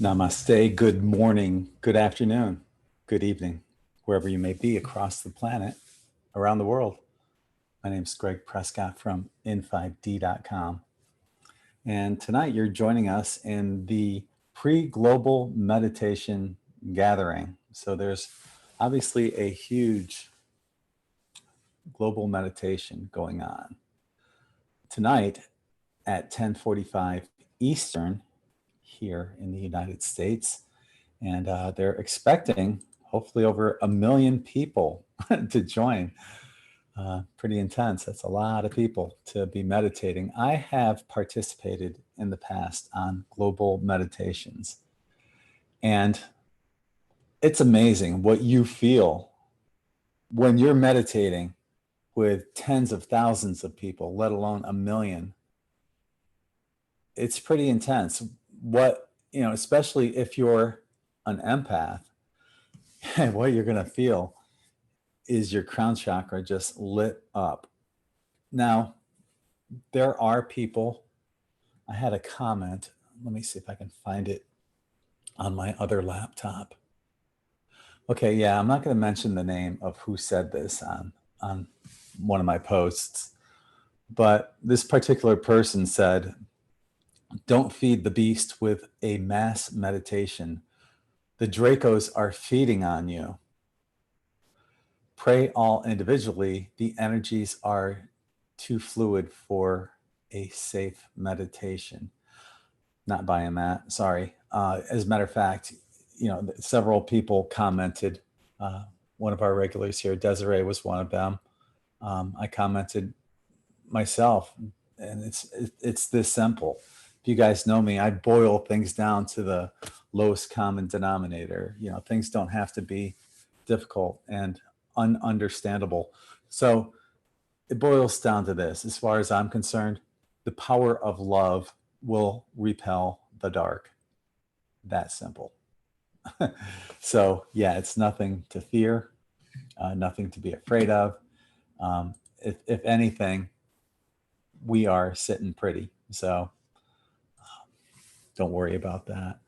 Namaste, good morning, good afternoon, good evening, wherever you may be across the planet, around the world. My name is Gregg Prescott from In5D.com. And tonight you're joining us in the pre-global meditation gathering. So there's obviously a huge global meditation going on. Tonight at 10:45 Eastern, here in the United States, and they're expecting hopefully over 1 million people to join. Pretty intense. That's a lot of people to be meditating. I have participated in the past on global meditations, and it's amazing what you feel when you're meditating with tens of thousands of people, let alone 1 million. It's pretty intense. Especially if you're an empath, what you're going to feel is your crown chakra just lit up. Now, there are people, I had a comment, let me see if I can find it on my other laptop. Okay, yeah, I'm not going to mention the name of who said this on one of my posts, but this particular person said, "Don't feed the beast with a mass meditation. The Dracos are feeding on you. Pray all individually. The energies are too fluid for a safe meditation." Not buying that, sorry. As a matter of fact, several people commented. One of our regulars here, Desiree, was one of them. I commented myself, and it's this simple. If you guys know me, I boil things down to the lowest common denominator. Things don't have to be difficult and ununderstandable. So it boils down to this. As far as I'm concerned, the power of love will repel the dark. That simple. So yeah, it's nothing to fear, nothing to be afraid of. If anything, we are sitting pretty. So don't worry about that.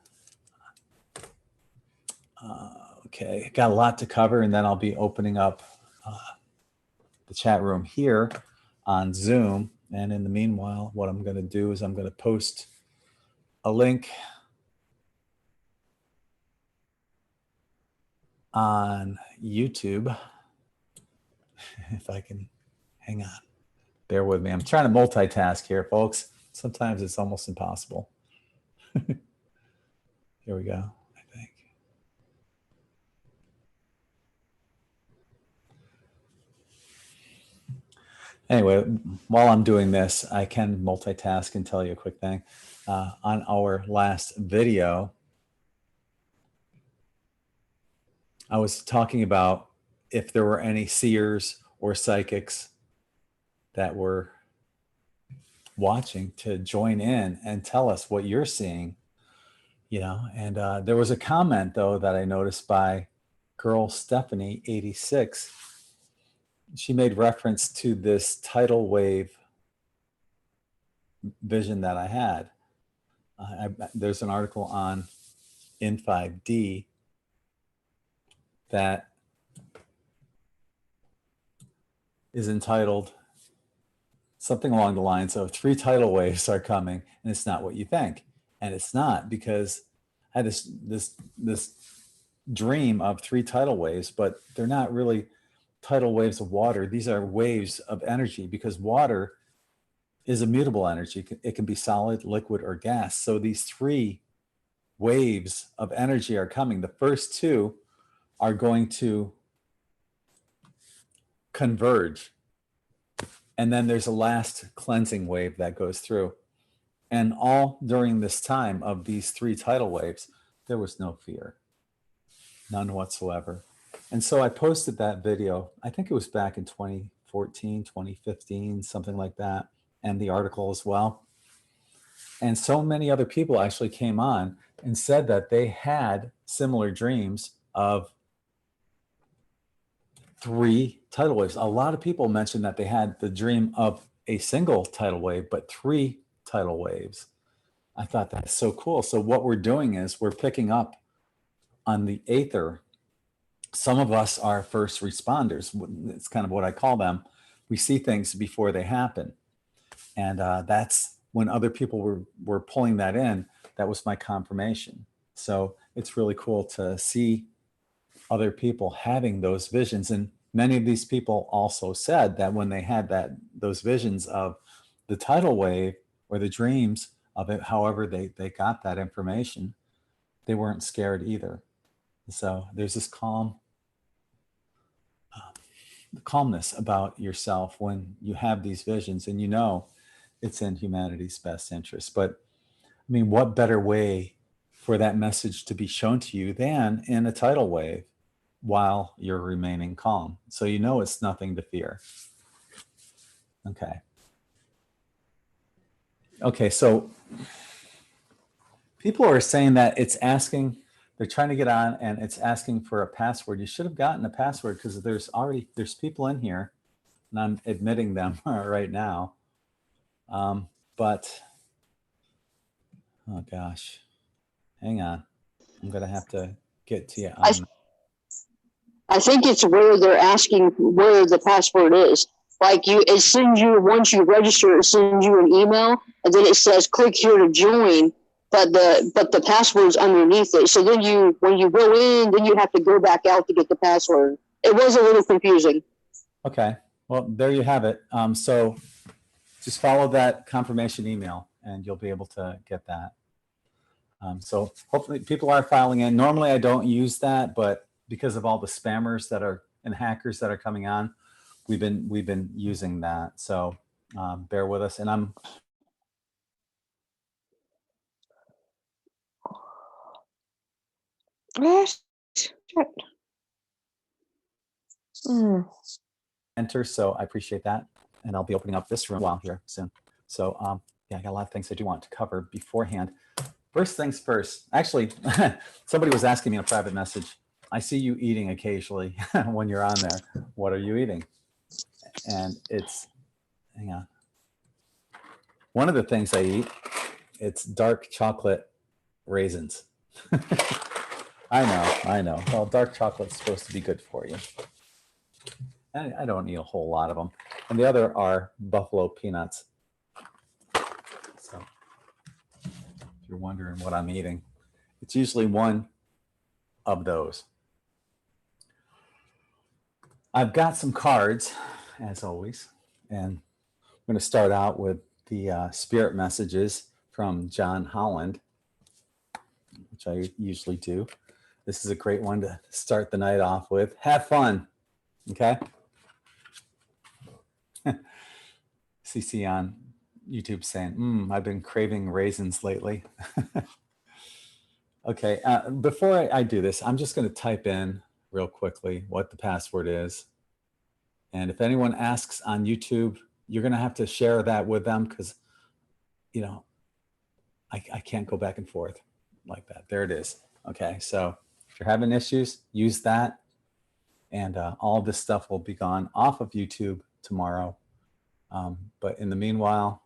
Okay, got a lot to cover, and then I'll be opening up the chat room here on Zoom. And in the meanwhile, what I'm going to do is I'm going to post a link on YouTube. If I can, hang on, bear with me. I'm trying to multitask here, folks. Sometimes it's almost impossible. Here we go, I think. Anyway, while I'm doing this, I can multitask and tell you a quick thing. On our last video, I was talking about if there were any seers or psychics that were watching to join in and tell us what you're seeing, and there was a comment though that I noticed by girl Stephanie 86. She made reference to this tidal wave vision that I had. There's an article on In5D that is entitled something along the lines of 3 tidal waves are coming and it's not what you think. And it's not, because I had this dream of 3 tidal waves, but they're not really tidal waves of water. These are waves of energy, because water is immutable energy. It can be solid, liquid, or gas. So these 3 waves of energy are coming. The first 2 are going to converge. And then there's a last cleansing wave that goes through. And all during this time of these 3 tidal waves, there was no fear, none whatsoever. And so I posted that video, I think it was back in 2014, 2015, something like that, and the article as well. And so many other people actually came on and said that they had similar dreams of 3 tidal waves. A lot of people mentioned that they had the dream of a single tidal wave, but 3 tidal waves. I thought that's so cool. So what we're doing is we're picking up on the aether. Some of us are first responders. It's kind of what I call them. We see things before they happen. And that's when other people were pulling that in. That was my confirmation. So it's really cool to see other people having those visions. And many of these people also said that when they had those visions of the tidal wave or the dreams of it, however they got that information, they weren't scared either. So there's this calmness about yourself when you have these visions, and you know it's in humanity's best interest. But I mean, what better way for that message to be shown to you than in a tidal wave while you're remaining calm? So you know it's nothing to fear. Okay. Okay, so people are saying that it's asking, they're trying to get on and it's asking for a password. You should have gotten a password because there's people in here, and I'm admitting them right now. But, oh gosh, hang on. I'm going to have to get to you on. I think it's where they're asking where the password is. Like it sends you, once you register, it sends you an email, and then it says click here to join, but the password's underneath it. So then when you go in, then you have to go back out to get the password. It was a little confusing. Okay, well, there you have it. So just follow that confirmation email and you'll be able to get that. So hopefully people are filing in. Normally I don't use that, but because of all the spammers and hackers that are coming on, we've been using that. So bear with us. And I'm enter, so I appreciate that. And I'll be opening up this room while here soon. So yeah, I got a lot of things I do want to cover beforehand. First things first, actually, somebody was asking me in a private message, I see you eating occasionally when you're on there. What are you eating? And hang on. One of the things I eat, it's dark chocolate raisins. I know. Well, dark chocolate's supposed to be good for you. I don't eat a whole lot of them. And the other are buffalo peanuts. So if you're wondering what I'm eating, it's usually one of those. I've got some cards, as always, and I'm going to start out with the spirit messages from John Holland, which I usually do. This is a great one to start the night off with. Have fun, okay? CC on YouTube saying, I've been craving raisins lately. Okay, before I do this, I'm just going to type in real quickly what the password is. And if anyone asks on YouTube, you're going to have to share that with them because, you know, I can't go back and forth like that. There it is. Okay, so if you're having issues, use that. And all this stuff will be gone off of YouTube tomorrow. But in the meanwhile,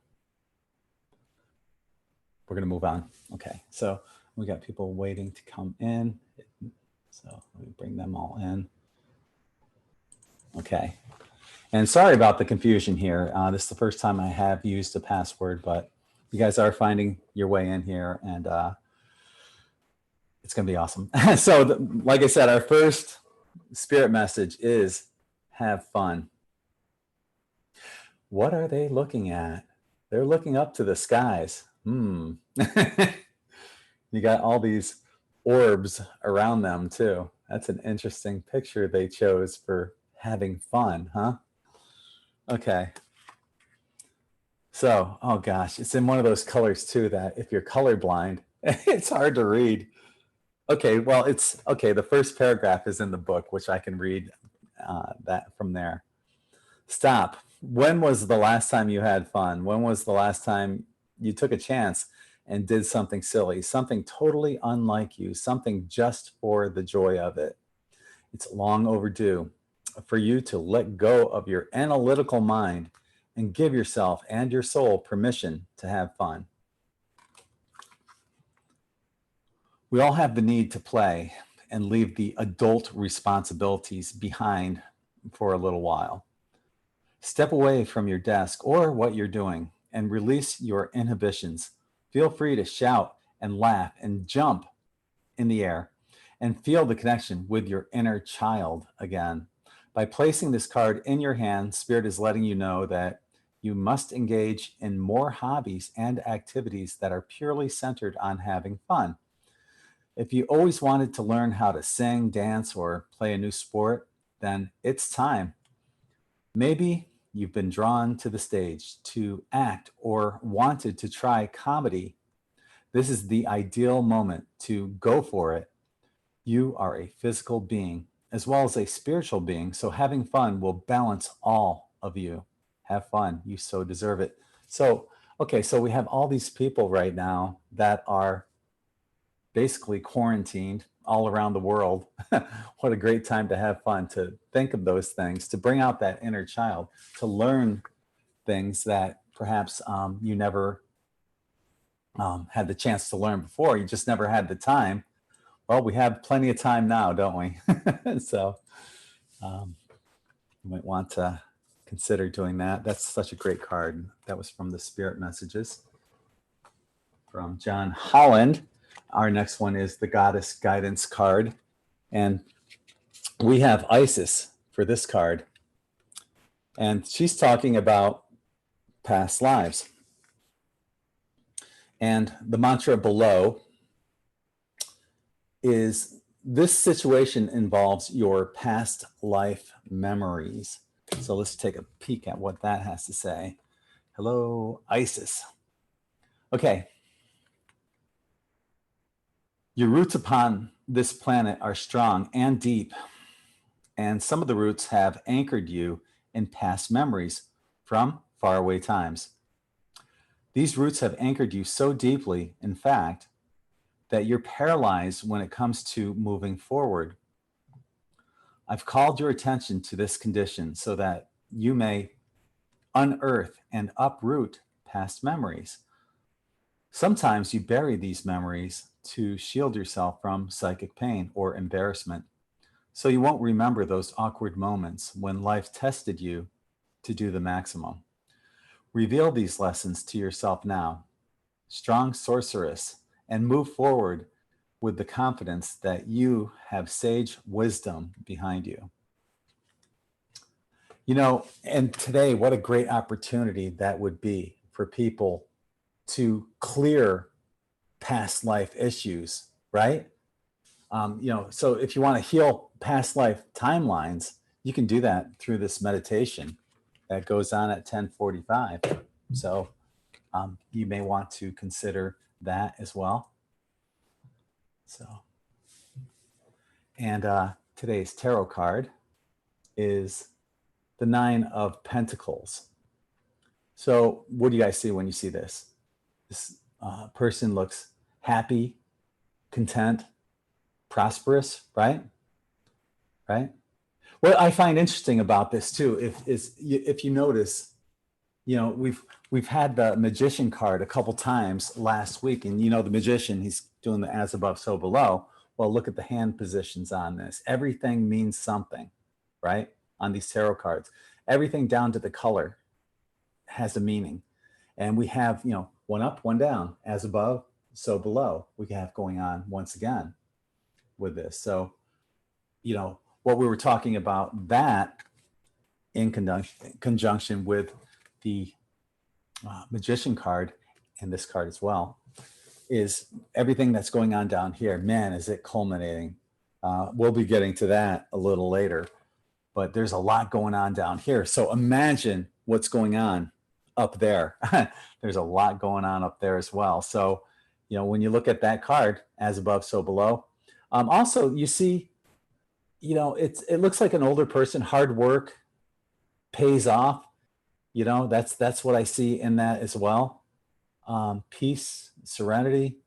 we're going to move on. Okay, so we got people waiting to come in. So let me bring them all in. Okay. And sorry about the confusion here. This is the first time I have used a password, but you guys are finding your way in here, and it's going to be awesome. So like I said, our first spirit message is have fun. What are they looking at? They're looking up to the skies. You got all these orbs around them too. That's an interesting picture they chose for having fun, huh? Okay. So, oh gosh, it's in one of those colors too that if you're colorblind, it's hard to read. Okay, well, it's okay. The first paragraph is in the book, which I can read that from there. Stop. When was the last time you had fun? When was the last time you took a chance and did something silly, something totally unlike you, something just for the joy of it? It's long overdue for you to let go of your analytical mind and give yourself and your soul permission to have fun. We all have the need to play and leave the adult responsibilities behind for a little while. Step away from your desk or what you're doing and release your inhibitions. Feel free to shout and laugh and jump in the air and feel the connection with your inner child again. By placing this card in your hand, Spirit is letting you know that you must engage in more hobbies and activities that are purely centered on having fun. If you always wanted to learn how to sing, dance, or play a new sport, then it's time. Maybe you've been drawn to the stage to act or wanted to try comedy. This is the ideal moment to go for it. You are a physical being as well as a spiritual being, so having fun will balance all of you. Have fun. You so deserve it. So, okay, so we have all these people right now that are basically quarantined all around the world. What a great time to have fun, to think of those things, to bring out that inner child, to learn things that perhaps you never had the chance to learn before. You just never had the time. Well, we have plenty of time now, don't we? So you might want to consider doing that. That's such a great card. That was from the Spirit Messages from John Holland. Our next one is the Goddess Guidance card. And we have Isis for this card. And she's talking about past lives. And the mantra below is, this situation involves your past life memories. So let's take a peek at what that has to say. Hello, Isis. Okay. Your roots upon this planet are strong and deep, and some of the roots have anchored you in past memories from faraway times. These roots have anchored you so deeply, in fact, that you're paralyzed when it comes to moving forward. I've called your attention to this condition so that you may unearth and uproot past memories. Sometimes you bury these memories to shield yourself from psychic pain or embarrassment, so you won't remember those awkward moments when life tested you to do the maximum. Reveal these lessons to yourself now, strong sorceress, and move forward with the confidence that you have sage wisdom behind you. You know, and today, what a great opportunity that would be for people to clear past life issues, right? So if you want to heal past life timelines, you can do that through this meditation that goes on at 10:45. So you may want to consider that as well. So, and today's tarot card is the 9 of Pentacles. So what do you guys see when you see this? This person looks happy, content, prosperous, right? Right? What I find interesting about this too, if you notice, we've had the Magician card a couple times last week, and the Magician, he's doing the as above, so below. Well, look at the hand positions on this. Everything means something, right? On these tarot cards, everything down to the color has a meaning. And we have, one up, one down, as above, so below. We have going on once again with this. So, what we were talking about, that in conjunction with the Magician card and this card as well, is everything that's going on down here. Man, is it culminating. We'll be getting to that a little later, but there's a lot going on down here. So imagine what's going on up there. There's a lot going on up there as well. So, when you look at that card, as above, so below, also you see, it looks like an older person. Hard work pays off. That's what I see in that as well. Peace, serenity.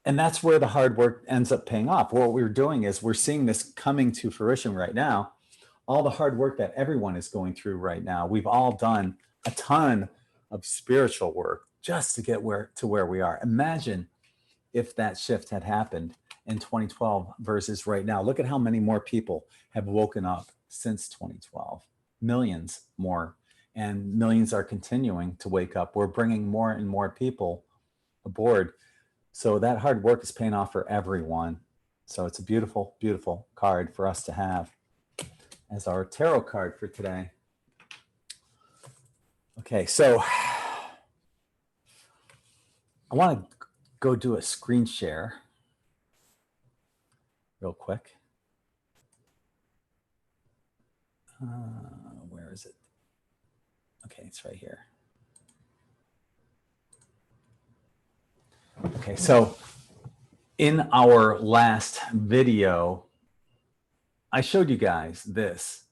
And that's where the hard work ends up paying off. What we're doing is we're seeing this coming to fruition right now. All the hard work that everyone is going through right now. We've all done a ton of spiritual work. just to get to where we are. Imagine if that shift had happened in 2012 versus right now. Look at how many more people have woken up since 2012. Millions more, and millions are continuing to wake up. We're bringing more and more people aboard. So that hard work is paying off for everyone. So it's a beautiful, beautiful card for us to have as our tarot card for today. Okay, so I want to go do a screen share real quick. Where is it? Okay, it's right here. Okay, so in our last video, I showed you guys this.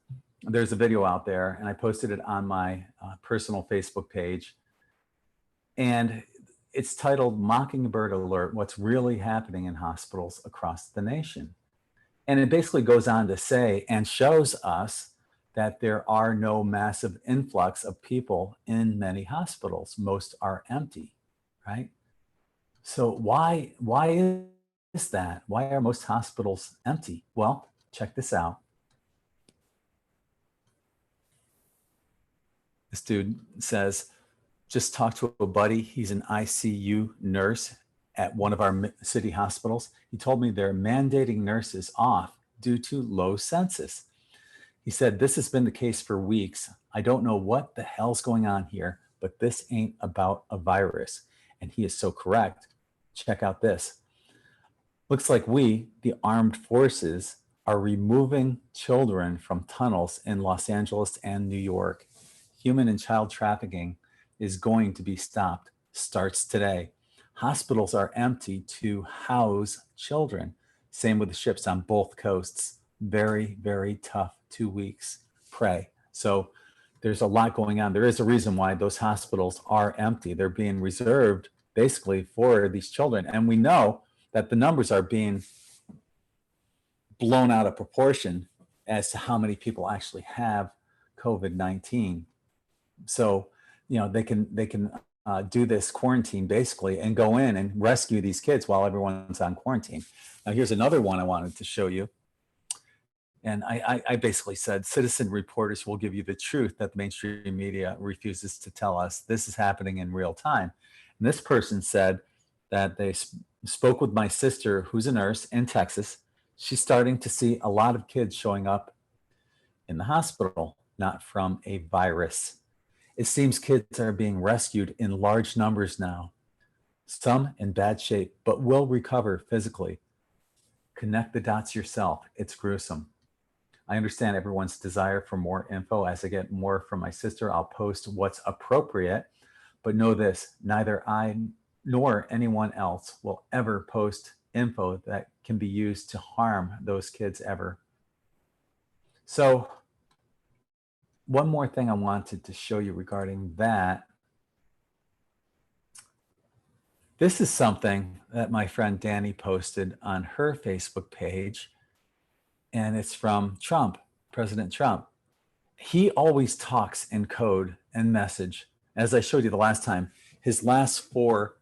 There's a video out there, and I posted it on my personal Facebook page. And it's titled Mockingbird Alert, What's Really Happening in Hospitals Across the Nation. And it basically goes on to say and shows us that there are no massive influx of people in many hospitals. Most are empty, right? So why is that? Why are most hospitals empty? Well, check this out. This dude says, just talked to a buddy. He's an ICU nurse at one of our city hospitals. He told me they're mandating nurses off due to low census. He said, this has been the case for weeks. I don't know what the hell's going on here, but this ain't about a virus. And he is so correct. Check out this. Looks like we, the armed forces, are removing children from tunnels in Los Angeles and New York. Human and child trafficking is going to be stopped. Starts today. Hospitals are empty to house children. Same with the ships on both coasts. Very, very tough 2 weeks. Pray. So there's a lot going on. There is a reason why those hospitals are empty. They're being reserved basically for these children. And we know that the numbers are being blown out of proportion as to how many people actually have COVID-19. So, you know, they can do this quarantine basically and go in and rescue these kids while everyone's on quarantine. Now, here's another one I wanted to show you. And I basically said, citizen reporters will give you the truth that the mainstream media refuses to tell us. This is happening in real time. And this person said that they spoke with my sister, who's a nurse in Texas. She's starting to see a lot of kids showing up in the hospital, not from a virus. It seems kids are being rescued in large numbers now, some in bad shape, but will recover physically. Connect the dots yourself. It's gruesome. I understand everyone's desire for more info. As I get more from my sister, I'll post what's appropriate, but know this, neither I nor anyone else will ever post info that can be used to harm those kids ever. So one more thing I wanted to show you regarding that. This is something that my friend Danny posted on her Facebook page, and it's from Trump, President Trump. He always talks in code and message. As I showed you the last time, his last 4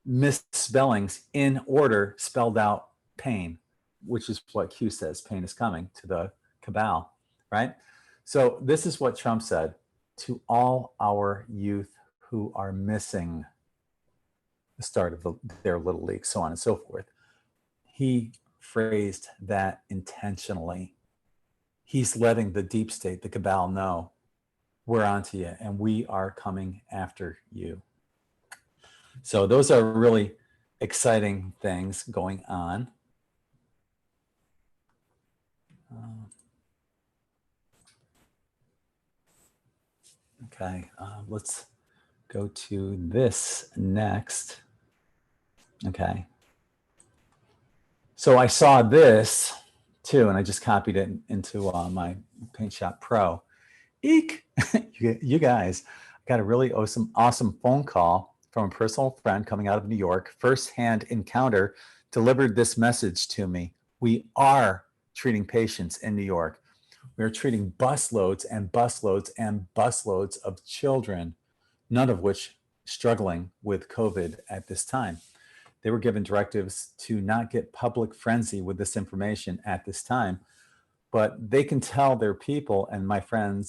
misspellings in order spelled out pain, which is what Q says, pain is coming to the cabal, right? So this is what Trump said: to all our youth who are missing the start of their little league, so on and so forth. He phrased that intentionally. He's letting the deep state, the cabal, know we're onto you and we are coming after you. So those are really exciting things going on. Okay, let's go to this next. Okay. So I saw this too, and I just copied it into my Paint Shop Pro. Eek! You guys, I got a really awesome phone call from a personal friend coming out of New York. First-hand encounter, delivered this message to me. We are treating patients in New York. We are treating busloads and busloads and busloads of children, none of which struggling with COVID at this time. They were given directives to not get public frenzy with this information at this time, but they can tell their people, and my friend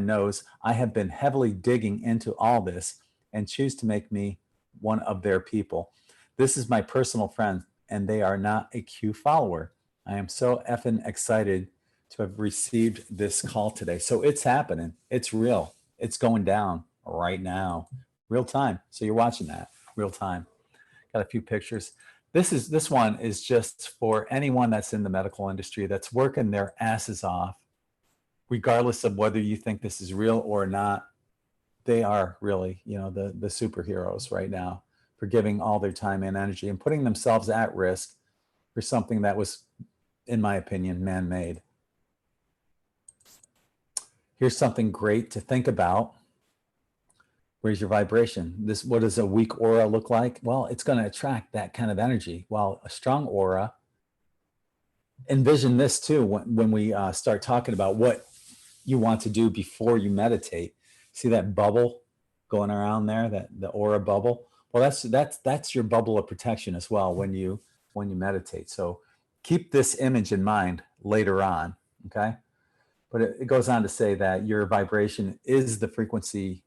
knows I have been heavily digging into all this and choose to make me one of their people. This is my personal friend, and they are not a Q follower. I am so effing excited to have received this call today. So it's happening. It's real. It's going down right now, real time. So you're watching that real time. Got a few pictures. This one is just for anyone that's in the medical industry that's working their asses off, regardless of whether you think this is real or not. They are really, you know, the superheroes right now for giving all their time and energy and putting themselves at risk for something that was, in my opinion, man-made. Here's something great to think about. Raise your vibration. What does a weak aura look like? Well, it's going to attract that kind of energy. While a strong aura, envision this too when we start talking about what you want to do before you meditate. See that bubble going around there, the aura bubble? Well, that's your bubble of protection as well when you meditate. So keep this image in mind later on, okay? But it goes on to say that your vibration is the frequency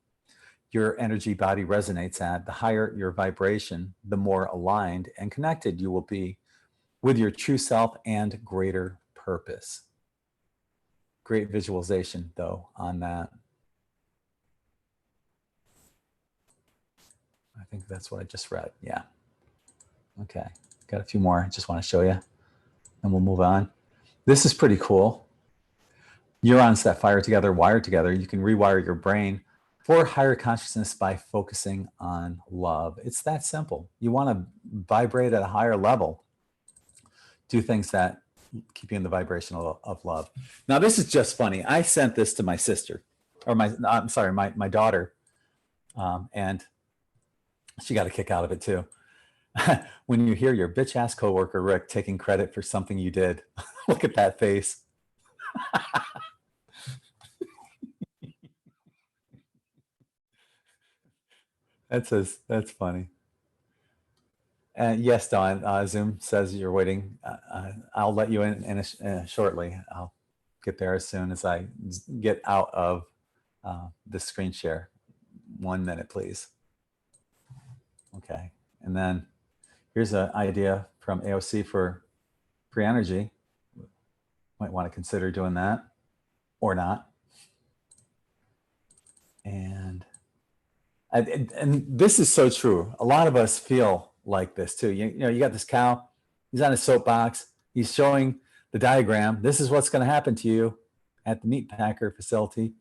your energy body resonates at. The higher your vibration, the more aligned and connected you will be with your true self and greater purpose. Great visualization, though, on that. I think that's what I just read. Yeah. Okay. Got a few more. I just want to show you, and we'll move on. This is pretty cool. Neurons that fire together, wire together. You can rewire your brain for higher consciousness by focusing on love. It's that simple. You want to vibrate at a higher level. Do things that keep you in the vibration of love. Now, this is just funny. I sent this to my sister, or my daughter, and she got a kick out of it too. When you hear your bitch ass coworker Rick taking credit for something you did, look at that face. That's funny. And yes, Dawn, Zoom says you're waiting. I'll let you in shortly. I'll get there as soon as I get out of the screen share. 1 minute, please. Okay. And then here's an idea from AOC for free energy. Might want to consider doing that or not. And this is so true. A lot of us feel like this too. You know, you got this cow, he's on his soapbox, he's showing the diagram. This is what's going to happen to you at the meat packer facility.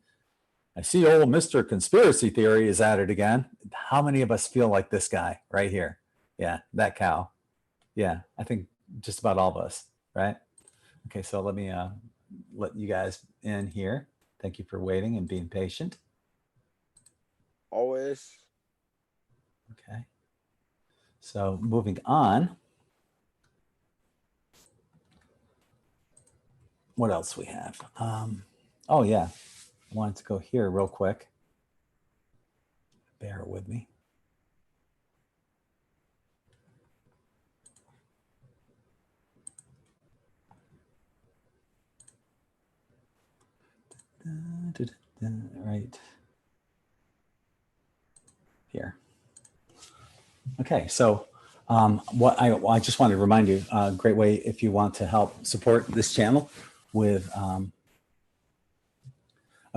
I see old Mr. Conspiracy Theory is at it again. How many of us feel like this guy right here? Yeah, that cow. Yeah, I think just about all of us, right? Okay, so let me let you guys in here. Thank you for waiting and being patient. Always. Okay. So moving on. What else we have? Oh yeah, I wanted to go here real quick. Bear with me. Right here. Okay, so what I just wanted to remind you, a great way if you want to help support this channel with a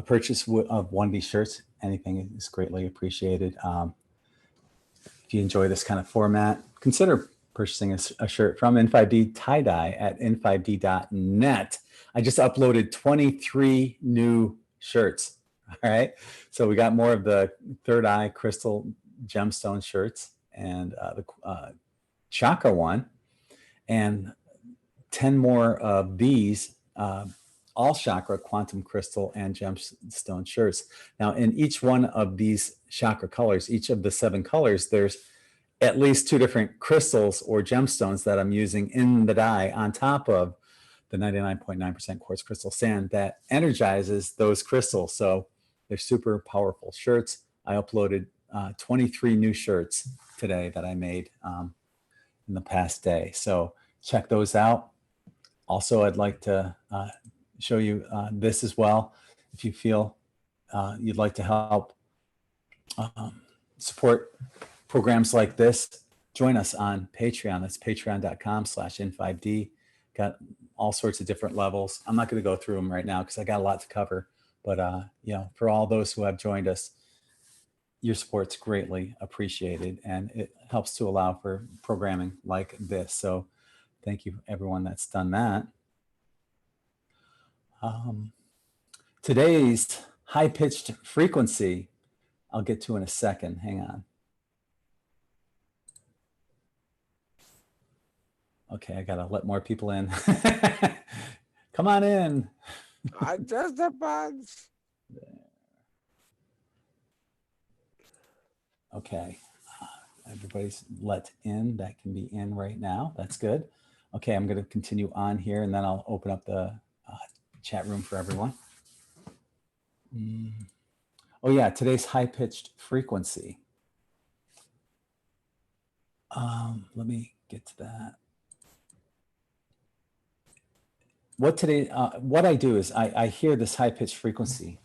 purchase of one of these shirts. Anything is greatly appreciated. If you enjoy this kind of format, consider purchasing a shirt from In5D Tie-Dye at in5d.net. I just uploaded 23 new shirts. All right, so we got more of the third eye crystal gemstone shirts and the chakra one, and 10 more of these all chakra quantum crystal and gemstone shirts. Now, in each one of these chakra colors, each of the 7 colors, there's at least 2 different crystals or gemstones that I'm using in the dye on top of the 99.9% quartz crystal sand that energizes those crystals. So they're super powerful shirts. I uploaded 23 new shirts today that I made in the past day. So check those out. Also, I'd like to show you this as well. If you feel you'd like to help support programs like this, join us on Patreon. That's patreon.com/in5D. Got all sorts of different levels. I'm not going to go through them right now because I got a lot to cover. But you know, for all those who have joined us, your support's greatly appreciated, and it helps to allow for programming like this. So thank you, everyone that's done that. Today's high-pitched frequency, I'll get to in a second. Hang on. Okay, I gotta let more people in. Come on in. I just a bunch. Okay, everybody's let in. That can be in right now. That's good. Okay, I'm going to continue on here, and then I'll open up the chat room for everyone. Oh yeah, today's high-pitched frequency. Let me get to that. What I do is I hear this high-pitched frequency,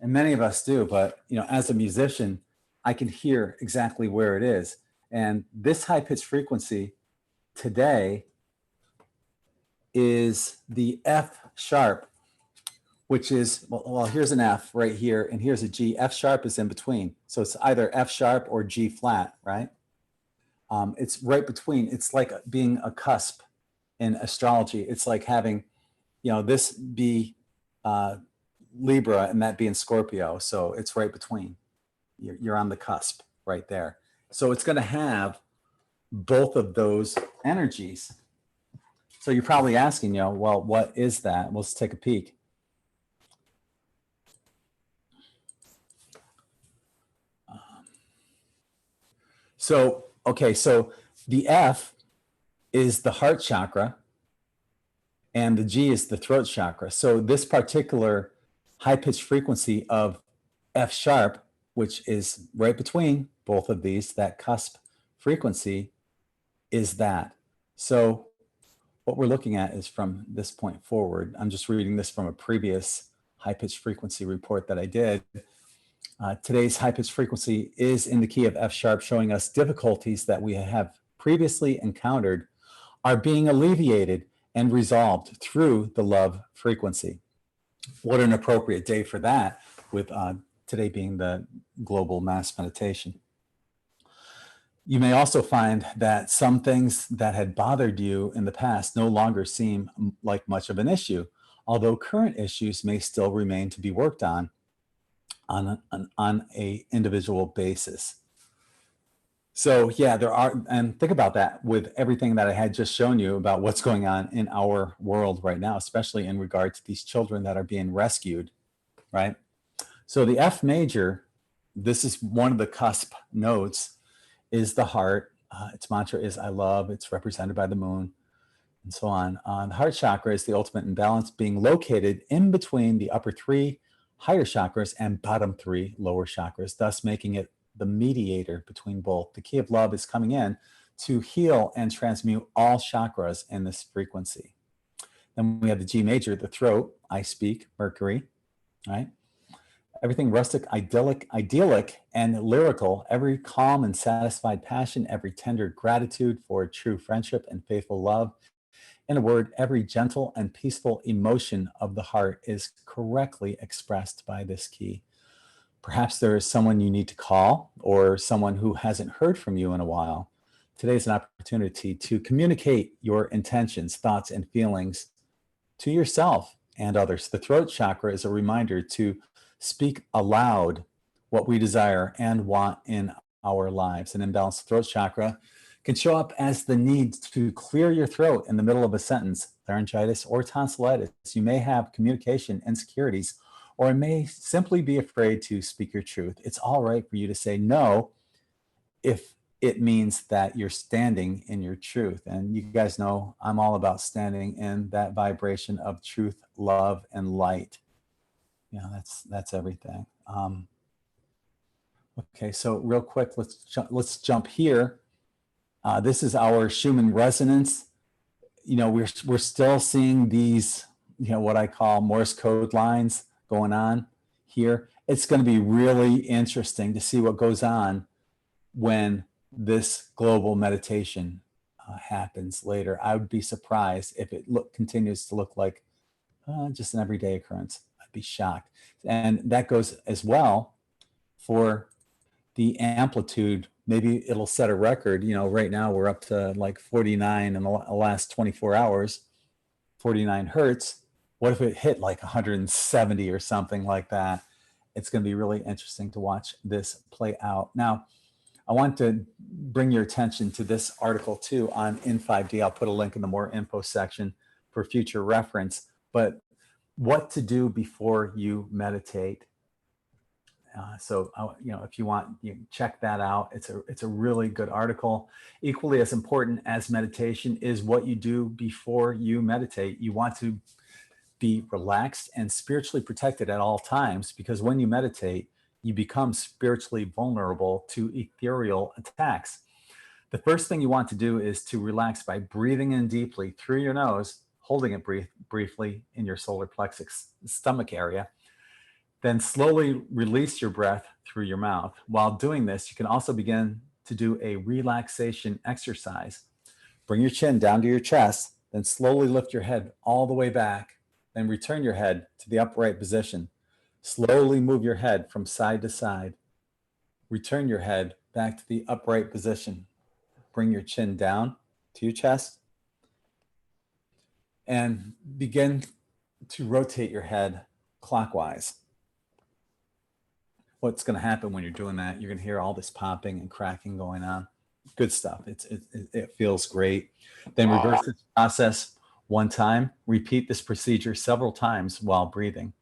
and many of us do, but you know, as a musician, I can hear exactly where it is. And this high-pitched frequency today is the F sharp, which is, well, here's an F right here, and here's a G. F sharp is in between. So it's either F sharp or G flat, right? It's right between. It's like being a cusp in astrology. It's like having, you know, this be Libra and that being Scorpio. So it's right between. You're on the cusp right there. So it's going to have both of those energies. So you're probably asking, you know, well, what is that? Let's take a peek. So, okay, so the F is the heart chakra and the G is the throat chakra. So this particular high-pitched frequency of F sharp, which is right between both of these, that cusp frequency, is that. So what we're looking at is from this point forward. I'm just reading this from a previous high-pitched frequency report that I did. Today's high-pitched frequency is in the key of F sharp, showing us difficulties that we have previously encountered are being alleviated and resolved through the love frequency. What an appropriate day for that, with today being the global mass meditation. You may also find that some things that had bothered you in the past no longer seem like much of an issue, although current issues may still remain to be worked on a individual basis. So yeah, there are, and think about that with everything that I had just shown you about what's going on in our world right now, especially in regard to these children that are being rescued, right? So the F major, this is one of the cusp notes, is the heart. Its mantra is I love. It's represented by the moon and so on. The heart chakra is the ultimate imbalance, being located in between the upper three higher chakras and bottom three lower chakras, thus making it the mediator between both. The key of love is coming in to heal and transmute all chakras in this frequency. Then we have the G major, the throat, I speak, Mercury, right? Everything rustic, idyllic, and lyrical, every calm and satisfied passion, every tender gratitude for true friendship and faithful love. In a word, every gentle and peaceful emotion of the heart is correctly expressed by this key. Perhaps there is someone you need to call or someone who hasn't heard from you in a while. Today is an opportunity to communicate your intentions, thoughts, and feelings to yourself and others. The throat chakra is a reminder to speak aloud what we desire and want in our lives. An imbalanced throat chakra can show up as the need to clear your throat in the middle of a sentence, laryngitis or tonsillitis. You may have communication insecurities, or may simply be afraid to speak your truth. It's all right for you to say no if it means that you're standing in your truth. And you guys know I'm all about standing in that vibration of truth, love, and light. You know, that's everything. Okay, so real quick, let's jump here. This is our Schumann resonance. You know, we're still seeing these, you know, what I call Morse code lines going on here. It's going to be really interesting to see what goes on when this global meditation happens later. I would be surprised if it continues to look like just an everyday occurrence. I'd be shocked. And that goes as well for the amplitude. Maybe it'll set a record. You know, right now we're up to like 49 in the last 24 hours, 49 hertz. What if it hit like 170 or something like that? It's going to be really interesting to watch this play out. Now, I want to bring your attention to this article too on In5D. I'll put a link in the more info section for future reference. But what to do before you meditate. So you know, if you want, you check that out. It's a really good article. Equally as important as meditation is what you do before you meditate. You want to be relaxed and spiritually protected at all times, because when you meditate, you become spiritually vulnerable to ethereal attacks. The first thing you want to do is to relax by breathing in deeply through your nose, holding it briefly in your solar plexus stomach area. Then slowly release your breath through your mouth. While doing this, you can also begin to do a relaxation exercise. Bring your chin down to your chest, then slowly lift your head all the way back, then return your head to the upright position. Slowly move your head from side to side. Return your head back to the upright position. Bring your chin down to your chest and begin to rotate your head clockwise. What's going to happen when you're doing that, you're going to hear all this popping and cracking going on. Good stuff. It feels great. Then reverse this process one time. Repeat this procedure several times while breathing.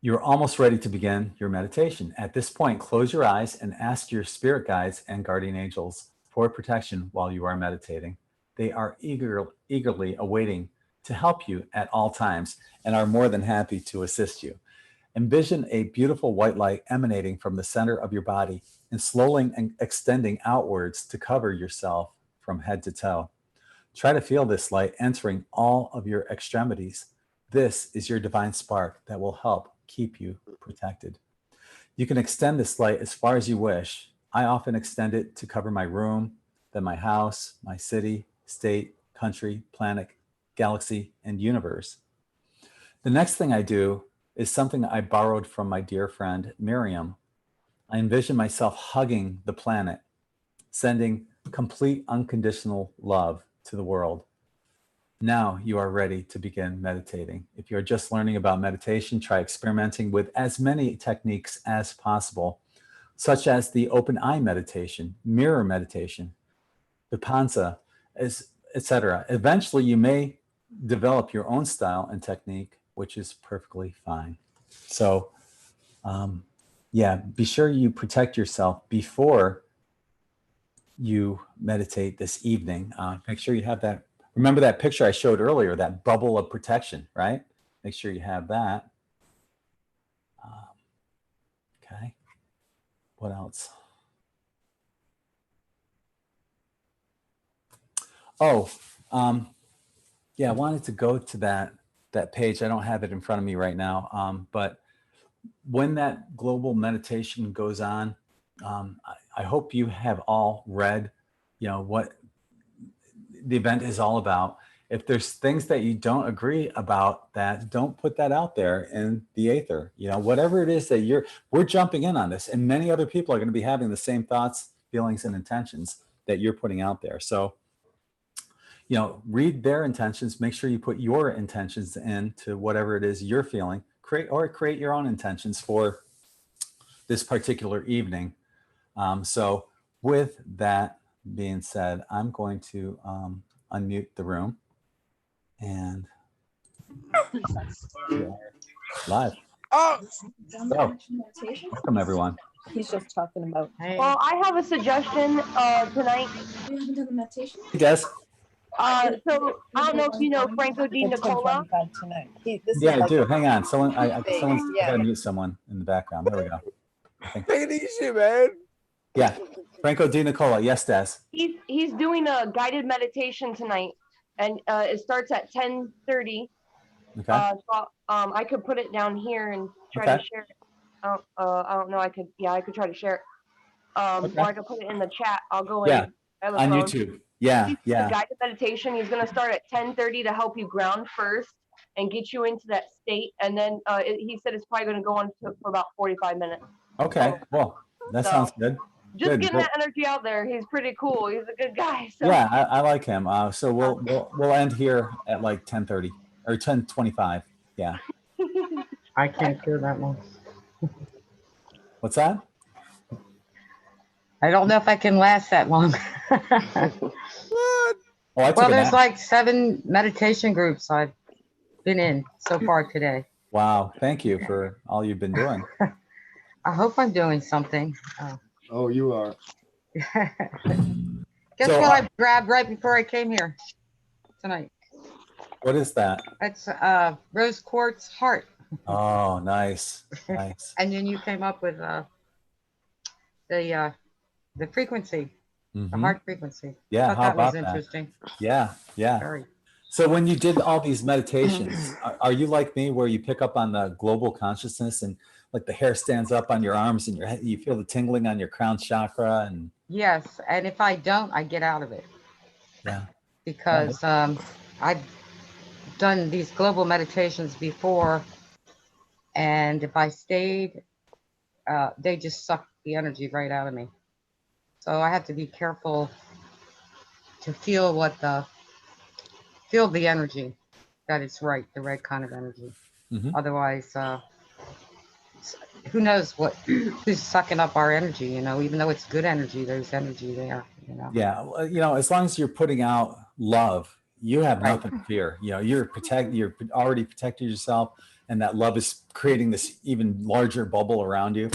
You're almost ready to begin your meditation. At this point, close your eyes and ask your spirit guides and guardian angels for protection while you are meditating. They are eagerly awaiting to help you at all times and are more than happy to assist you. Envision a beautiful white light emanating from the center of your body and slowly extending outwards to cover yourself from head to toe. Try to feel this light entering all of your extremities. This is your divine spark that will help keep you protected. You can extend this light as far as you wish. I often extend it to cover my room, then my house, my city, state, country, planet, galaxy, and universe. The next thing I do is something I borrowed from my dear friend Miriam. I envision myself hugging the planet, sending complete unconditional love to the world. Now you are ready to begin meditating. If you're just learning about meditation, try experimenting with as many techniques as possible, such as the open eye meditation, mirror meditation, vipassana, etc. Eventually, you may develop your own style and technique, which is perfectly fine. So, yeah, be sure you protect yourself before you meditate this evening. Make sure you have that. Remember that picture I showed earlier, that bubble of protection, right? Make sure you have that. Okay. What else? Oh, yeah, I wanted to go to that page. I don't have it in front of me right now, but when that global meditation goes on, I hope you have all read, you know, what the event is all about. If there's things that you don't agree about, that don't put that out there in the aether. You know, whatever it is that we're jumping in on this, and many other people are going to be having the same thoughts, feelings, and intentions that you're putting out there. So, you know, read their intentions. Make sure you put your intentions into whatever it is you're feeling. Create your own intentions for this particular evening. So with that being said, I'm going to unmute the room and we are live. Oh, So, welcome everyone. He's just talking about. Well, I have a suggestion tonight. We haven't done the meditation. Hey, Des. So I don't know if you know Franco Di Nicola. Tonight. This Yeah, is I like do. Hang on. Someone's yeah. gotta mute someone in the background. There we go. think. Take it easy, man. Yeah. Franco Di Nicola. Yes, Des. He's doing a guided meditation tonight, and it starts at 10:30. Okay. So I could put it down here and try Okay. to share it. I don't know. I could try to share it. Okay. Or I could put it in the chat. I'll go Yeah. in. I have a On phone. YouTube. Yeah. The Yeah. guided meditation. He's gonna start at 10:30 to help you ground first and get you into that state, and then he said it's probably gonna go on for about 45 minutes. Okay. Well, that sounds good. Just Good. getting Well, that energy out there. He's pretty cool. He's a good guy. So. yeah, I like him. So we'll end here at like 10:30 or 10:25. Yeah. I can't do that long. What's that? I don't know if I can last that long. What? Oh, I took Well, a there's nap. like 7 meditation groups I've been in so far today. Wow. Thank you for all you've been doing. I hope I'm doing something. Oh, you are. Guess So, what I grabbed right before I came here tonight? What is that? It's rose quartz heart. Oh, nice. Nice. And then you came up with the frequency, the Mhm. heart frequency. Yeah. Thought How that was about that? interesting. Yeah. Yeah. Very. So when you did all these meditations, are you like me where you pick up on the global consciousness and like the hair stands up on your arms and your head, you feel the tingling on your crown chakra and Yes, and if I don't, I get out of it yeah. because I've done these global meditations before, and if I stayed, they just suck the energy right out of me. So I have to be careful to feel the energy, that it's right, the right kind of energy. Mhm. Otherwise, who knows who's sucking up our energy, even though it's good energy, there's energy there, Yeah. Well, as long as you're putting out love, you have Right. nothing to fear. You're already protected yourself, and that love is creating this even larger bubble around you.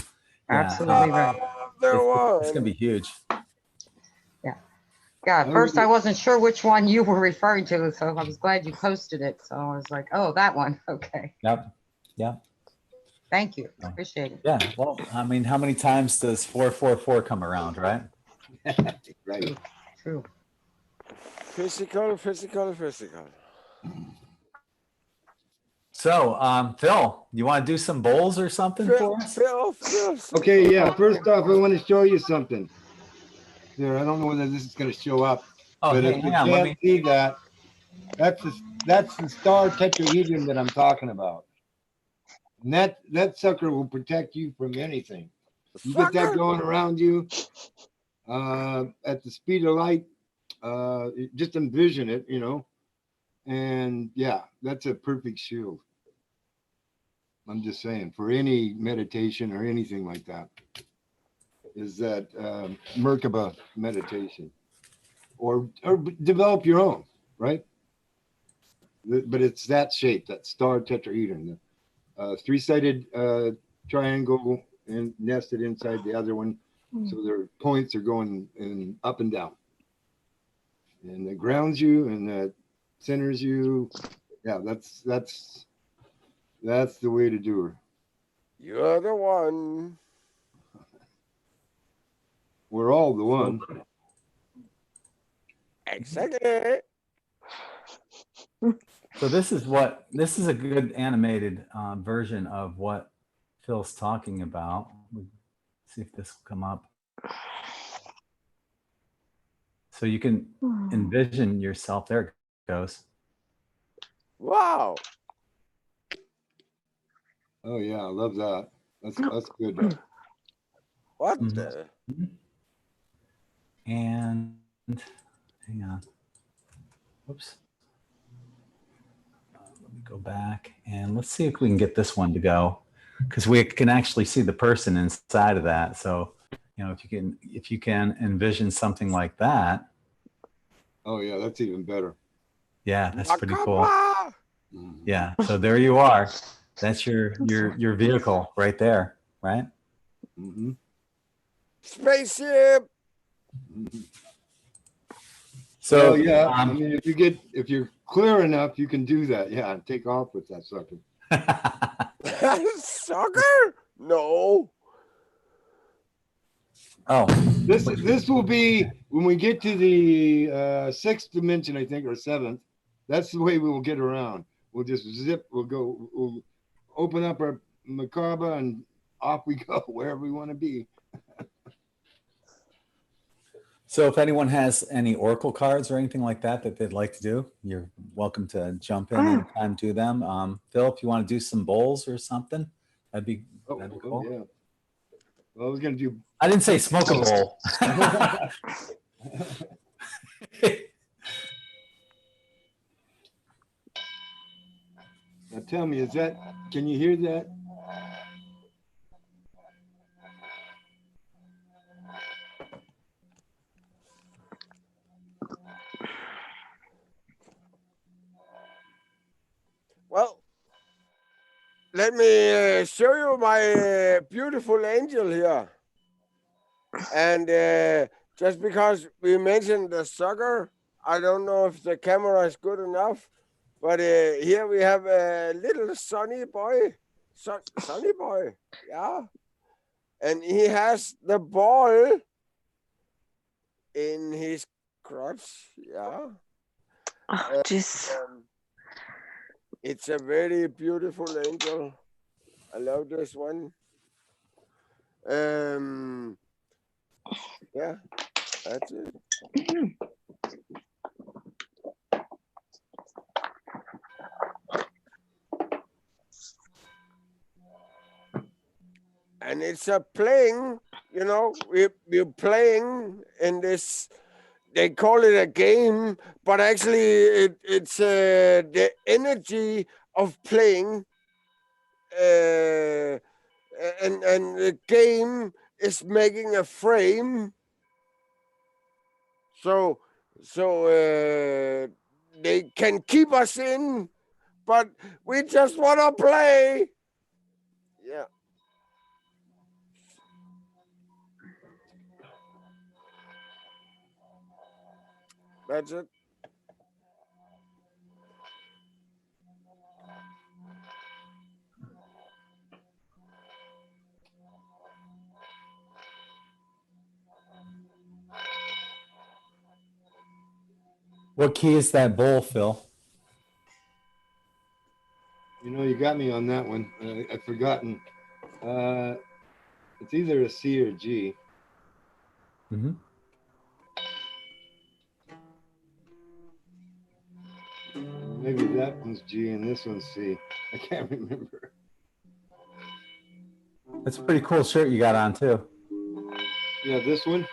Yeah. Absolutely right. It's gonna be huge. Yeah, at first I wasn't sure which one you were referring to, so I was glad you posted it. So I was like, oh, that one. Okay. Yep. Yeah. Thank you. Appreciate it. Yeah. Well, I mean, how many times does 444 come around, right? Right. True. Physical. So, Phil, you want to do some bowls or something for us? Phil. Okay, yeah. First off, I want to show you something. Here, I don't know whether this is going to show up, Oh, but hey, if you hang on. can't see that, that's the star tetrahedron that I'm talking about. And that sucker will protect you from anything. You get that going around you at the speed of light. Just envision it, and yeah, that's a perfect shield. I'm just saying, for any meditation or anything like that, is that Merkaba meditation, or develop your own, right? But it's that shape, that star tetrahedron, three-sided triangle and nested inside the other one, so their points are going up and down, and it grounds you and that centers you. Yeah, that's the way to do her. You're the one. We're all the one. Exactly. So this is a good animated version of what Phil's talking about. Let's see if this will come up. So you can envision yourself. There it goes. Wow. Oh yeah, I love that. That's good. What Mhm. the? And hang on. Whoops. Let me go back and let's see if we can get this one to go, because we can actually see the person inside of that. So, if you can envision something like that, Oh yeah, that's even better. yeah, that's pretty cool. Makaba. Yeah. So there you are. That's your vehicle right there, right? Mm-hmm. Spaceship. So Well, yeah, I mean, if you're clear enough, you can do that. Yeah, and take off with that sucker. Sucker? No. Oh, This will be when we get to the sixth dimension, I think, or seventh. That's the way we will get around. We'll just zip. We'll open up our macabre and off we go wherever we want to be. so if anyone has any Oracle cards or anything like that that they'd like to do, you're welcome to jump in anytime, do them. Phil, if you want to do some bowls or something, that'd be cool. Yeah. Well, I was gonna do. I didn't say smoke a bowl. Now tell me, can you hear that? Well, let me show you my beautiful angel here. And just because we mentioned the sucker, I don't know if the camera is good enough, but here we have a little sunny boy. Sunny boy, yeah. And he has the ball in his crotch, yeah. Oh, jeez. It's a very beautiful angel. I love this one. Yeah, that's it. And it's a playing, you know, we're playing in this, they call it a game, but actually it's the energy of playing, and the game is making a frame. So they can keep us in, but we just want to play. Yeah. That's it. What key is that bowl, Phil? You know, you got me on that one. I've forgotten. It's either a C or G. Mm-hmm. Maybe that one's G and this one's C. I can't remember. That's a pretty cool shirt you got on too. Yeah, this one.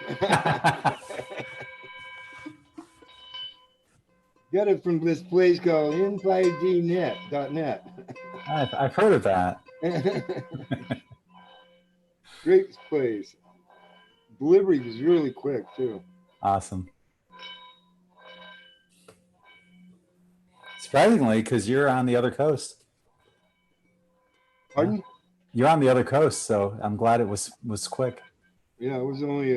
Got it from this place called In5D.net. I've heard of that. Great place. Delivery was really quick too. Awesome. Surprisingly, because you're on the other coast. Pardon? You're on the other coast, so I'm glad it was quick. Yeah, it was only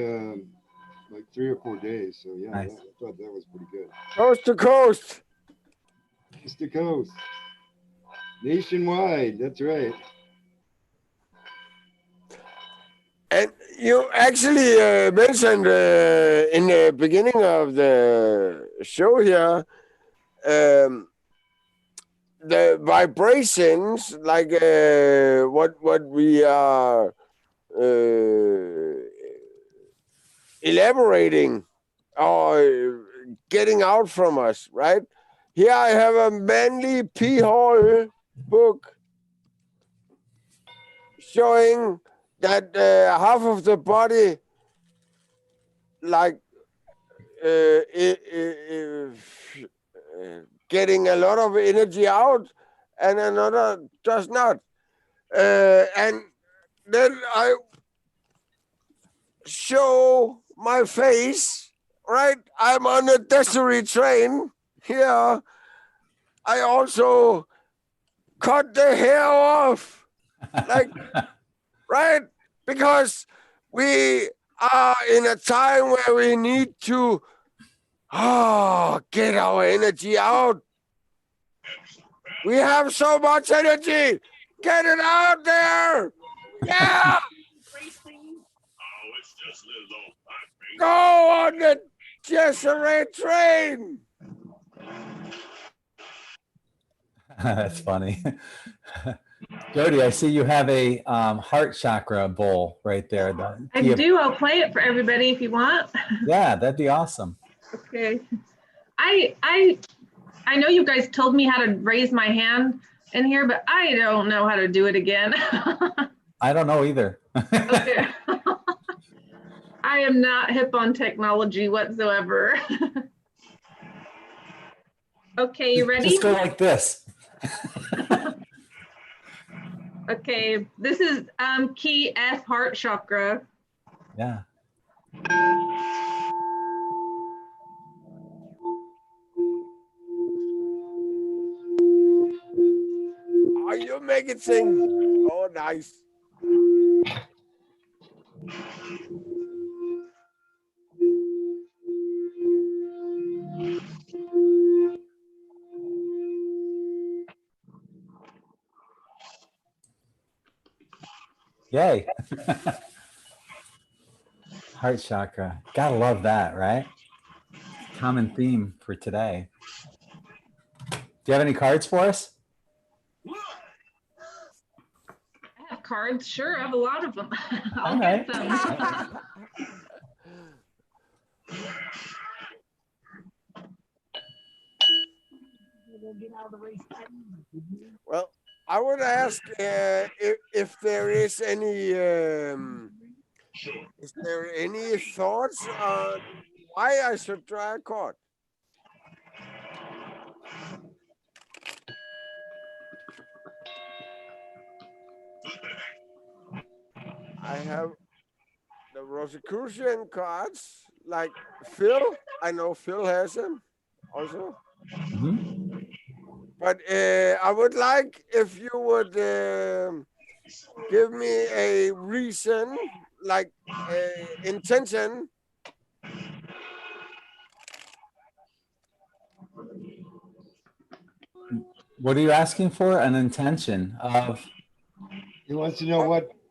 like 3 or 4 days. So yeah, Nice. I thought that was pretty good. Coast to coast. Coast to coast. Nationwide, that's right. And you actually mentioned in the beginning of the show here, the vibrations, like what we are elaborating or getting out from us, right? Here I have a Manly P. Hall book showing that half of the body, like getting a lot of energy out, and another does not. And then I show my face, right? I'm on a Desiree train here. I also cut the hair off, like, right? Because we are in a time where we need to get our energy out. We have so much energy. Get it out there. Yeah. Go on the Deseret train. That's funny. Jody, I see you have a heart chakra bowl right there. I do. I'll play it for everybody if you want. Yeah, that'd be awesome. Okay. I know you guys told me how to raise my hand in here, but I don't know how to do it again. I don't know either. Okay. I am not hip on technology whatsoever. Okay, you ready? Just go like this. Okay, this is key F heart chakra. Yeah. Oh, you make it sing. Oh, nice. Yay. Heart chakra. Gotta love that, right? Common theme for today. Do you have any cards for us? I have cards, sure, I have a lot of them. I'll Okay. get them. Well, I would ask if there is any thoughts on why I should draw a card. I have the Rosicrucian cards, like Phil. I know Phil has them also. Mm-hmm. But I would like if you would give me a reason, like intention. What are you asking for? An intention of? He wants to know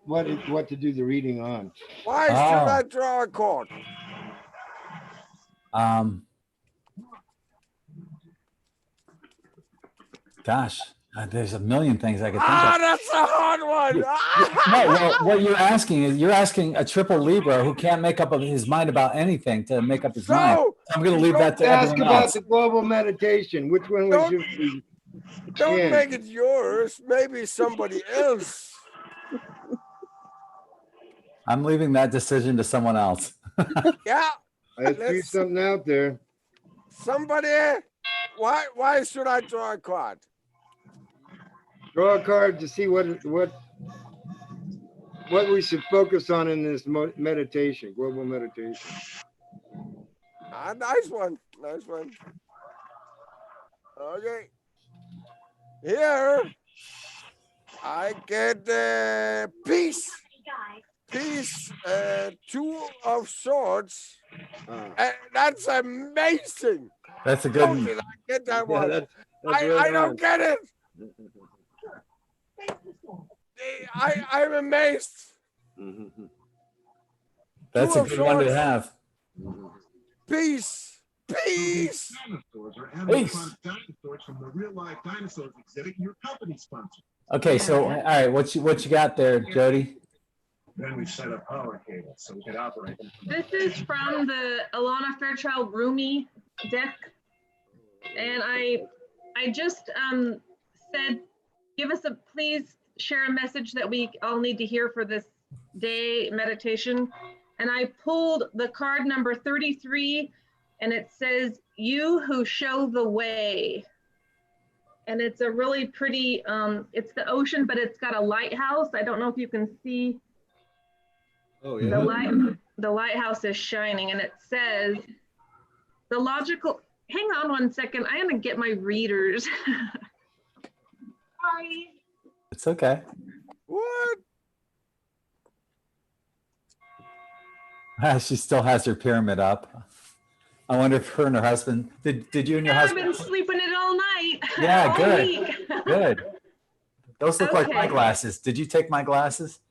what to do the reading on. Why should I draw a card? Gosh, there's a million things I could think of. That's a hard one. No, well, what you're asking is you're asking a triple Libra who can't make up his mind about anything to make up his mind. I'm going to leave that to Ask everyone about else. the global meditation. Which one would you? Don't make it yours. Maybe somebody else. I'm leaving that decision to someone else. Yeah. I threw something out there. Somebody. Why should I draw a card? Draw a card to see what we should focus on in this meditation, global meditation. Nice one. Nice one. Okay. Here, I get peace. Peace, 2 of swords. That's amazing. That's a good one. Did I get that one? That's I don't get it. I'm amazed. That's a good one to have. Peace. Peace. Peace. Okay, so all right, what you got there, Jody? Then we set up power cables so we could operate them. This is from the Alana Fairchild Rumi deck. And I just said, please share a message that we all need to hear for this day meditation. And I pulled the card number 33, and it says, "You who show the way." And it's a really pretty, it's the ocean, but it's got a lighthouse. I don't know if you can see. Oh, yeah. The lighthouse is shining, and it says, the logical, hang on one second. I'm gonna get my readers. Sorry. It's okay. What? She still has her pyramid up. I wonder if her and her husband, did you and your husband? I've been sleeping it all night. Yeah, all good. week. Good. Those look like my Okay. glasses. Did you take my glasses?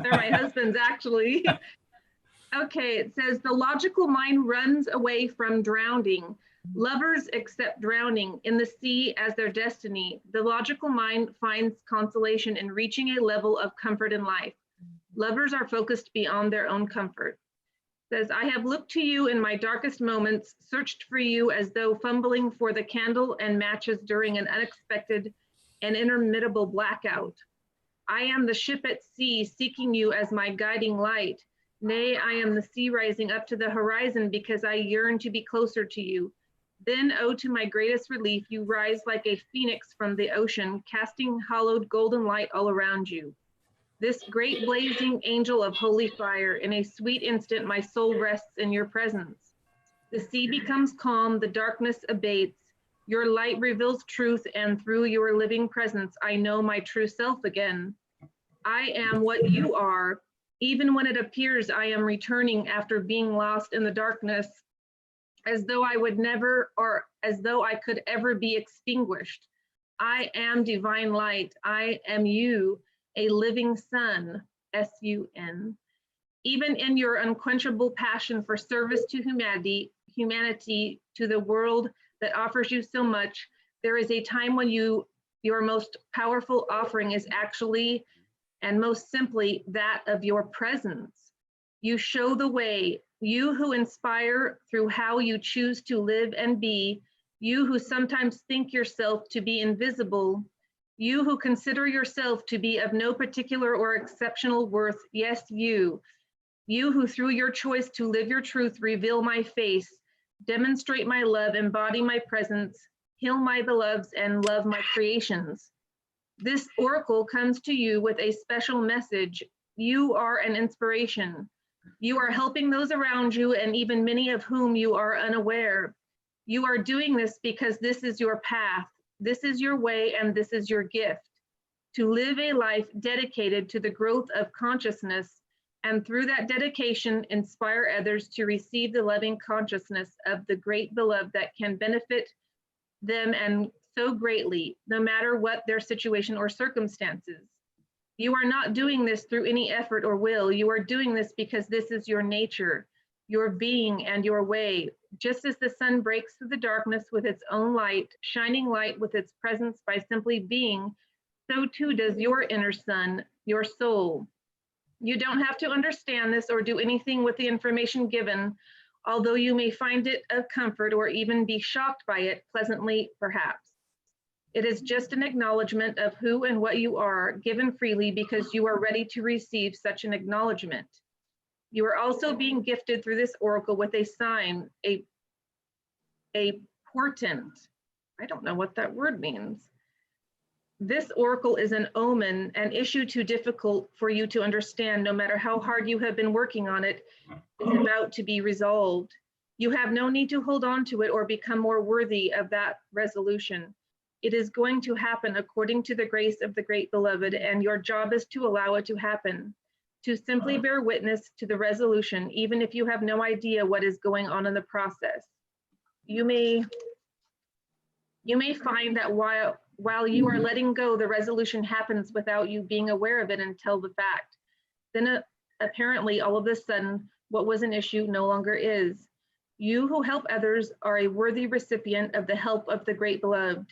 They're my husband's, actually. Okay, it says the logical mind runs away from drowning. Lovers accept drowning in the sea as their destiny. The logical mind finds consolation in reaching a level of comfort in life. Lovers are focused beyond their own comfort. It says, I have looked to you in my darkest moments, searched for you as though fumbling for the candle and matches during an unexpected and interminable blackout. I am the ship at sea seeking you as my guiding light. Nay, I am the sea rising up to the horizon because I yearn to be closer to you. Then, oh, to my greatest relief, you rise like a phoenix from the ocean, casting hollowed golden light all around you. This great blazing angel of holy fire, in a sweet instant, my soul rests in your presence. The sea becomes calm, the darkness abates. Your light reveals truth, and through your living presence, I know my true self again. I am what you are. Even when it appears I am returning after being lost in the darkness, as though I would never, or as though I could ever be extinguished. I am divine light. I am you, a living sun, S-U-N. Even in your unquenchable passion for service to humanity, to the world that offers you so much, there is a time when your most powerful offering is actually, and most simply, that of your presence. You show the way, you who inspire through how you choose to live and be, you who sometimes think yourself to be invisible, you who consider yourself to be of no particular or exceptional worth, yes, you who through your choice to live your truth reveal my face, demonstrate my love, embody my presence, heal my beloveds, and love my creations. This oracle comes to you with a special message. You are an inspiration. You are helping those around you, and even many of whom you are unaware. You are doing this because this is your path, this is your way, and this is your gift. To live a life dedicated to the growth of consciousness, and through that dedication, inspire others to receive the loving consciousness of the great beloved that can benefit them and so greatly, no matter what their situation or circumstances. You are not doing this through any effort or will. You are doing this because this is your nature, your being, and your way. Just as the sun breaks through the darkness with its own light, shining light with its presence by simply being, so too does your inner sun, your soul. You don't have to understand this or do anything with the information given, although you may find it of comfort or even be shocked by it, pleasantly perhaps. It is just an acknowledgement of who and what you are, given freely because you are ready to receive such an acknowledgement. You are also being gifted through this oracle with a sign, a portent. I don't know what that word means. This oracle is an omen, an issue too difficult for you to understand, no matter how hard you have been working on it, is about to be resolved. You have no need to hold on to it or become more worthy of that resolution. It is going to happen according to the grace of the great beloved, and your job is to allow it to happen, to simply bear witness to the resolution, even if you have no idea what is going on in the process. You may find that while you are letting go, the resolution happens without you being aware of it until the fact. Then apparently all of a sudden, what was an issue no longer is. You who help others are a worthy recipient of the help of the great beloved.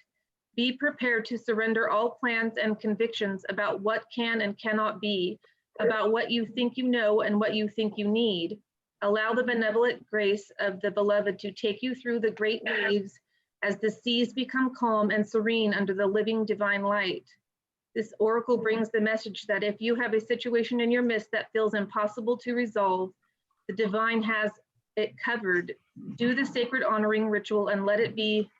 Be prepared to surrender all plans and convictions about what can and cannot be, about what you think you know and what you think you need. Allow the benevolent grace of the beloved to take you through the great waves as the seas become calm and serene under the living divine light. This oracle brings the message that if you have a situation in your midst that feels impossible to resolve, the divine has it covered. Do the sacred honoring ritual and let it be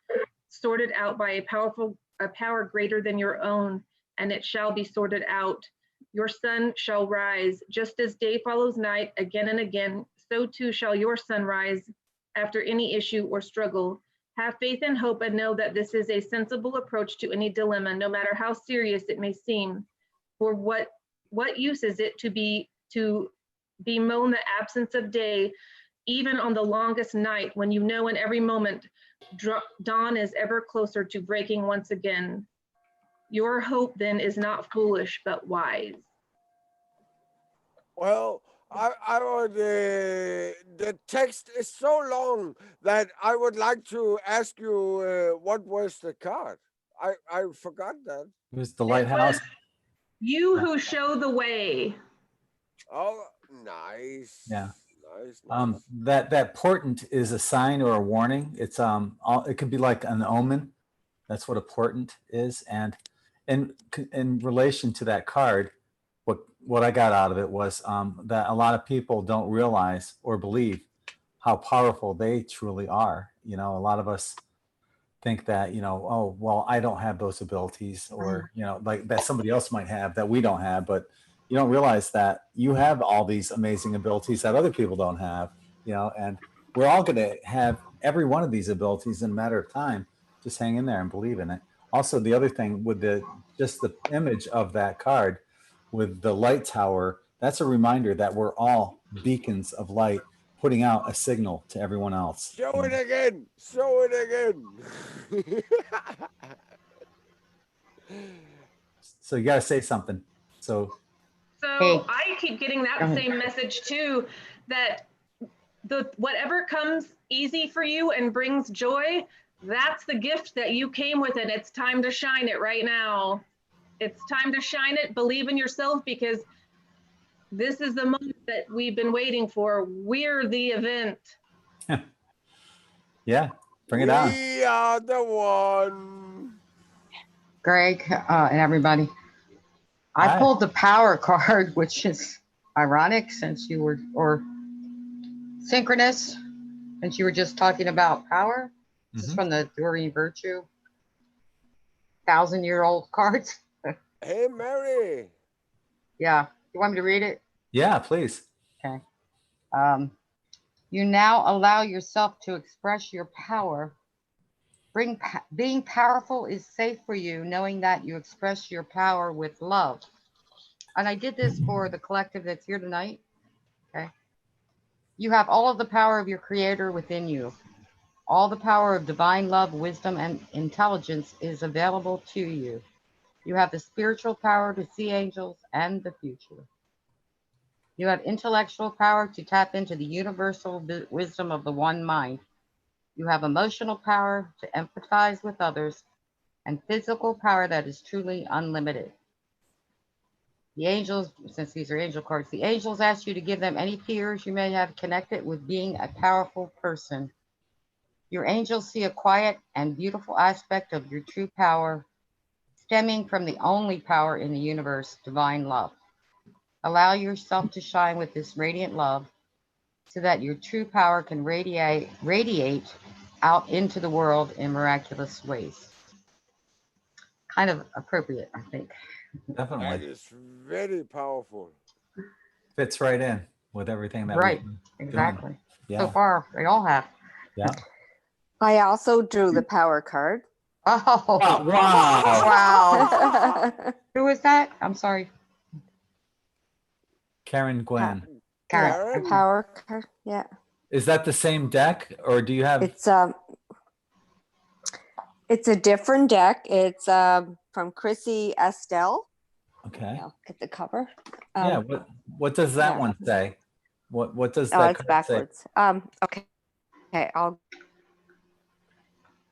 sorted out by a power greater than your own, and it shall be sorted out. Your sun shall rise, just as day follows night again and again, so too shall your sun rise after any issue or struggle. Have faith and hope and know that this is a sensible approach to any dilemma, no matter how serious it may seem. For what use is it to bemoan the absence of day, even on the longest night, when you know in every moment dawn is ever closer to breaking once again. Your hope then is not foolish, but wise. Well, I would. The text is so long that I would like to ask you what was the card. I forgot that. It was the It lighthouse. was you who show the way. Oh, nice. Yeah. Nice. That portent is a sign or a warning. It's it could be like an omen. That's what a portent is. And in relation to that card, what I got out of it was that a lot of people don't realize or believe how powerful they truly are. You know, a lot of us think that, you know, oh, well, I don't have those abilities, or, you know, like that somebody else might have that we don't have, but you don't realize that you have all these amazing abilities that other people don't have, you know, and we're all going to have every one of these abilities in a matter of time. Just hang in there and believe in it. Also, the other thing with just the image of that card with the light tower, that's a reminder that we're all beacons of light, putting out a signal to everyone else. Show it again. Show it again. So you got to say something. So So I keep getting that same message too, that whatever comes easy for you and brings joy, that's the gift that you came with, and it's time to shine it right now. It's time to shine it. Believe in yourself, because this is the moment that we've been waiting for. We're the event. Yeah, bring it on. We are the one. Greg and everybody. I Hi. pulled the power card, which is ironic since you were, or synchronous, since you were just talking about power. This is from the Enduring Virtue 1,000-year-old cards. Hey, Mary. Yeah. You want me to read it? Yeah, please. Okay. You now allow yourself to express your power. Being powerful is safe for you, knowing that you express your power with love. And I did this for the collective that's here tonight. Okay. You have all of the power of your creator within you. All the power of divine love, wisdom, and intelligence is available to you. You have the spiritual power to see angels and the future. You have intellectual power to tap into the universal wisdom of the one mind. You have emotional power to empathize with others, and physical power that is truly unlimited. The angels, since these are angel cards, the angels ask you to give them any fears you may have connected with being a powerful person. Your angels see a quiet and beautiful aspect of your true power, stemming from the only power in the universe, divine love. Allow yourself to shine with this radiant love so that your true power can radiate out into the world in miraculous ways. Kind of appropriate, I think. Definitely. That is very powerful. Fits right in with everything that Right, we've exactly. doing. Yeah. So far, they all have. Yeah. I also drew the power card. Oh, Oh, wow. wow. Who is that? I'm sorry. Karen Gwen. Karen. Power card. Yeah. Is that the same deck, or do you have? It's a different deck. It's from Chrissy Estelle. Okay. I'll get the cover. Yeah. What does that one say? What does that it's card backwards. say? Okay. Okay.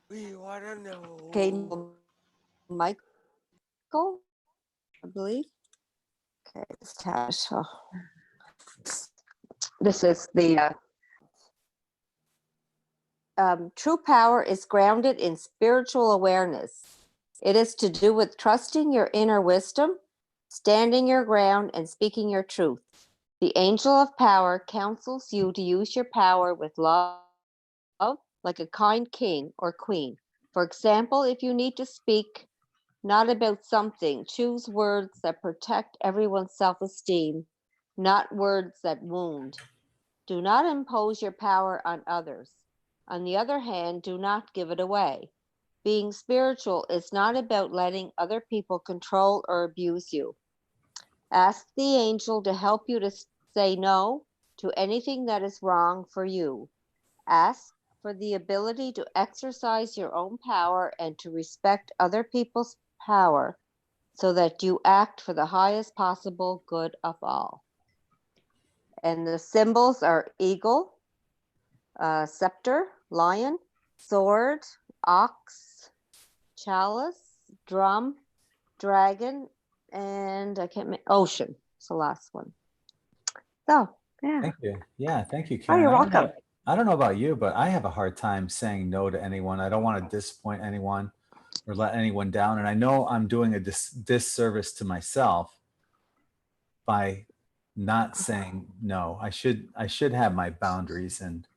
We want to know. Okay. Michael, I believe. Okay. This is the true power is grounded in spiritual awareness. It is to do with trusting your inner wisdom, standing your ground, and speaking your truth. The angel of power counsels you to use your power with love, like a kind king or queen. For example, if you need to speak not about something, choose words that protect everyone's self-esteem, not words that wound. Do not impose your power on others. On the other hand, do not give it away. Being spiritual is not about letting other people control or abuse you. Ask the angel to help you to say no to anything that is wrong for you. Ask for the ability to exercise your own power and to respect other people's power so that you act for the highest possible good of all. And the symbols are eagle, scepter, lion, sword, ox, chalice, drum, dragon, and I can't make ocean. It's the last one. So, yeah. Thank you. Yeah, thank you, Oh, Karen. you're I don't know- welcome. I don't know about you, but I have a hard time saying no to anyone. I don't want to disappoint anyone or let anyone down. And I know I'm doing a disservice to myself by not saying no. I should have my boundaries and,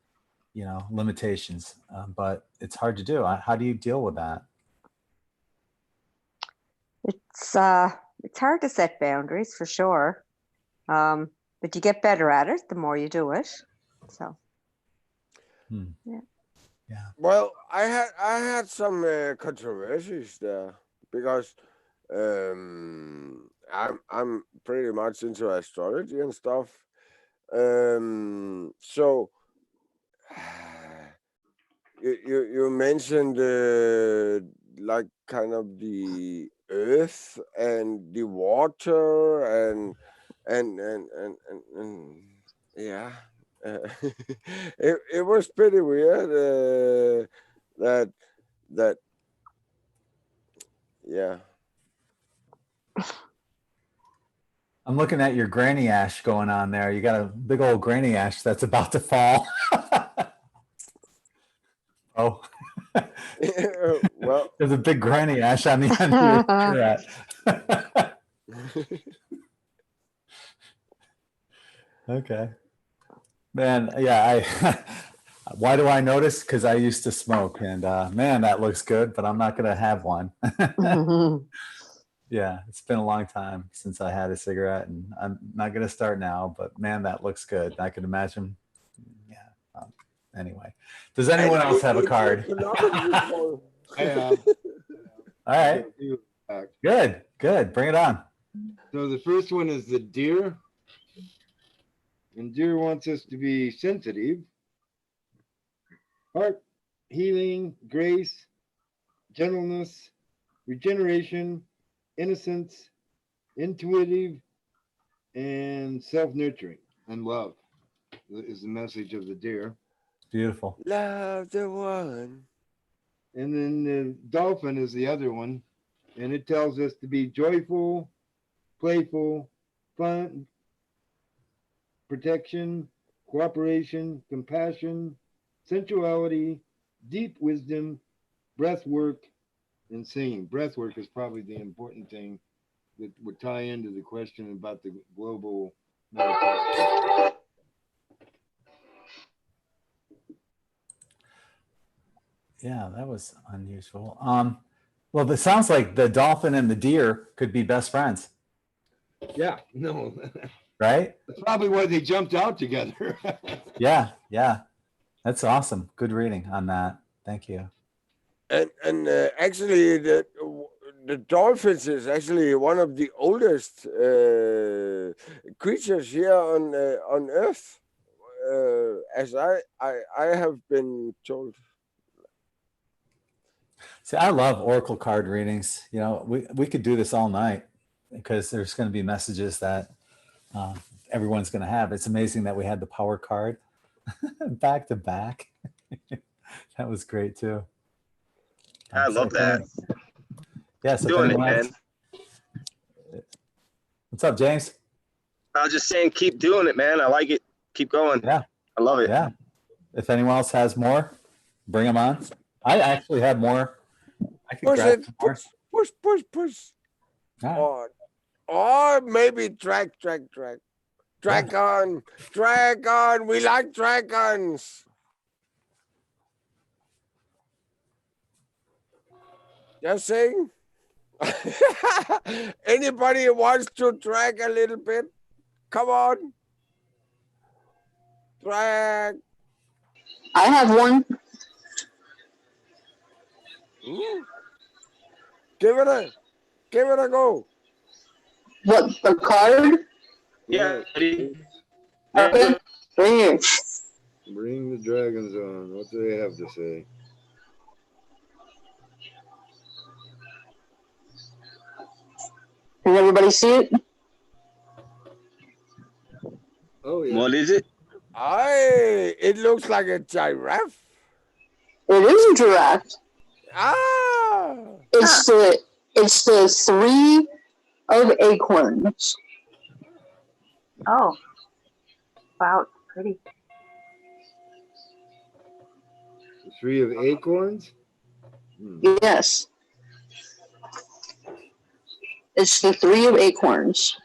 you know, limitations, but it's hard to do. How do you deal with that? It's hard to set boundaries for sure. But you get better at it the more you do it. So, yeah. Yeah. Well, I had some controversies there because I'm pretty much into astrology and stuff. So you mentioned like kind of the earth and the water and yeah. It was pretty weird that yeah. I'm looking at your granny ash going on there. You got a big old granny ash that's about to fall. Oh, Well, there's a big granny ash on the end of your cigarette. Okay. Man, yeah, why do I notice? Because I used to smoke and man, that looks good, but I'm not going to have one. Yeah, it's been a long time since I had a cigarette and I'm not going to start now, but man, that looks good. I can imagine. Yeah. Anyway, does anyone else have a card? I have. All right. Good, good. Bring it on. So the first one is the deer. And deer wants us to be sensitive, heart, healing, grace, gentleness, regeneration, innocence, intuitive, and self-nurturing, and love is the message of the deer. Beautiful. Love the one. And then the dolphin is the other one. And it tells us to be joyful, playful, fun, protection, cooperation, compassion, sensuality, deep wisdom, breath work, and singing. Breath work is probably the important thing that would tie into the question about the global meditation. Yeah, that was unusual. Well, it sounds like the dolphin and the deer could be best friends, Yeah, no. right? That's probably why they jumped out together. Yeah, yeah. That's awesome. Good reading on that. Thank you. And actually, the dolphins is actually one of the oldest creatures here on Earth, as I have been told. See, I love oracle card readings. You know, we could do this all night because there's going to be messages that everyone's going to have. It's amazing that we had the power card back to back. That was great too. I love that. Yeah, so Doing it, man. What's up, James? I was just saying, keep doing it, man. I like it. Keep going. Yeah, I love it. yeah. If anyone else has more, bring them on. I actually have more. I can Push grab it, some more. push. All right. Or maybe drag. Dragon. We like dragons. Just saying. Anybody wants to drag a little bit? Come on. Drag. I have one. Give it a go. What, the card? Yeah. Ready? Okay. Right here. Bring the dragons on. What do they have to say? Can everybody see it? Oh, yeah. What is it? It looks like a giraffe. It is a giraffe. Ah, It's the three of acorns. Oh, wow, pretty. The three of acorns? Hmm. Yes. It's the three of acorns.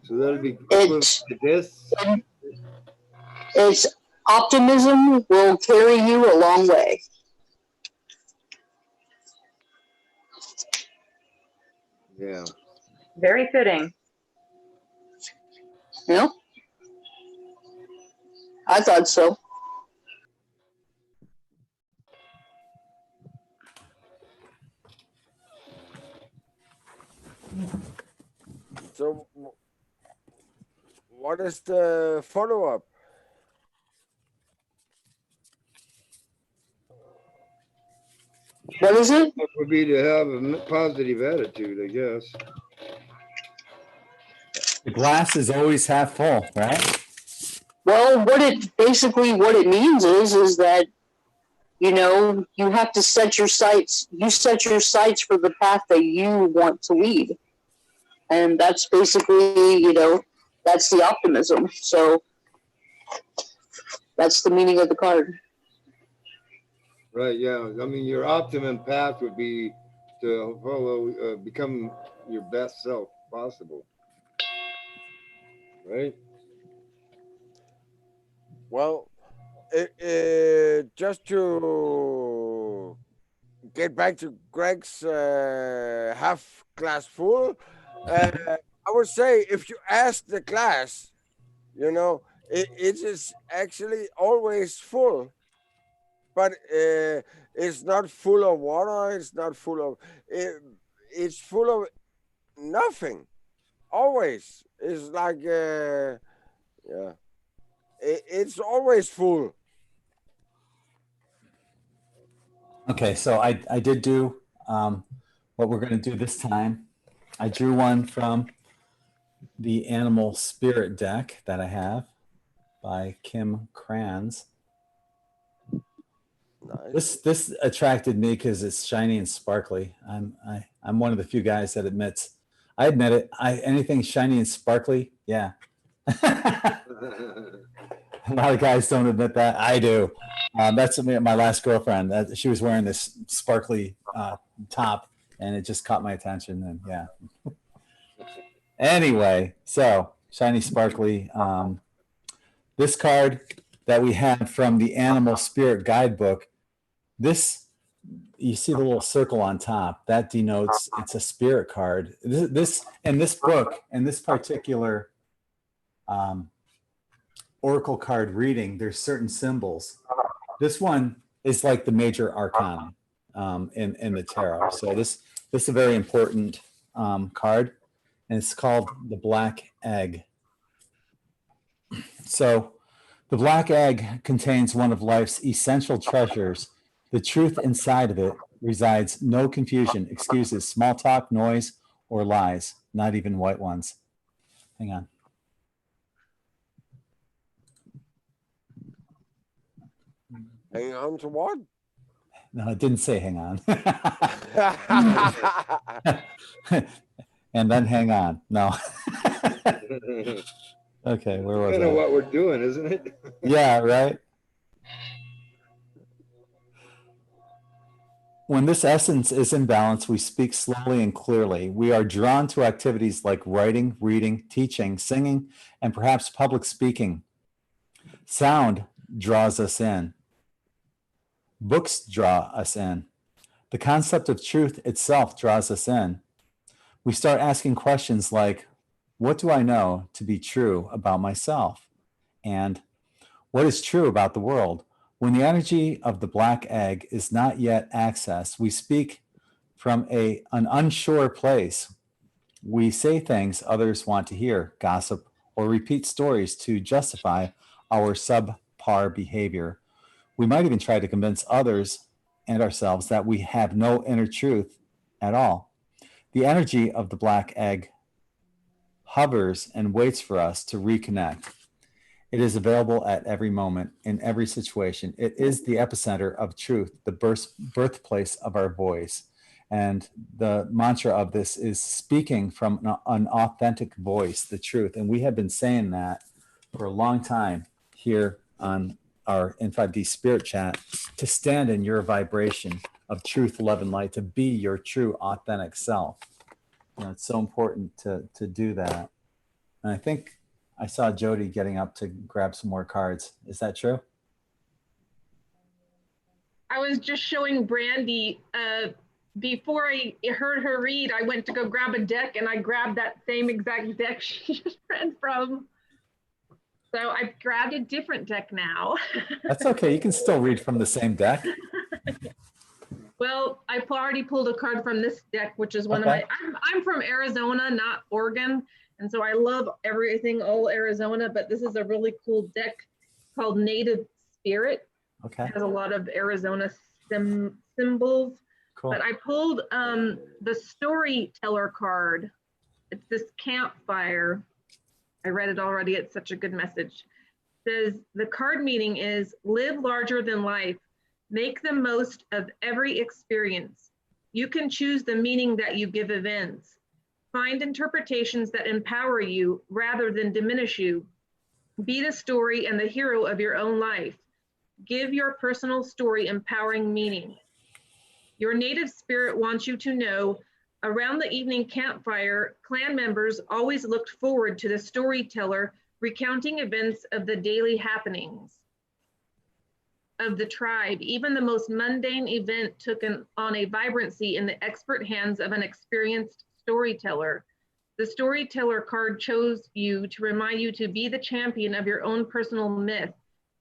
So that'll be equivalent to this. It's optimism will carry you a long way. Yeah. Very fitting. Yeah. I thought so. so what is the follow-up? What is it? That would be to have a positive attitude, I guess. The glass is always half full, right? Well, what it means is that, you know, you have to set your sights. You set your sights for the path that you want to lead, and that's basically, you know, that's the optimism. So that's the meaning of the card. Right, yeah. I mean, your optimum path would be to follow, become your best self possible. Right? Well, just to get back to Greg's half glass full, I would say if you ask the glass, you know, it is actually always full, but it's not full of water. It's not full of it's full of nothing. Always, it's like yeah. It's always full. Okay, so I did do what we're going to do this time. I drew one from the Animal Spirit deck that I have by Kim Kranz. Nice. This attracted me because it's shiny and sparkly. I'm one of the few guys that admits, I admit it. Anything shiny and sparkly, yeah. A lot of guys don't admit that. I do. That's my last girlfriend. She was wearing this sparkly top, and it just caught my attention. And yeah. Anyway, so shiny, sparkly. This card that we have from the Animal Spirit Guidebook. This, you see the little circle on top. That denotes it's a spirit card. This in this book, in this particular oracle card reading, there's certain symbols. This one is like the major arcana in the tarot. So this is a very important card, and it's called the Black Egg. So the black egg contains one of life's essential treasures. The truth inside of it resides no confusion, excuses, small talk, noise, or lies, not even white ones. Hang on. Hang on to what? No, it didn't say hang on. And then hang on. No. Okay, where was Kind I? of what we're doing, isn't it? Yeah, right. When this essence is in balance, we speak slowly and clearly. We are drawn to activities like writing, reading, teaching, singing, and perhaps public speaking. Sound draws us in. Books draw us in. The concept of truth itself draws us in. We start asking questions like, what do I know to be true about myself? And what is true about the world? When the energy of the black egg is not yet accessed, we speak from an unsure place. We say things others want to hear, gossip, or repeat stories to justify our subpar behavior. We might even try to convince others and ourselves that we have no inner truth at all. The energy of the black egg hovers and waits for us to reconnect. It is available at every moment, in every situation. It is the epicenter of truth, the birthplace of our voice. And the mantra of this is speaking from an authentic voice, the truth. And we have been saying that for a long time here on our In5D Spirit Chat, to stand in your vibration of truth, love, and light, to be your true, authentic self. You know, it's so important to do that. And I think I saw Jody getting up to grab some more cards. Is that true? I was just showing Brandy, before I heard her read, I went to go grab a deck and I grabbed that same exact deck she just read from. So I've grabbed a different deck now. That's okay. You can still read from the same deck. Well, I already pulled a card from this deck, which is one of my, I'm from Arizona, not Oregon. And so I love everything, all Arizona, but this is a really cool deck called Native Spirit. Okay. It has a lot of Arizona symbols. Cool. But I pulled the Storyteller card. It's this campfire. I read it already. It's such a good message. It says the card meaning is live larger than life. Make the most of every experience. You can choose the meaning that you give events. Find interpretations that empower you rather than diminish you. Be the story and the hero of your own life. Give your personal story empowering meaning. Your native spirit wants you to know, around the evening campfire, clan members always looked forward to the storyteller recounting events of the daily happenings of the tribe. Even the most mundane event took on a vibrancy in the expert hands of an experienced storyteller. The storyteller card chose you to remind you to be the champion of your own personal myth.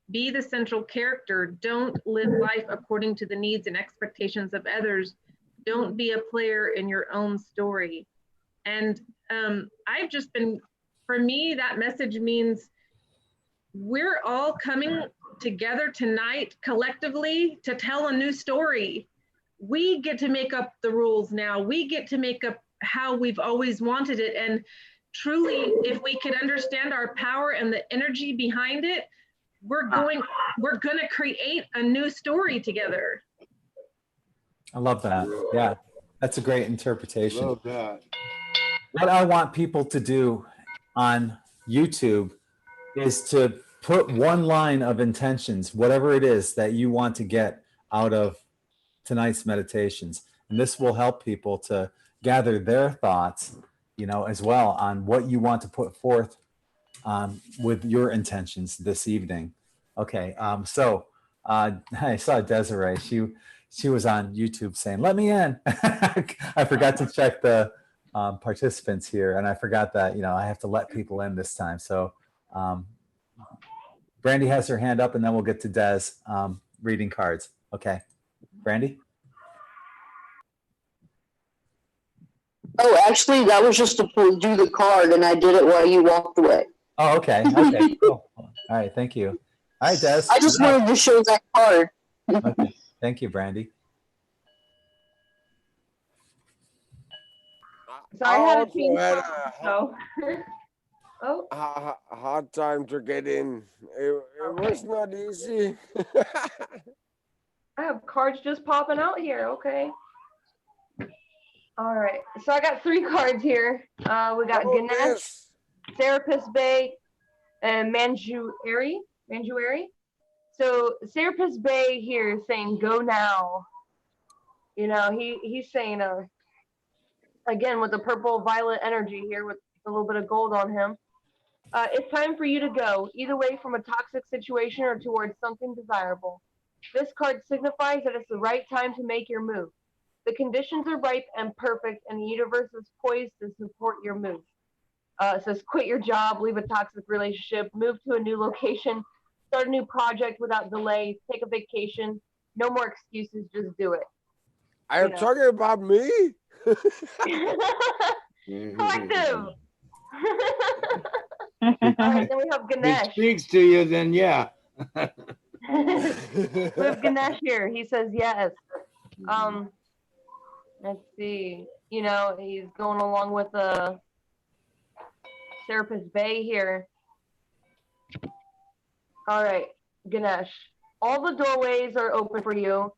Be the central character. Don't live life according to the needs and expectations of others. Don't be a player in your own story. And I've just been, for me, that message means we're all coming together tonight collectively to tell a new story. We get to make up the rules now. We get to make up how we've always wanted it. And truly, if we could understand our power and the energy behind it, we're gonna create a new story together. I love that. Yeah, that's a great interpretation. Love that. What I want people to do on YouTube is to put one line of intentions, whatever it is that you want to get out of tonight's meditations. And this will help people to gather their thoughts, you know, as well on what you want to put forth with your intentions this evening. Okay, so I saw Desiree. She was on YouTube saying, "Let me in." I forgot to check the participants here, and I forgot that, you know, I have to let people in this time. So Brandy has her hand up, and then we'll get to Des reading cards. Okay, Brandy. Oh, actually, that was just to do the card, and I did it while you walked away. Oh, okay. Okay, cool. All right, thank you. All right, Des. I just wanted to show that card. Okay, thank you, Brandy. So I had a also change. had So. Oh. a hard time to get in. It was not easy. I have cards just popping out here. Okay. All right. So I got 3 cards here. We got Ganesh, Serapis Bay, and Manjuari. So Serapis Bay here is saying, "Go now." You know, he's saying, again with the purple violet energy here with a little bit of gold on him. It's time for you to go, either way from a toxic situation or towards something desirable. This card signifies that it's the right time to make your move. The conditions are ripe and perfect, and the universe is poised to support your move. It says quit your job, leave a toxic relationship, move to a new location, start a new project without delay, take a vacation. No more excuses, just do it. Are you talking about me? Collective. All right, then we have If Ganesh. it speaks to you, then yeah. We have Ganesh here. He says yes. Let's see. You know, he's going along with Serapis Bay here. All right, Ganesh. All the doorways are open for you,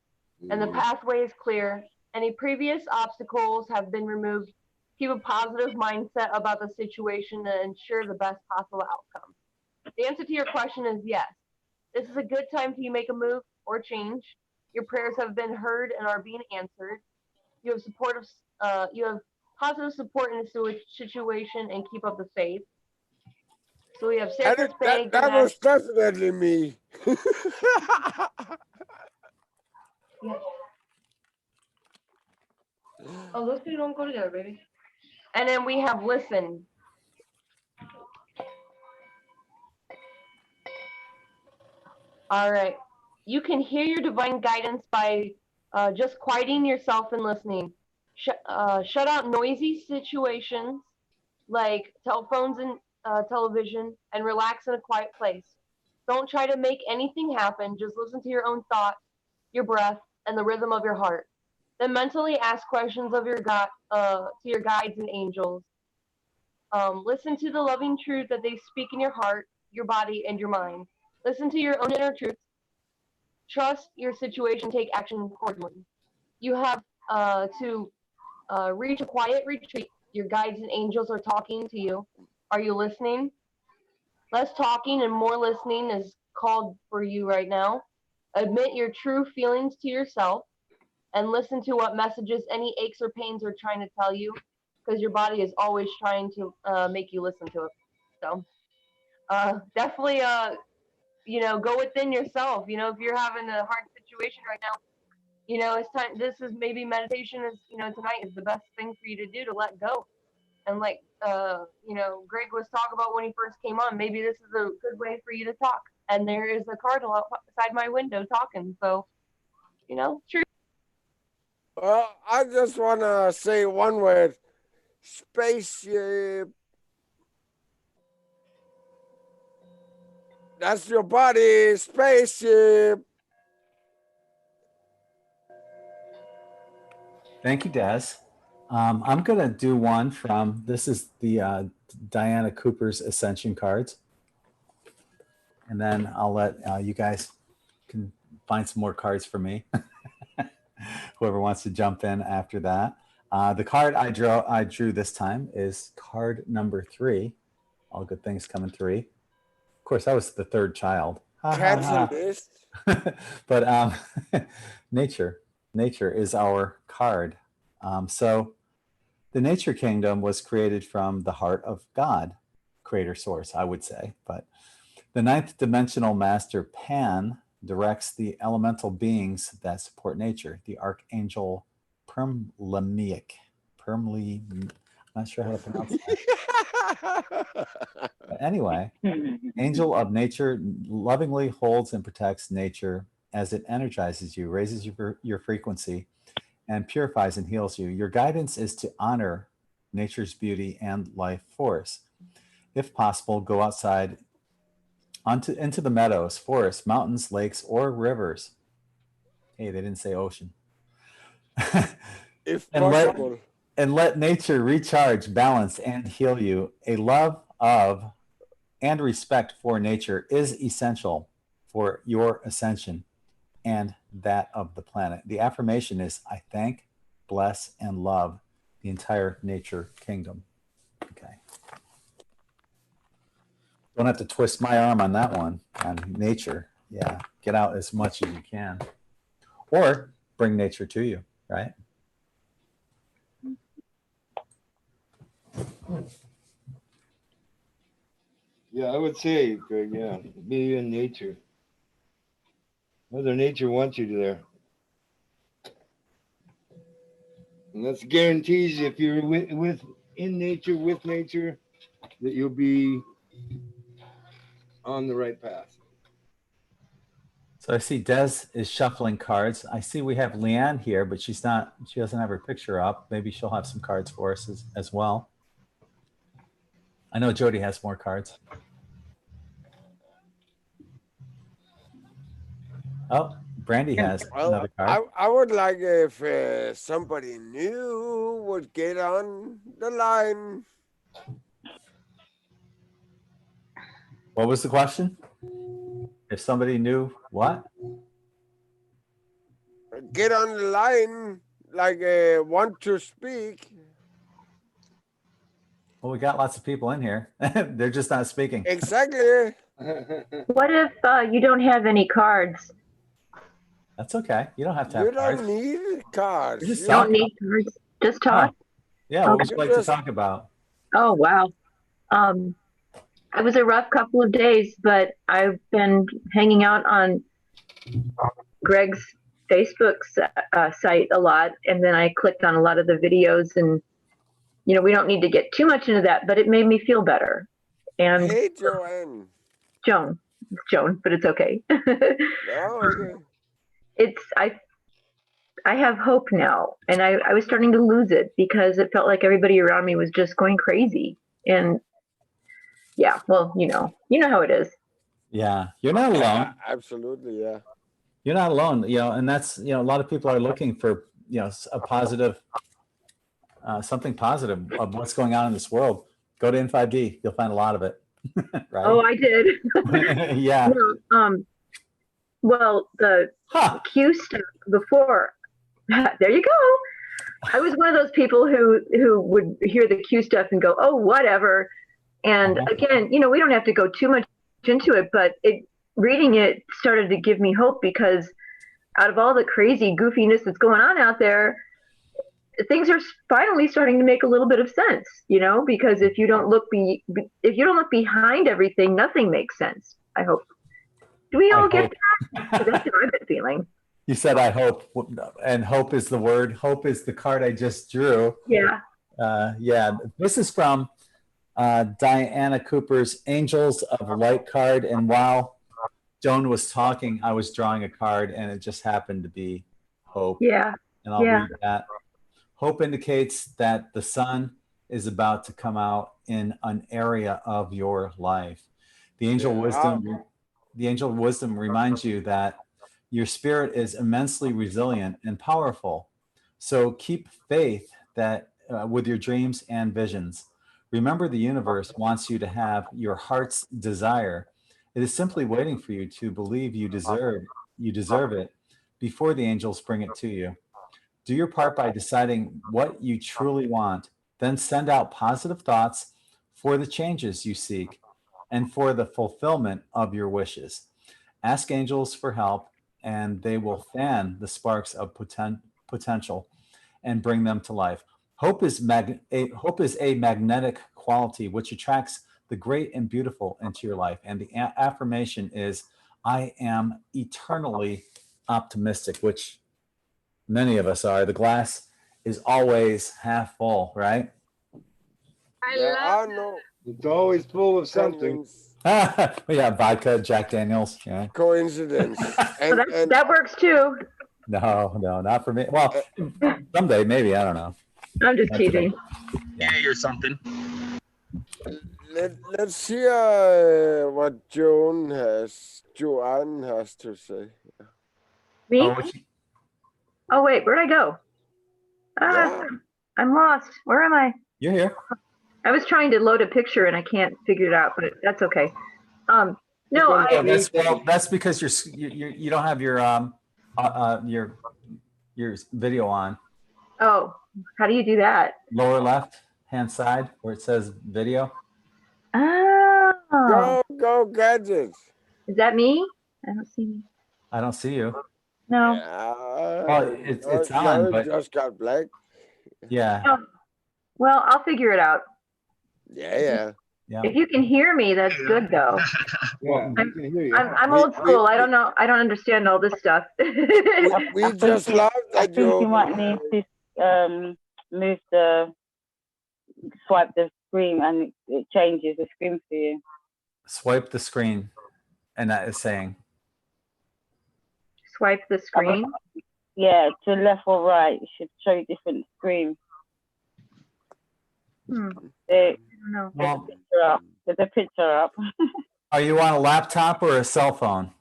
and the pathway is clear. Any previous obstacles have been removed. Keep a positive mindset about the situation and ensure the best possible outcome. The answer to your question is yes. This is a good time for you to make a move or change. Your prayers have been heard and are being answered. You have positive support in the situation and keep up the faith. So we have Serapis Bay. That was definitely me. Yeah. Oh, those two don't go together, baby. And then we have listen. All right. You can hear your divine guidance by just quieting yourself and listening. Shut out noisy situations like telephones and television and relax in a quiet place. Don't try to make anything happen. Just listen to your own thoughts, your breath, and the rhythm of your heart. Then mentally ask questions of to your guides and angels. Listen to the loving truth that they speak in your heart, your body, and your mind. Listen to your own inner truth. Trust your situation. Take action accordingly. You have to reach a quiet retreat. Your guides and angels are talking to you. Are you listening? Less talking and more listening is called for you right now. Admit your true feelings to yourself and listen to what messages any aches or pains are trying to tell you, because your body is always trying to make you listen to it. So definitely, go within yourself. If you're having a hard situation right now, it's time. This is maybe meditation is, tonight is the best thing for you to do to let go. And like, Greg was talking about when he first came on, maybe this is a good way for you to talk. And there is a cardinal outside my window talking. So, true. Well, I just want to say one word. Spaceship. That's your body, spaceship. Thank you, Des. I'm going to do one from, this is the Diana Cooper's Ascension cards. And then I'll let you guys can find some more cards for me. Whoever wants to jump in after that. The card I drew this time is card number 3. All good things come in 3. Of course, that was the third child. Cancel this. But nature is our card. So the nature kingdom was created from the heart of God, creator source, I would say. But the 9th dimensional master Pan directs the elemental beings that support nature, the archangel Permlemic. I'm not sure how to pronounce that. But anyway, angel of nature lovingly holds and protects nature as it energizes you, raises your frequency, and purifies and heals you. Your guidance is to honor nature's beauty and life force. If possible, go outside into the meadows, forests, mountains, lakes, or rivers. Hey, they didn't say ocean. If possible. And let nature recharge, balance, and heal you. A love of and respect for nature is essential for your ascension and that of the planet. The affirmation is, I thank, bless, and love the entire nature kingdom. Okay. Don't have to twist my arm on that one, on nature. Yeah, get out as much as you can. Or bring nature to you, right? Yeah, I would say, Greg, yeah, be in nature. Mother Nature wants you there. And that's guarantees if you're in nature, with nature, that you'll be on the right path. So I see Des is shuffling cards. I see we have Leanne here, but she doesn't have her picture up. Maybe she'll have some cards for us as well. I know Jody has more cards. Oh, Brandy has another card. I would like if somebody new would get on the line. What was the question? If somebody knew what? Get on the line, like want to speak. Well, we got lots of people in here. They're just not speaking. Exactly. What if you don't have any cards? That's okay. You don't have to You have cards. don't need cards. Just You don't need cards. Just talk. Yeah, what Okay. would you like to talk about? Oh wow. It was a rough couple of days, but I've been hanging out on Gregg's Facebook site a lot, and then I clicked on a lot of the videos, and you know, we don't need to get too much into that, but it made me feel better. And Hey, Joanne. Joan, it's Joan, but it's okay. No, okay. It's I have hope now, and I was starting to lose it because it felt like everybody around me was just going crazy. And yeah, well, you know how it is. Yeah, you're not alone. Absolutely, yeah. You're not alone. You know, and that's, you know, a lot of people are looking for, you know, a positive, something positive of what's going on in this world. Go to In5D. You'll find a lot of it. Right? Oh, I did. Yeah. Well, the Q stuff before. There you go. I was one of those people who would hear the Q stuff and go, oh, whatever. And again, you know, we don't have to go too much into it, but reading it started to give me hope, because out of all the crazy goofiness that's going on out there, things are finally starting to make a little bit of sense, you know, because if you don't look behind everything, nothing makes sense. I hope. Do we all get that? That's what I've been feeling. You said, I hope, and hope is the word. Hope is the card I just drew. Yeah. Yeah. This is from Diana Cooper's Angels of Light card. And while Joan was talking, I was drawing a card, and it just happened to be hope. Yeah. And I'll read that. Hope indicates that the sun is about to come out in an area of your life. The angel wisdom reminds you that your spirit is immensely resilient and powerful. So keep faith that with your dreams and visions. Remember, the universe wants you to have your heart's desire. It is simply waiting for you to believe you deserve it before the angels bring it to you. Do your part by deciding what you truly want, then send out positive thoughts for the changes you seek and for the fulfillment of your wishes. Ask angels for help, and they will fan the sparks of potential and bring them to life. Hope is a magnetic quality which attracts the great and beautiful into your life. And the affirmation is, I am eternally optimistic, which many of us are. The glass is always half full, right? I know. It's always full of something. Yeah, vodka, Jack Daniels. Yeah. Coincidence. and that works too. No, not for me. Well, someday maybe. I don't know. I'm just teasing. Yeah, or something. Let's hear what Joanne has to say. Me? Oh wait, where'd I go? I'm lost. Where am I? You're here. I was trying to load a picture and I can't figure it out, but that's okay. No, that's because you don't have your video on. Oh, how do you do that? Lower left hand side where it says video. Oh. Go gadgets. Is that me? I don't see me. I don't see you. No. Well, it's on, but just got black. Yeah. Oh, well, I'll figure it out. Yeah. If you can hear me, that's good though. Yeah, I'm old school. I don't know. I don't understand all this stuff. we just love that. I think you might need to swipe the screen, and it changes the screen for you. Swipe the screen, and that is saying. Swipe the screen. Yeah, to left or right. It should show you different screen. There's a picture up. Are you on a laptop or a cell phone?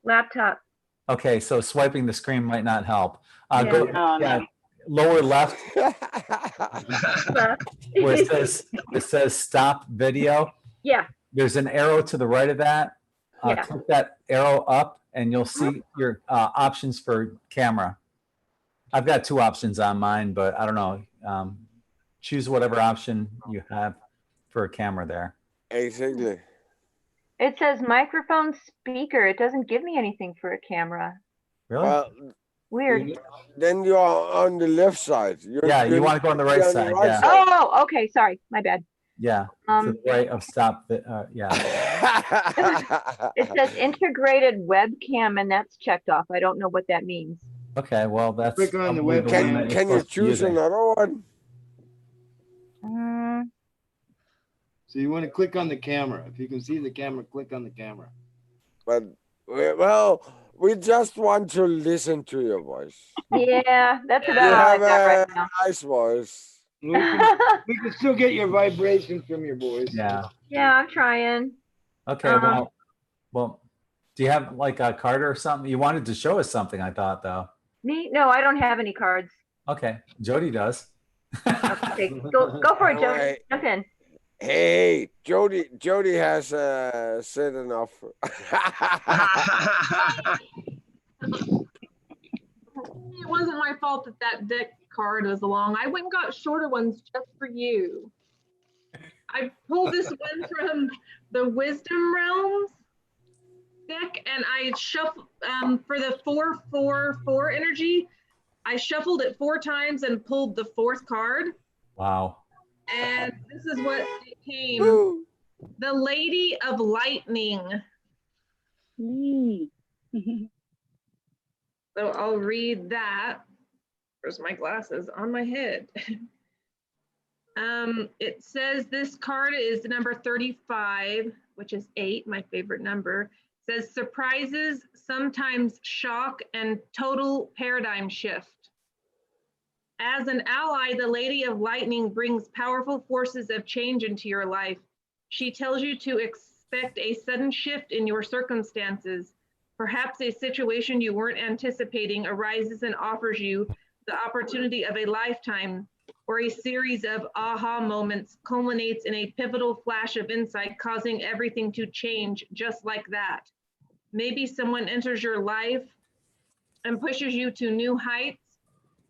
Laptop. Okay, so swiping the screen might not help. No. Lower left, where it says stop video. Yeah. there's an arrow to the right of that. Yeah. Click that arrow up and you'll see your options for camera. I've got 2 options on mine, but I don't know. Choose whatever option you have for a camera there. Exactly. It says microphone speaker. It doesn't give me anything for a camera. Really? Well, Weird. then you're on the left side. Yeah, you want to go on the right side. Yeah. Oh, okay. Sorry. My bad. Yeah. To the right of stop. Yeah. It says integrated webcam, and that's checked off. I don't know what that means. Okay. Well, that's. Click on the probably web. one that you're Can you supposed to be choose using. another one? So you want to click on the camera. If you can see the camera, click on the camera. But well, we just want to listen to your voice. Yeah, that's You about all I have got right a now. nice voice. We can still get your vibrations from your voice. Yeah. Yeah, I'm trying. Okay. Well, do you have like a card or something? You wanted to show us something, I thought, though. Me? No, I don't have any cards. Okay. Jody does. Okay, go for it, Jody. Alright. Jump in. Hey, Jody has said enough. It wasn't my fault that that deck card was long. I went and got shorter ones just for you. I pulled this one from the Wisdom Realms deck, and I shuffled for the 4/4/4 energy. I shuffled it 4 times and pulled the 4th card. Wow. And this is what it came. The Lady of Lightning. So I'll read that. Where's my glasses? On my head. It says this card is number 35, which is 8, my favorite number. It says surprises, sometimes shock, and total paradigm shift. As an ally, the Lady of Lightning brings powerful forces of change into your life. She tells you to expect a sudden shift in your circumstances. Perhaps a situation you weren't anticipating arises and offers you the opportunity of a lifetime, or a series of aha moments culminates in a pivotal flash of insight, causing everything to change just like that. Maybe someone enters your life and pushes you to new heights.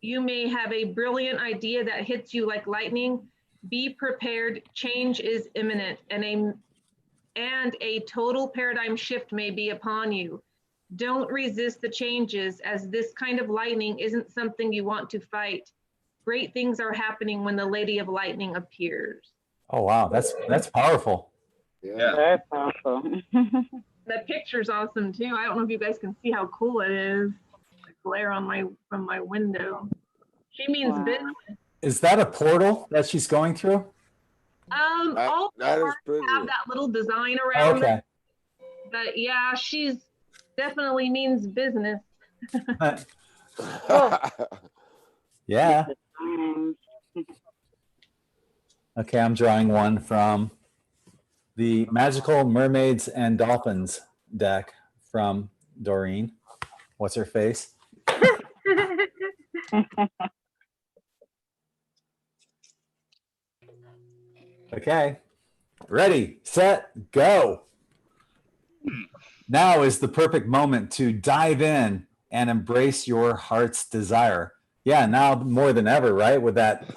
You may have a brilliant idea that hits you like lightning. Be prepared, change is imminent, and a total paradigm shift may be upon you. Don't resist the changes, as this kind of lightning isn't something you want to fight. Great things are happening when the Lady of Lightning appears. Oh, wow. That's powerful. Yeah. Very powerful. The picture's awesome too. I don't know if you guys can see how cool it is. The glare on from my window. She means Wow. business. Is that a portal that she's going through? All that is cards pretty. have that little design around Okay. it. But yeah, she's definitely means business. Yeah. Okay, I'm drawing one from the Magical Mermaids and Dolphins deck from Doreen. What's her face? Okay, ready, set, go. Now is the perfect moment to dive in and embrace your heart's desire. Yeah, now more than ever, right? With that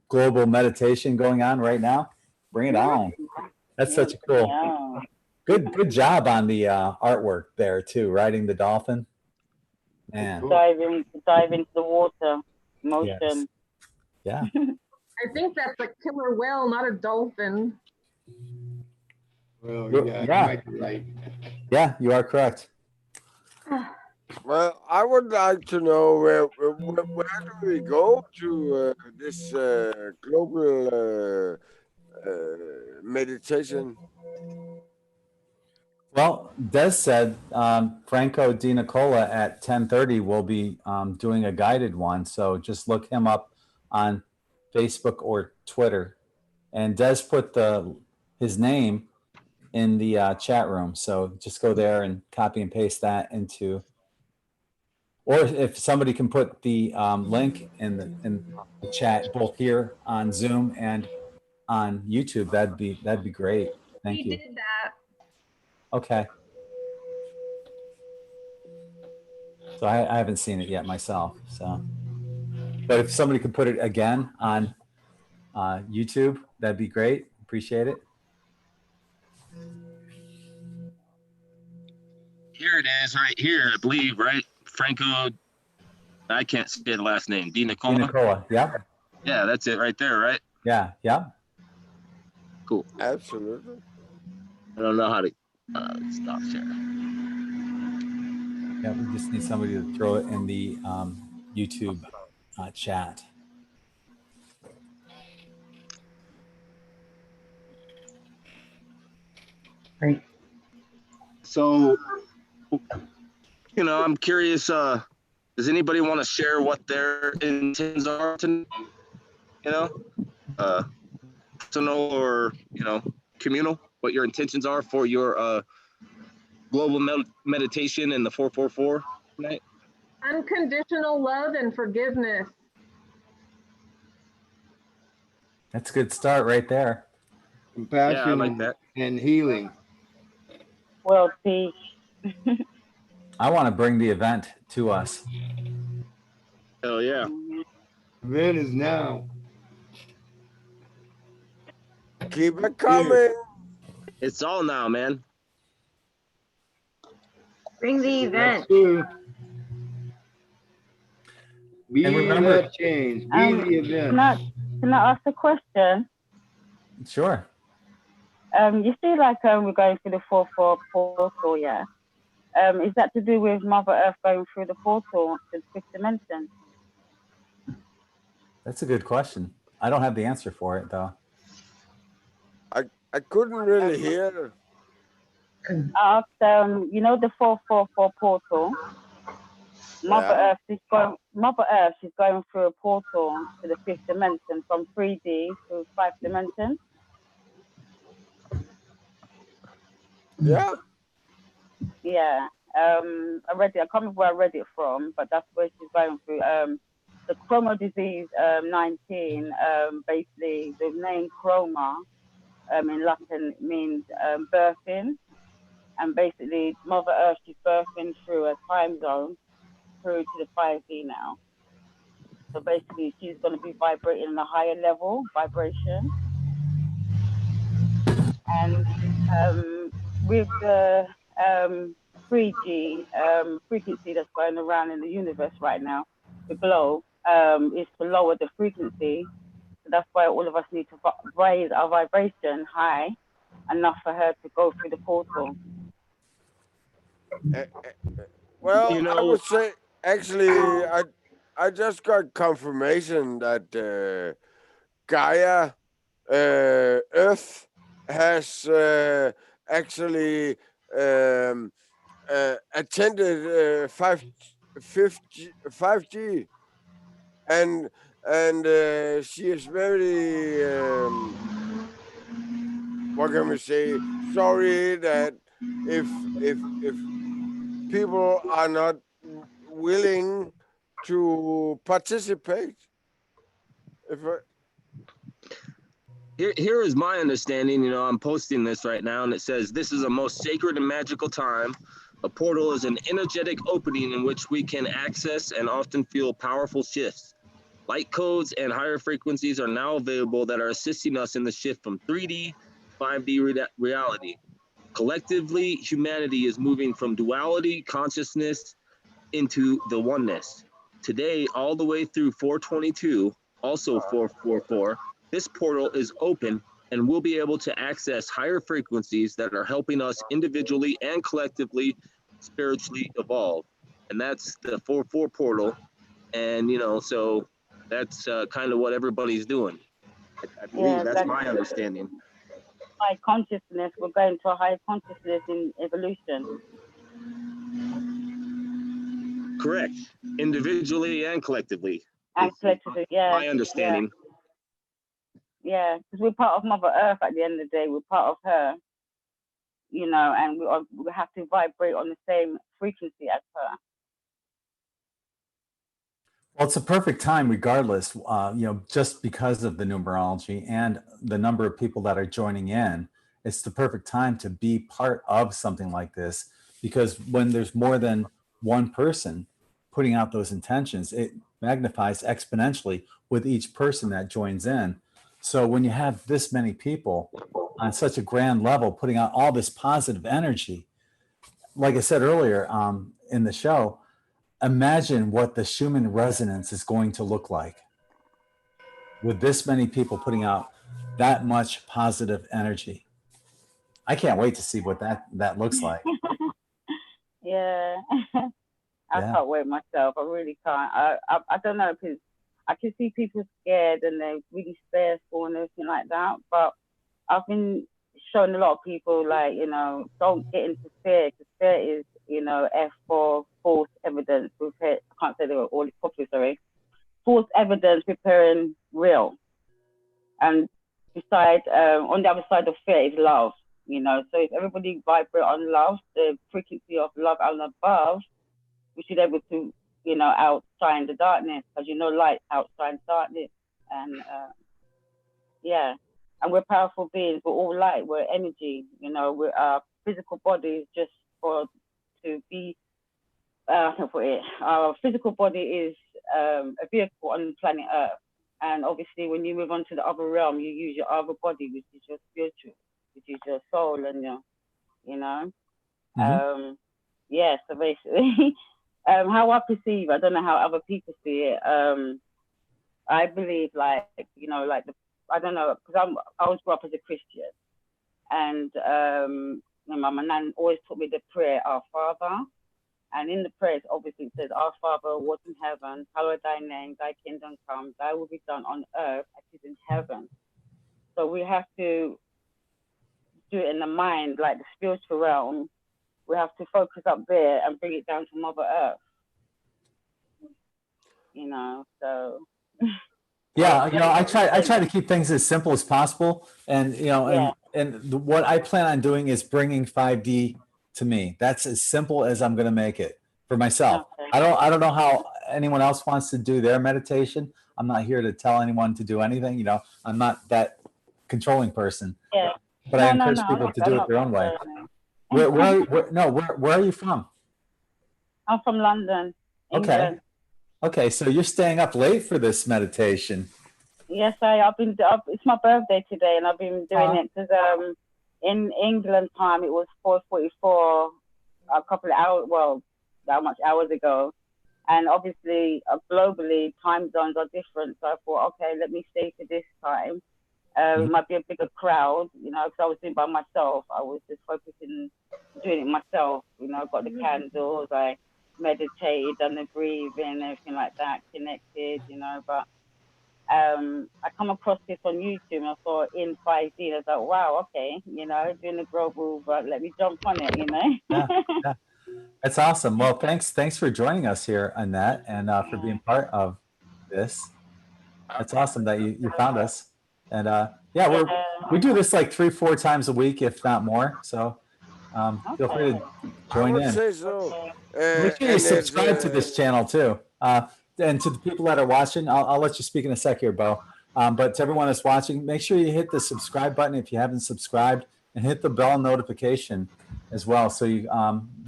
global meditation going on right now. Bring it on. That's such a cool. Good job on the artwork there too, riding the dolphin. Man. Dive into the water, motion. Yes. Yeah. I think that's a killer whale, not a dolphin. Well, yeah, Yeah. you might be right. Yeah, you are correct. Well, I would like to know where do we go to this global meditation? Well, Des said Franco Di Nicola at 10:30 will be doing a guided one. So just look him up on Facebook or Twitter. And Des put his name in the chat room. So just go there and copy and paste that into. Or if somebody can put the link in the chat, both here on Zoom and on YouTube, that'd be great. Thank you. did that. Okay. So I haven't seen it yet myself. So, but if somebody could put it again on YouTube, that'd be great. Appreciate it. Here it is, right here, I believe, right? Franco, I can't say the last name. Di Nicola. Nicola, yeah. Yeah, that's it right there, right? Yeah, yeah. Cool. Absolutely. I don't know how to stop share. Yeah, we just need somebody to throw it in the YouTube chat. Great. So, you know, I'm curious, does anybody want to share what their intentions are tonight? You know, personal or, you know, communal, what your intentions are for your global meditation in the 444 tonight? Unconditional love and forgiveness. That's a good start right there. Compassion, Yeah, I like that. and healing. World peace. I want to bring the event to us. Hell yeah. Event is now. Keep it coming. It's all now, man. Bring the event. That's true. Be And remember- that change. Be the event. Can I ask a question? Sure. You see, like we're going through the 4/4 portal, yeah. Is that to do with Mother Earth going through the portal to the fifth dimension? That's a good question. I don't have the answer for it though. I couldn't really hear. I asked, you know, the 4/4 portal. Mother Earth is going through a portal to the fifth dimension from 3D to 5th dimension. Yeah. Yeah. I read it. I can't remember where I read it from, but that's where she's going through. The chroma disease 19. Basically, the name chroma in Latin means birthing, and basically Mother Earth is birthing through a time zone through to the 5D now. So basically, she's going to be vibrating in a higher level vibration, and with the 3G frequency that's going around in the universe right now, the glow is to lower the frequency. So that's why all of us need to raise our vibration high enough for her to go through the portal. Well, You know, I would say actually, I just got confirmation that Gaia, Earth, has actually attended 5G, and she is very what can we say? Sorry that if people are not willing to participate. Here is my understanding. You know, I'm posting this right now, and it says, "This is a most sacred and magical time. A portal is an energetic opening in which we can access and often feel powerful shifts. Light codes and higher frequencies are now available that are assisting us in the shift from 3D, 5D reality. Collectively, humanity is moving from duality consciousness into the oneness. Today, all the way through 422, also 444, this portal is open and we'll be able to access higher frequencies that are helping us individually and collectively spiritually evolve." And that's the 4/4 portal. And, you know, so that's kind of what everybody's doing. I believe that's my understanding. High consciousness, we're going to a high consciousness in evolution. Correct. Individually and collectively. And collectively, yeah. My understanding. Yeah, because we're part of Mother Earth at the end of the day. We're part of her, you know, and we have to vibrate on the same frequency as her. Well, it's a perfect time regardless, you know, just because of the numerology and the number of people that are joining in. it's the perfect time to be part of something like this, because when there's more than one person putting out those intentions, it magnifies exponentially with each person that joins in. So when you have this many people on such a grand level putting out all this positive energy, like I said earlier in the show, imagine what the Schumann resonance is going to look like with this many people putting out that much positive energy. I can't wait to see what that looks like. Yeah. I Yeah. can't wait myself. I really can't. I don't know, because I can see people scared and they're really fearful and everything like that. But I've been showing a lot of people, like, you know, don't get into fear, because fear is, you know, F for false evidence. I can't say they were all properly, sorry. False evidence preparing real. And beside, on the other side of fear is love, you know. So if everybody vibrate on love, the frequency of love and above, we should be able to, you know, outshine the darkness, because you know light outshines darkness. And yeah, and we're powerful beings. We're all light. We're energy. You know, our physical body is just to be. Our physical body is a vehicle on planet Earth, and obviously, when you move on to the other realm, you use your other body, which is your spiritual, which is your soul, and your, you know. Yeah. So basically. How I perceive, I don't know how other people see it. I believe, like, you know, like I don't know, because I was brought up as a Christian, and my nan always taught me the prayer, Our Father, and in the prayers, obviously, it says, Our Father, who art in heaven, hallowed thy name, thy kingdom come, thy will be done on earth as it is in heaven. So we have to do it in the mind, like the spiritual realm. We have to focus up there and bring it down to Mother Earth. You know, so. Yeah, you know, I try to keep things as simple as possible, and you know, Yeah. and what I plan on doing is bringing 5D to me. That's as simple as I'm going to make it for myself. Okay. I don't know how anyone else wants to do their meditation. I'm not here to tell anyone to do anything. You know, I'm not that controlling person. Yeah. But I encourage people to do it their own way. Where are you from? I'm from London, Okay. England. Okay, so you're staying up late for this meditation. Yes, I've been. It's my birthday today, and I've been doing it because in England time it was 4:44, a couple of hours. Well, that much hours ago, and obviously globally time zones are different. So I thought, okay, let me stay for this time. It might be a bigger crowd, you know, because I was doing it by myself. I was just focusing, doing it myself. You know, I got the candles, I meditated, done the breathing, everything like that, connected, you know. But I come across this on YouTube, and I saw In5D. I was like, wow, okay, you know, doing the global, but let me jump on it, you know. Yeah. That's awesome. Well, thanks for joining us here, Annette, and for being part of this. That's awesome that you found us. And yeah, we do this like 3-4 times a week, if not more. So feel free to join in. I would say so. Make sure you subscribe to this channel too. And to the people that are watching, I'll let you speak in a sec here, Bo. But to everyone that's watching, make sure you hit the subscribe button if you haven't subscribed, and hit the bell notification as well, so you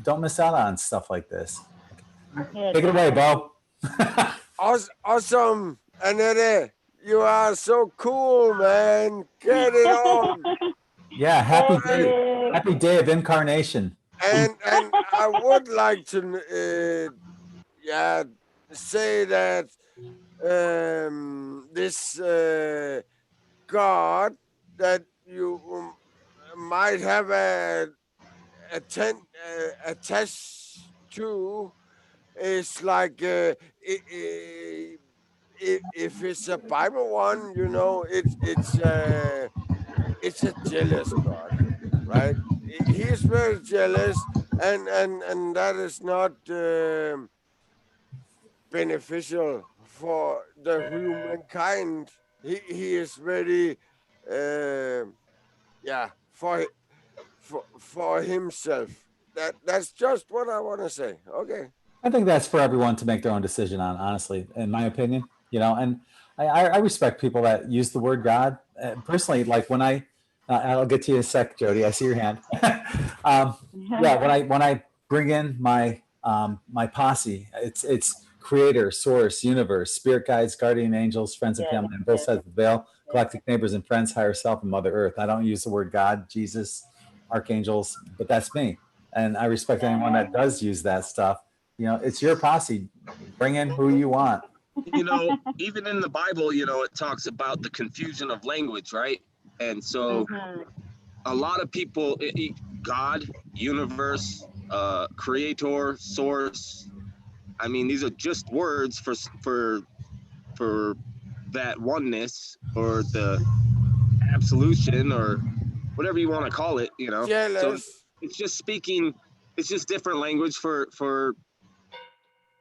don't miss out on stuff like this. Take it away, Bo. Awesome, Annette. You are so cool, man. Get it on. Yeah, happy day of incarnation. And I would like to say that this God that you might have attached to is like if it's a Bible one, you know, it's a jealous God, right? He is very jealous, and that is not beneficial for the humankind. He is very for himself. That's just what I want to say. Okay. I think that's for everyone to make their own decision on, honestly, in my opinion. You know, and I respect people that use the word God. Personally, like when I I'll get to you in a sec, Jody. I see your hand. Yeah, when I bring in my my posse, it's creator, source, universe, spirit guides, guardian angels, friends and family on both sides of the veil, galactic neighbors and friends, higher self, and Mother Earth. I don't use the word God, Jesus, archangels, but that's me. And I respect anyone that does use that stuff. You know, it's your posse. Bring in who you want. You know, even in the Bible, you know, it talks about the confusion of language, right? And so a lot of people, God, universe, creator, source, I mean, these are just words for that oneness or the absolution or whatever you want to call it, you know. So it's just speaking, it's just different language for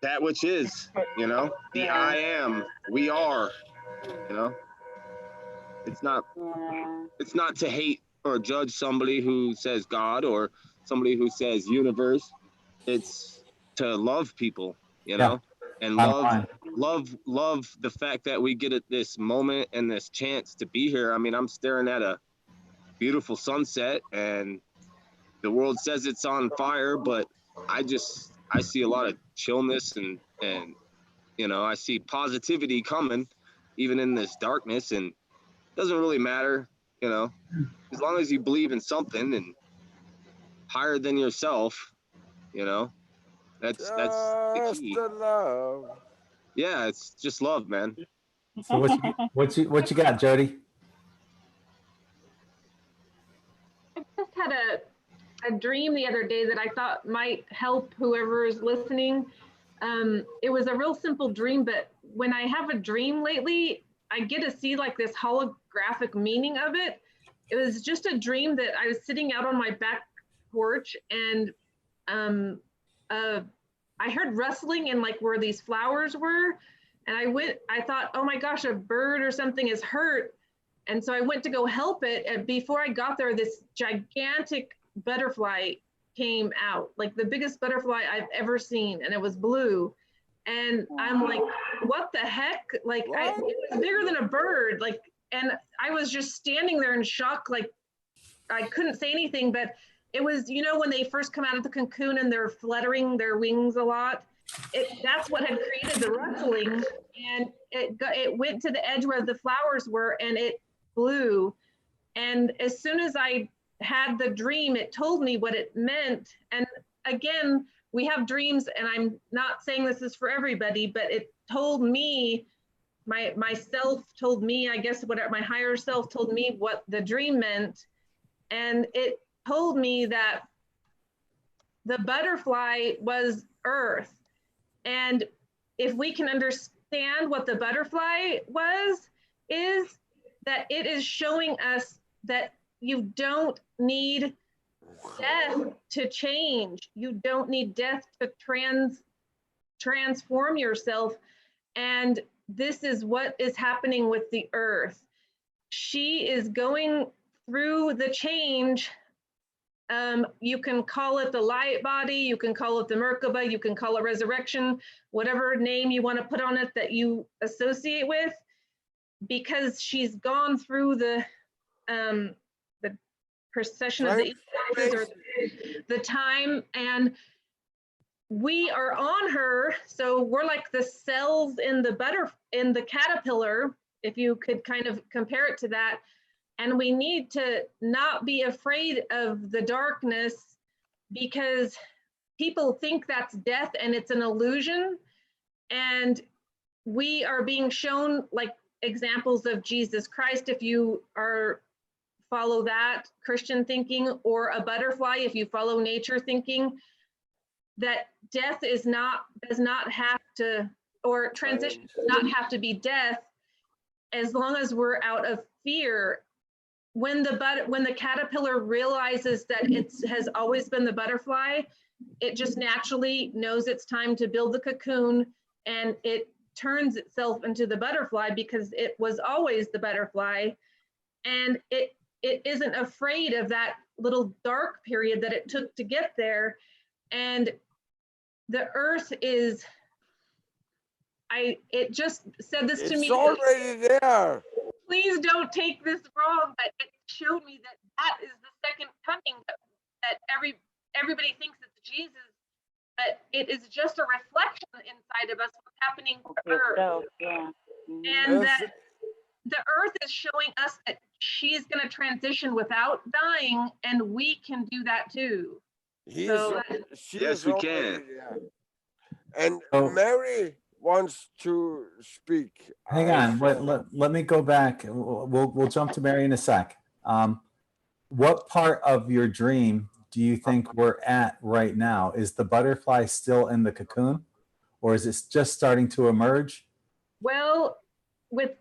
that which is, you know, the I am, we are, you know. It's not to hate or judge somebody who says God or somebody who says universe. It's to love people, you know, and love the fact that we get at this moment and this chance to be here. I mean, I'm staring at a beautiful sunset and the world says it's on fire, but I see a lot of chillness and you know, I see positivity coming even in this darkness, and it doesn't really matter, you know, as long as you believe in something and higher than yourself, you know, that's the key. Love. Yeah, it's just love, man. So what you got, Jody? I just had a dream the other day that I thought might help whoever is listening. It was a real simple dream, but when I have a dream lately, I get to see like this holographic meaning of it. It was just a dream that I was sitting out on my back porch and I heard rustling in like where these flowers were. And I thought, oh my gosh, a bird or something is hurt. And so I went to go help it. And before I got there, this gigantic butterfly came out, like the biggest butterfly I've ever seen. And it was blue. And I'm like, what the heck? Like, it was bigger than a bird. Like, and I was just standing there in shock. Like, I couldn't say anything, but it was, you know, when they first come out of the cocoon and they're fluttering their wings a lot, that's what had created the rustling. And it went to the edge where the flowers were and it flew. And as soon as I had the dream, it told me what it meant. And again, we have dreams, and I'm not saying this is for everybody, but it told me, myself told me, I guess what my higher self told me what the dream meant. And it told me that the butterfly was Earth. And if we can understand what the butterfly is that it is showing us that you don't need death to change. You don't need death to transform yourself. And this is what is happening with the Earth. She is going through the change. You can call it the light body, you can call it the Merkaba, you can call it resurrection, whatever name you want to put on it that you associate with, because she's gone through the procession of the equinoxes or the time, and we are on her. So we're like the cells in the caterpillar, if you could kind of compare it to that. And we need to not be afraid of the darkness, because people think that's death and it's an illusion. And we are being shown like examples of Jesus Christ, if you follow that Christian thinking, or a butterfly if you follow nature thinking, that death does not have to, or transition does not have to be death, as long as we're out of fear. When the caterpillar realizes that it has always been the butterfly, it just naturally knows it's time to build the cocoon, and it turns itself into the butterfly because it was always the butterfly. And it isn't afraid of that little dark period that it took to get there. And the Earth is, it just said this to me. It's already there. Please don't take this wrong, but it showed me that that is the second coming, that everybody thinks it's Jesus, but it is just a reflection inside of us what's happening to Earth. Yeah. And that the Earth is showing us that she's going to transition without dying, and we can do that too. Yes, we can. And Oh. Mary wants to speak. Hang on, let me go back. We'll jump to Mary in a sec. What part of your dream do you think we're at right now? Is the butterfly still in the cocoon, or is it just starting to emerge? Well, the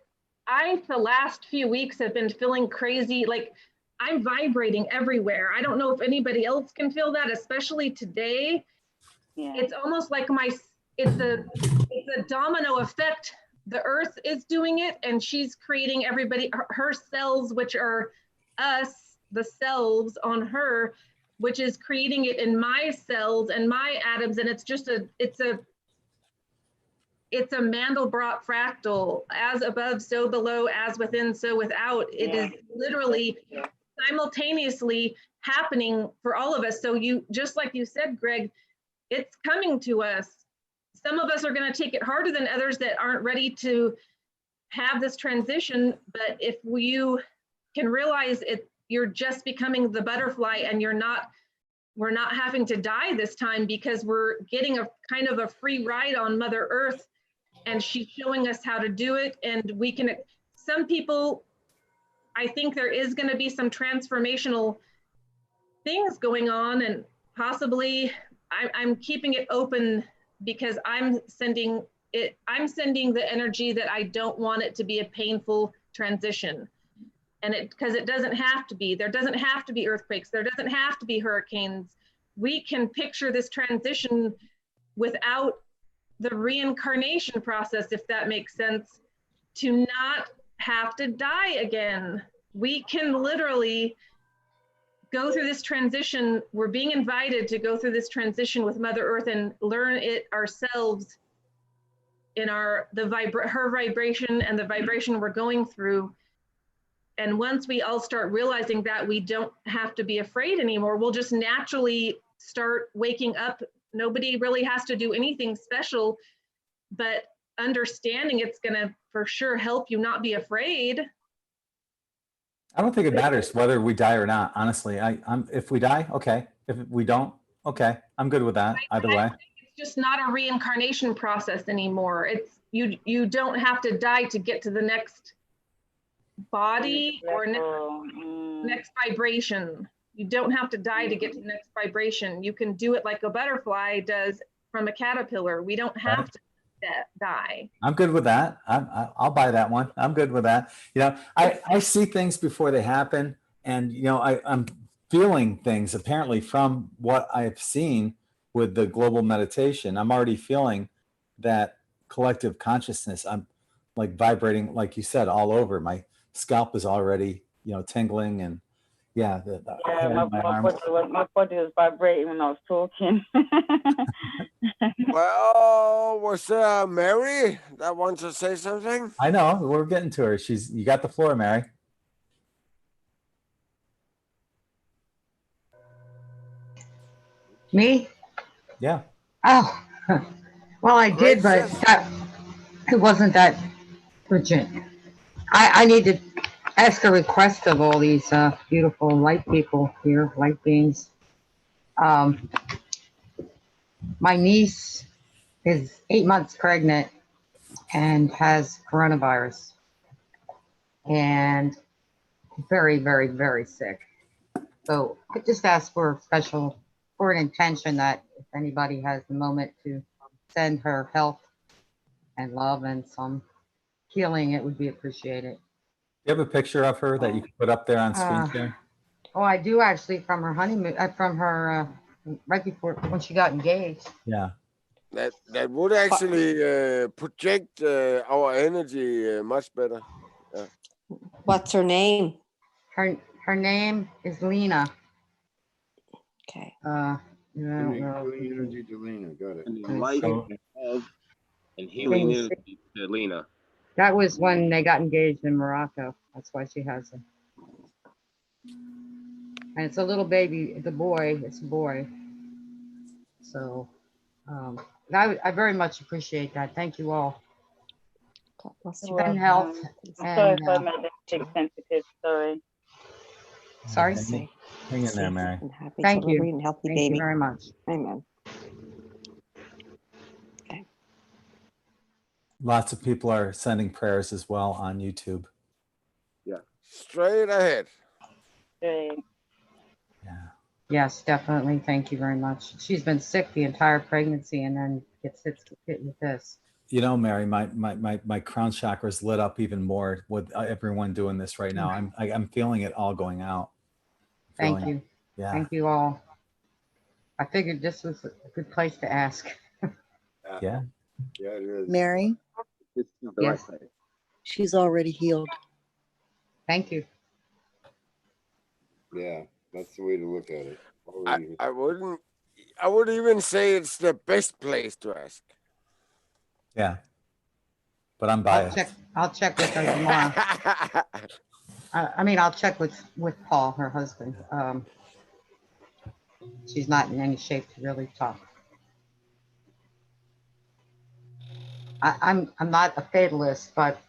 last few weeks have been feeling crazy. Like I'm vibrating everywhere. I don't know if anybody else can feel that, especially today. Yeah. It's almost like it's a domino effect. The Earth is doing it, and she's creating everybody, her cells, which are us, the cells on her, which is creating it in my cells and my atoms. And it's a Mandelbrot fractal, as above, so below, as within, so without. It is literally simultaneously happening for all of us. So just like you said, Greg, it's coming to us. Some of us are going to take it harder than others that aren't ready to have this transition. But if you can realize it, you're just becoming the butterfly, and we're not having to die this time, because we're getting a kind of a free ride on Mother Earth, and she's showing us how to do it. And we can, some people, I think there is going to be some transformational things going on, and possibly I'm keeping it open, because I'm sending the energy that I don't want it to be a painful transition. And because it doesn't have to be. There doesn't have to be earthquakes. There doesn't have to be hurricanes. We can picture this transition without the reincarnation process, if that makes sense, to not have to die again. We can literally go through this transition. We're being invited to go through this transition with Mother Earth and learn it ourselves in her vibration and the vibration we're going through. And once we all start realizing that, we don't have to be afraid anymore. We'll just naturally start waking up. Nobody really has to do anything special, but understanding it's going to for sure help you not be afraid. I don't think it matters whether we die or not. Honestly, if we die, okay. If we don't, okay. I'm good with that. Either way. It's just not a reincarnation process anymore. It's you don't have to die to get to the next body or next vibration. You don't have to die to get to the next vibration. You can do it like a butterfly does from a caterpillar. We don't have to die. I'm good with that. I'll buy that one. I'm good with that. You know, I see things before they happen, and you know, I'm feeling things apparently from what I've seen with the global meditation. I'm already feeling that collective consciousness. I'm like vibrating, like you said, all over. My scalp is already, you know, tingling, and yeah, my body was vibrating when I was talking. Well, was Mary that wants to say something? I know, we're getting to her. You got the floor, Mary. Me? Yeah. Oh, well, I did, but it wasn't that urgent. I need to ask a request of all these beautiful light people here, light beings. My niece is 8 months pregnant and has coronavirus, and very, very, very sick. So I just asked for an intention that if anybody has the moment to send her health and love and some healing, it would be appreciated. You have a picture of her that you can put up there on screen share? Oh, I do actually, from her honeymoon, from her right before when she got engaged. Yeah. That would actually project our energy much better. Yeah. What's her name? Her name is Lena. Okay. Energy to Lena, got it. Light, love, and healing energy to Lena. That was when they got engaged in Morocco. That's why she has it. And it's a little baby, it's a boy. So I very much appreciate that. Thank you all. And health. Sorry And, if I made a big sensitive. Sorry. Sorry. Hang in there, Mary. Thank you. And healthy Thank baby. you very much. Amen. Lots of people are sending prayers as well on YouTube. Yeah. Straight ahead. Great. Yeah. Yes, definitely. Thank you very much. She's been sick the entire pregnancy and then gets hit with this. You know, Mary, my crown chakra's lit up even more with everyone doing this right now. I'm feeling it all going out. Thank you. Yeah. Thank you all. I figured this was a good place to ask. Yeah. Yeah, it is. Mary, This is the Yes. right place. she's already healed. Thank you. Yeah, that's the way to look at it. I would even say it's the best place to ask. Yeah. But I'm biased. I'll check with her tomorrow. I'll check with Paul, her husband. She's not in any shape to really talk. I'm not a fatalist, but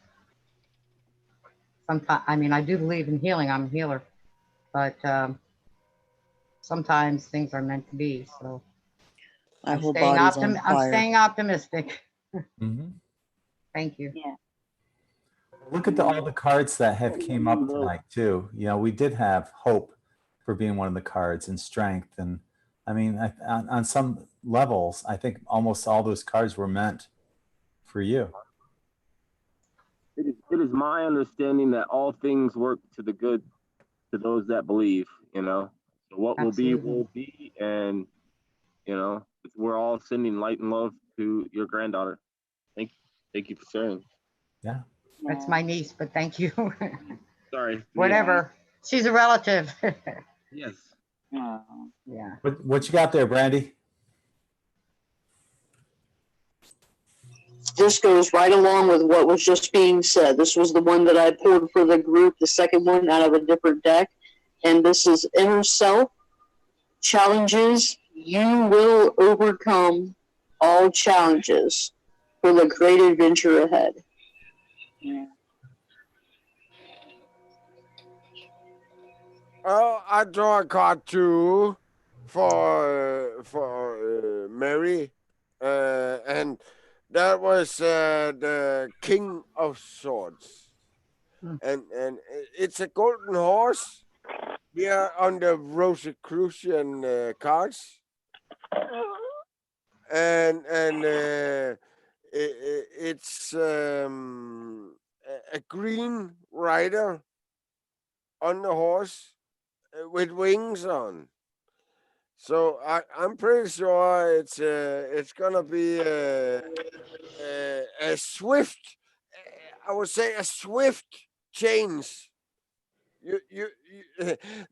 sometimes, I do believe in healing. I'm a healer, but sometimes things are meant to be. So Our whole body's on I'm fire. staying optimistic. Mm-hmm. Thank you. Yeah. Look at all the cards that have came up tonight too. You know, we did have hope for being one of the cards and strength. And I mean, on some levels, I think almost all those cards were meant for you. It is my understanding that all things work to the good to those that believe, you know. So what Absolutely. will be, and you know, we're all sending light and love to your granddaughter. Thank you for sharing. Yeah. That's my niece, but thank you. Sorry. Whatever. She's a relative. Yes. Yeah. What you got there, Brandy? This goes right along with what was just being said. This was the one that I pulled for the group, the second one out of a different deck. And this is inner self challenges. You will overcome all challenges for the great adventure ahead. Yeah. Oh, I draw a card too for Mary, and that was the King of Swords, and it's a golden horse. We are on the Rosicrucian cards, and it's a green rider on the horse with wings on. So I'm pretty sure it's gonna be a swift, I would say a swift change.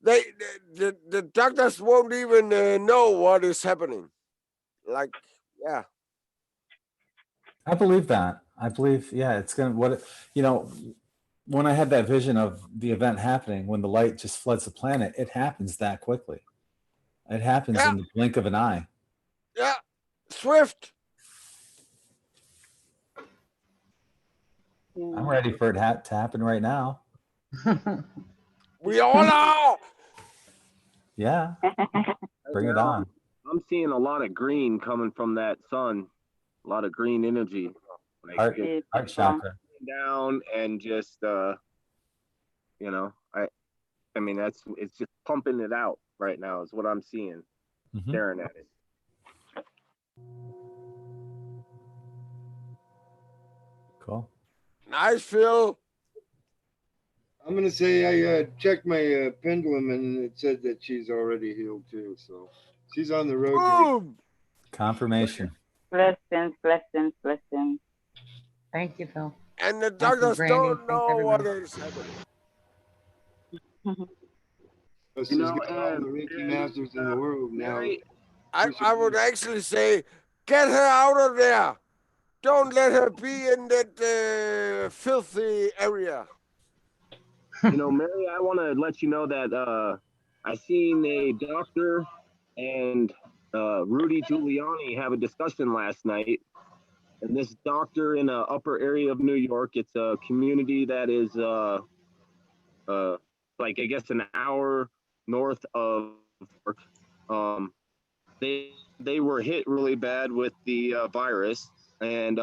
The doctors won't even know what is happening. Like, yeah. I believe that. I believe, yeah, it's going to, when I had that vision of the event happening, when the light just floods the planet, it happens that quickly. It happens in the blink of an eye. Yeah, swift. I'm ready for it to happen right now. We all are. Yeah. Bring it on. I'm seeing a lot of green coming from that sun. A lot of green energy. Like Heart chakra. Down and just I mean it's just pumping it out right now is what I'm seeing. Staring at it. Cool. Nice, Phil. I'm gonna say I checked my pendulum and it said that she's already healed too. So she's on the road. Boom. Confirmation. Blessings. Thank you, Phil. And the doctors don't know what is happening. She's got all the Reiki masters in the world now. I would actually say, get her out of there. Don't let her be in that filthy area. You know, Mary, I want to let you know that I seen a doctor and Rudy Giuliani have a discussion last night. And this doctor in an upper area of New York, it's a community that is like I guess an hour north of York. They were hit really bad with the virus, and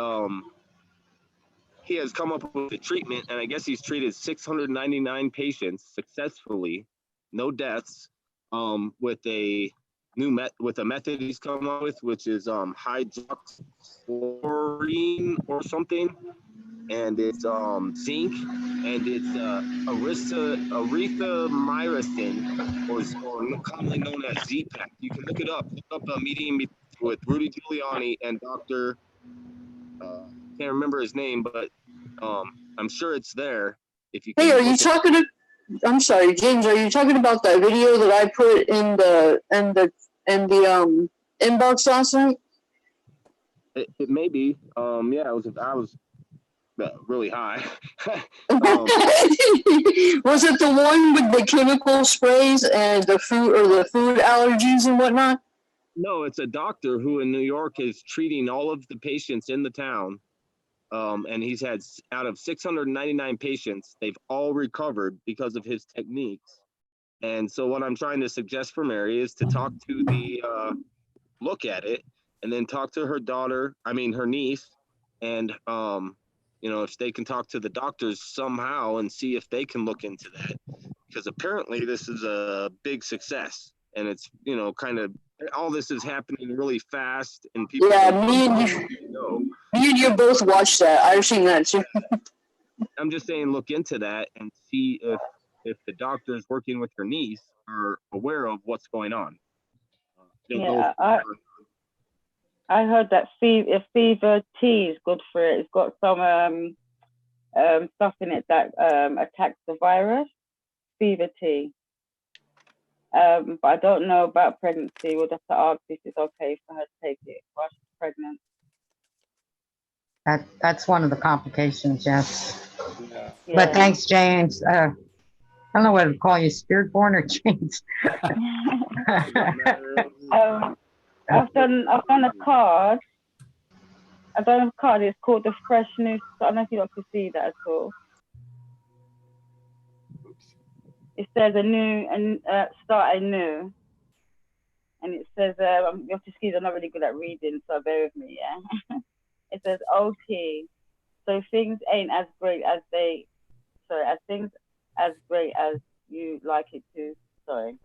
he has come up with a treatment, and I guess he's treated 699 patients successfully, no deaths, with a method he's come up with, which is hydroxychloroquine or something, and it's zinc, and it's erythromycin, or commonly known as Z-Pack. You can look it up. Look up a meeting with Rudy Giuliani and Dr. Can't remember his name, but I'm sure it's there. If you can. Hey, are you talking to? I'm sorry, James. Are you talking about that video that I put in the inbox last night? It may be. Yeah, I was really high. Was it the one with the chemical sprays and the food allergies and whatnot? No, it's a doctor who in New York is treating all of the patients in the town. And he's had, out of 699 patients, they've all recovered because of his techniques. And so what I'm trying to suggest for Mary is to talk to the, look at it, and then talk to her niece, and, if they can talk to the doctors somehow and see if they can look into that. Because apparently this is a big success, and it's, kind of, all this is happening really fast, and people. Yeah, me and you both watched that. I've seen that too. I'm just saying, look into that and see if the doctors working with your niece are aware of what's going on. Yeah, I heard that fever tea is good for it. It's got some stuff in it that attacks the virus. Fever tea. But I don't know about pregnancy. We'll have to ask if it's okay for her to take it while she's pregnant. That's one of the complications, yes. Yeah. But thanks, James. I don't know whether to call you Spirit Born or James. I've done a card. I've done a card. It's called the Fresh New. I don't know if you got to see that at all. It says start anew, and it says you have to excuse, I'm not really good at reading, so bear with me. Yeah. It says okay, so things ain't as great as things as great as you like it to. Sorry.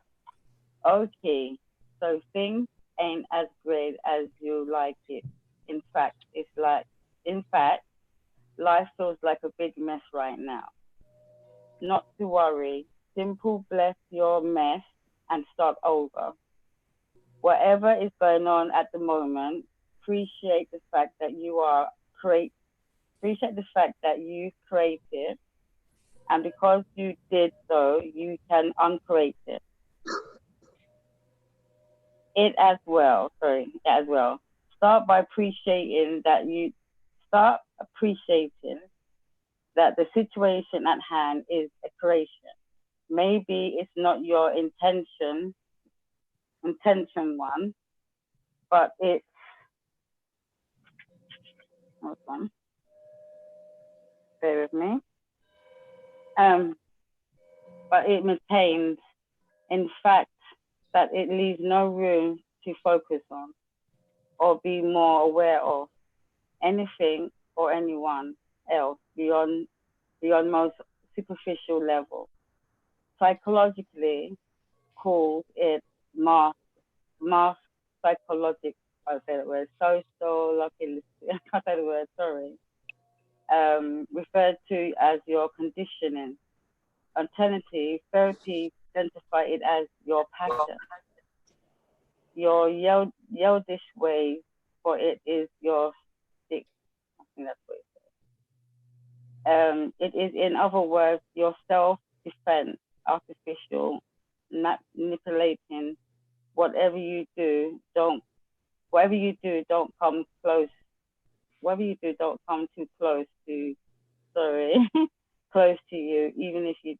Okay, so things ain't as great as you like it. In fact, life feels like a big mess right now. Not to worry. Simple bless your mess and start over. Whatever is going on at the moment, appreciate the fact that you created, and because you did so, you can uncreate it. It as well. Start appreciating that the situation at hand is a creation. Maybe it's not your intention one, but it's, hold on, bear with me. But it maintains, in fact, that it leaves no room to focus on or be more aware of anything or anyone else beyond most superficial level. Psychologically called it mass psychological, I'll say that word, sociological, I can't say the word, sorry. Referred to as your conditioning. Alternatively, therapy identify it as your pattern. Your yeldish way, for it is your stick. I think that's what it says. It is, in other words, your self-defense, artificial, manipulating. Whatever you do, don't come close. Whatever you do, don't come too close to. Sorry, close to you. Even if you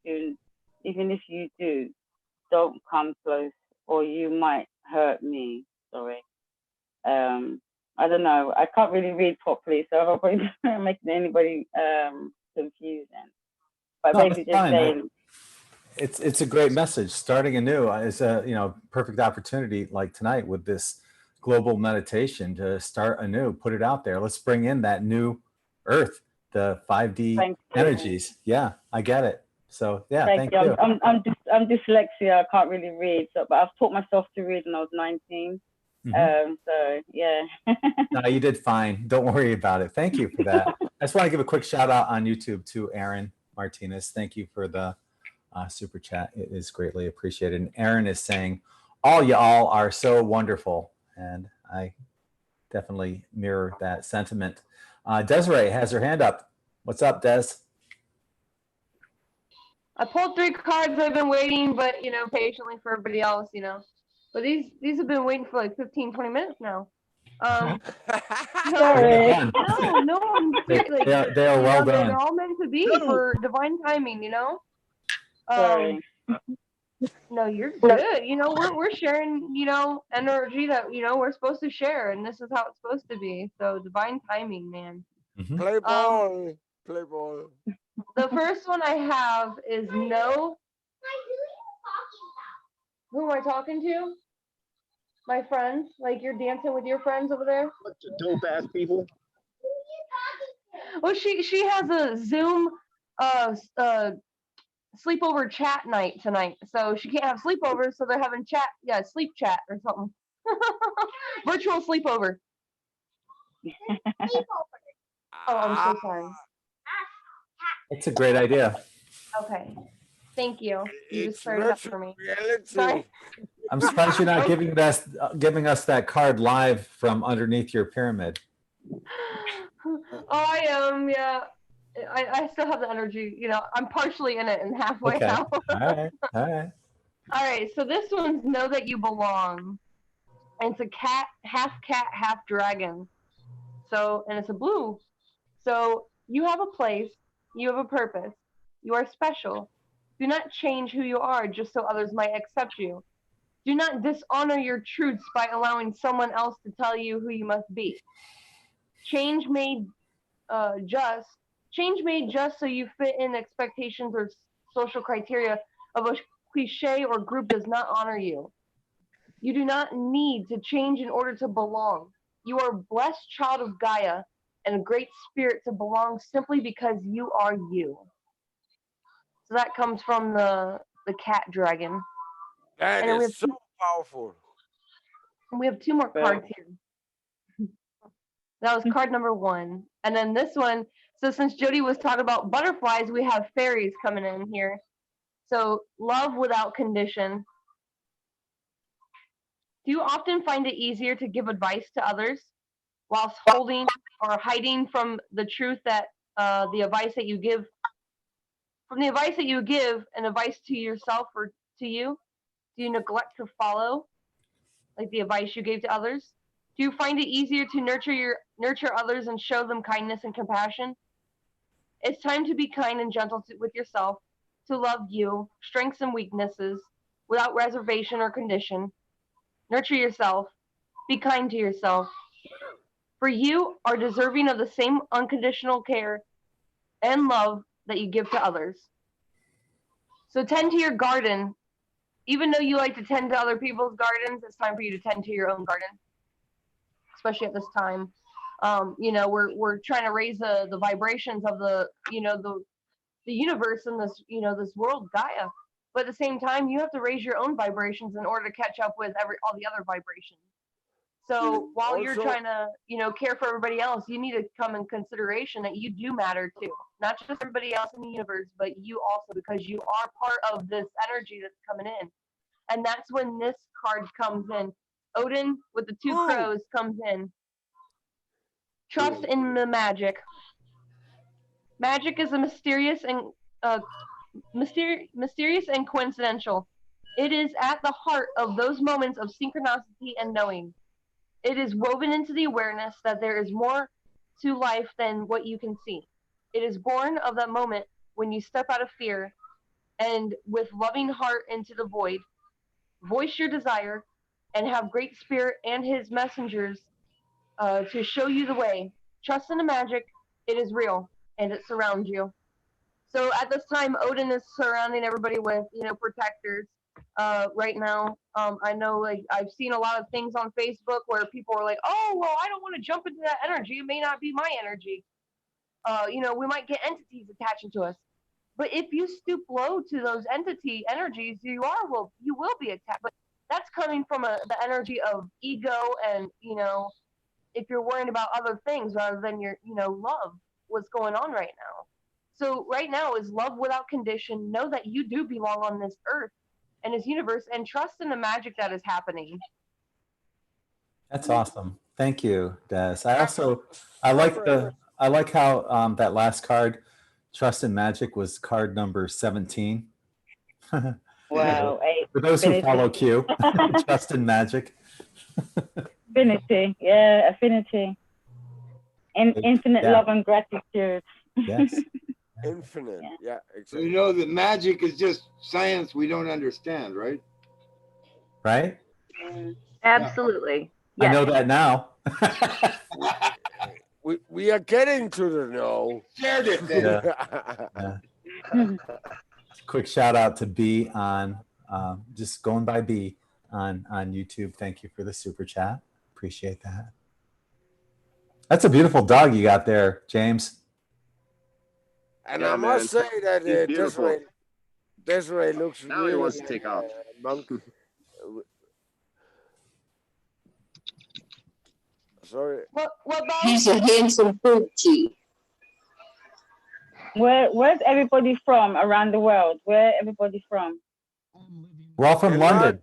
do, don't come close, or you might hurt me. Sorry. I don't know. I can't really read properly, so I hope I'm not making anybody confusing. But No, basically it's just fine. saying, It's a great message. Starting anew is a perfect opportunity like tonight with this global meditation to start anew, put it out there. Let's bring in that new earth, the 5D energies. Yeah, I get it. So yeah, thank you. I'm dyslexia. I can't really read, so but I've taught myself to read when I was 19. So yeah. No, you did fine. Don't worry about it. Thank you for that. I just want to give a quick shout out on YouTube to Aaron Martinez. Thank you for the super chat. It is greatly appreciated. And Aaron is saying, all y'all are so wonderful. And I definitely mirror that sentiment. Desiree has her hand up. What's up, Des? I pulled 3 cards. I've been waiting, but patiently for everybody else, But these have been waiting for like 15, 20 minutes now. Sorry. No, I'm like, they are well done. They're all meant to be for divine timing, Sorry. No, you're good. We're sharing, energy that we're supposed to share, and this is how it's supposed to be. So divine timing, man. Play ball. Play ball. The first one I have is no. Who am I talking to? My friends. Like you're dancing with your friends over there? Dope ass people. Well, she has a Zoom sleepover chat night tonight. So she can't have sleepovers, so they're having sleep chat or something. Virtual sleepover. Oh, I'm so sorry. It's a great idea. Okay. Thank you. You just cleared it up for me. Reality. Sorry. I'm surprised you're not giving us that card live from underneath your pyramid. Oh, I am. Yeah. I still have the energy. I'm partially in it and halfway out. All right. All right. So this one's Know That You Belong. And it's a cat, half dragon. So, and it's a blue. So you have a place. You have a purpose. You are special. Do not change who you are just so others might accept you. Do not dishonor your truths by allowing someone else to tell you who you must be. Change made just so you fit in expectations or social criteria of a cliche or group does not honor you. You do not need to change in order to belong. You are a blessed child of Gaia and a great spirit to belong simply because you are you. So that comes from the cat dragon. That is so powerful. And we have 2 more cards here. That was card number 1. And then this one, so since Jody was talking about butterflies, we have fairies coming in here. So love without condition. Do you often find it easier to give advice to others whilst holding or hiding from the truth that the advice that you give and advice to yourself or to you? Do you neglect to follow like the advice you gave to others? Do you find it easier to nurture others and show them kindness and compassion? It's time to be kind and gentle with yourself, to love you, strengths and weaknesses, without reservation or condition. Nurture yourself. Be kind to yourself. For you are deserving of the same unconditional care and love that you give to others. So tend to your garden. Even though you like to tend to other people's gardens, it's time for you to tend to your own garden, especially at this time. We're trying to raise the vibrations of the universe and this world, Gaia. But at the same time, you have to raise your own vibrations in order to catch up with all the other vibrations. So while you're trying to, care for everybody else, you need to come in consideration that you do matter too. Not just everybody else in the universe, but you also, because you are part of this energy that's coming in. And that's when this card comes in. Odin with the 2 crows comes in. Trust in the magic. Magic is a mysterious and coincidental. It is at the heart of those moments of synchronicity and knowing. It is woven into the awareness that there is more to life than what you can see. It is born of that moment when you step out of fear and with loving heart into the void, voice your desire, and have great spirit and his messengers to show you the way. Trust in the magic. It is real, and it surrounds you. So at this time, Odin is surrounding everybody with, protectors. Right now, I know, like, I've seen a lot of things on Facebook where people are like, "Oh, well, I don't want to jump into that energy. It may not be my energy." We might get entities attaching to us. But if you stoop low to those entity energies, you will be attacked. But that's coming from the energy of ego, and if you're worrying about other things rather than your love, what's going on right now. So right now is love without condition. Know that you do belong on this earth and this universe, and trust in the magic that is happening. That's awesome. Thank you, Des. I like how that last card, Trust in Magic, was card number 17. Wow. For those who follow Q, Trust in Magic. Affinity, yeah, affinity. Infinite love and gratitude. Yes. Infinite, yeah, exactly. So you know that magic is just science we don't understand, right? Right? Absolutely. I know that now. we are getting to the know. Shared it then. Yeah. Quick shout out to B on just going by B on YouTube. Thank you for the super chat. Appreciate that. That's a beautiful dog you got there, James. And Yeah, I must man. say that Desiree looks Now really he wants to take off. monk. Sorry. What about? He's a handsome poochie. Where's everybody from around the world? Where everybody from? We're all from London.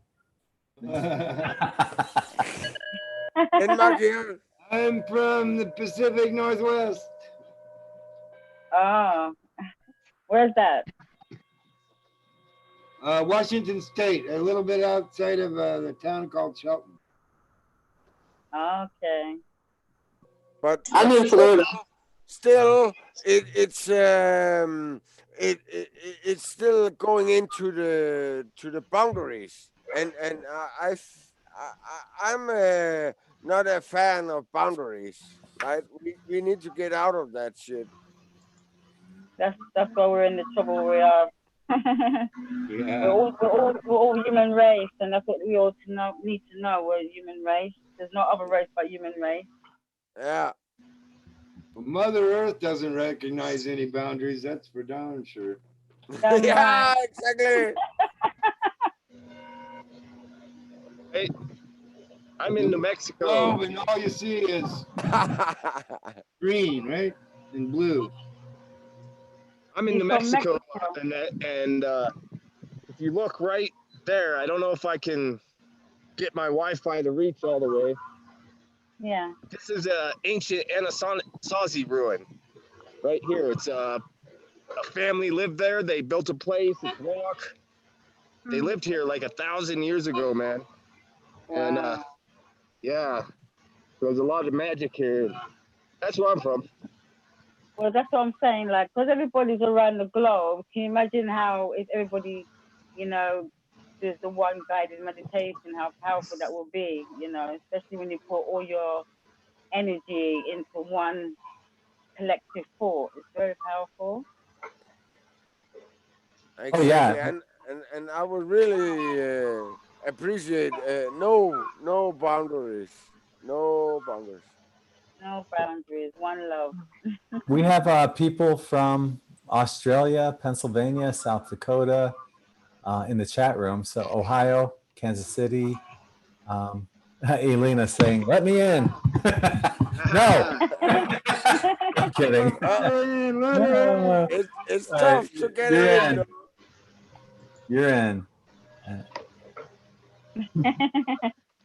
Denmark here. I'm from the Pacific Northwest. Oh, where's that? Washington State, a little bit outside of the town called Shelton. Okay. But I'm in Florida. Still, it's still going into the boundaries, and I'm not a fan of boundaries. Right? We need to get out of that shit. That's why we're in the trouble we are. Yeah. We're all human race, and that's what we all need to know. We're human race. There's no other race but human race. Yeah. Mother Earth doesn't recognize any boundaries. That's for darn sure. Yeah, exactly. Hey, I'm in New Mexico. Oh, and all you see is green, right? And blue. I'm in New Mexico, and if you look right there, I don't know if I can get my Wi-Fi to reach all the way. Yeah. This is an ancient Anasazi ruin right here. It's a family lived there. They built a place. It's rock. They lived here like 1,000 years ago, man. And yeah, there's a lot of magic here. That's where I'm from. Well, that's what I'm saying. Like, because everybody's around the globe, can you imagine how if everybody, there's the one guided meditation, how powerful that will be, especially when you put all your energy into one collective thought. It's very powerful. Exactly. Oh, yeah. And I would really appreciate no boundaries. No boundaries. No boundaries, one love. We have people from Australia, Pennsylvania, South Dakota in the chat room. So Ohio, Kansas City. Elena saying, "Let me in." No, I'm kidding. It's tough to get in. You're in.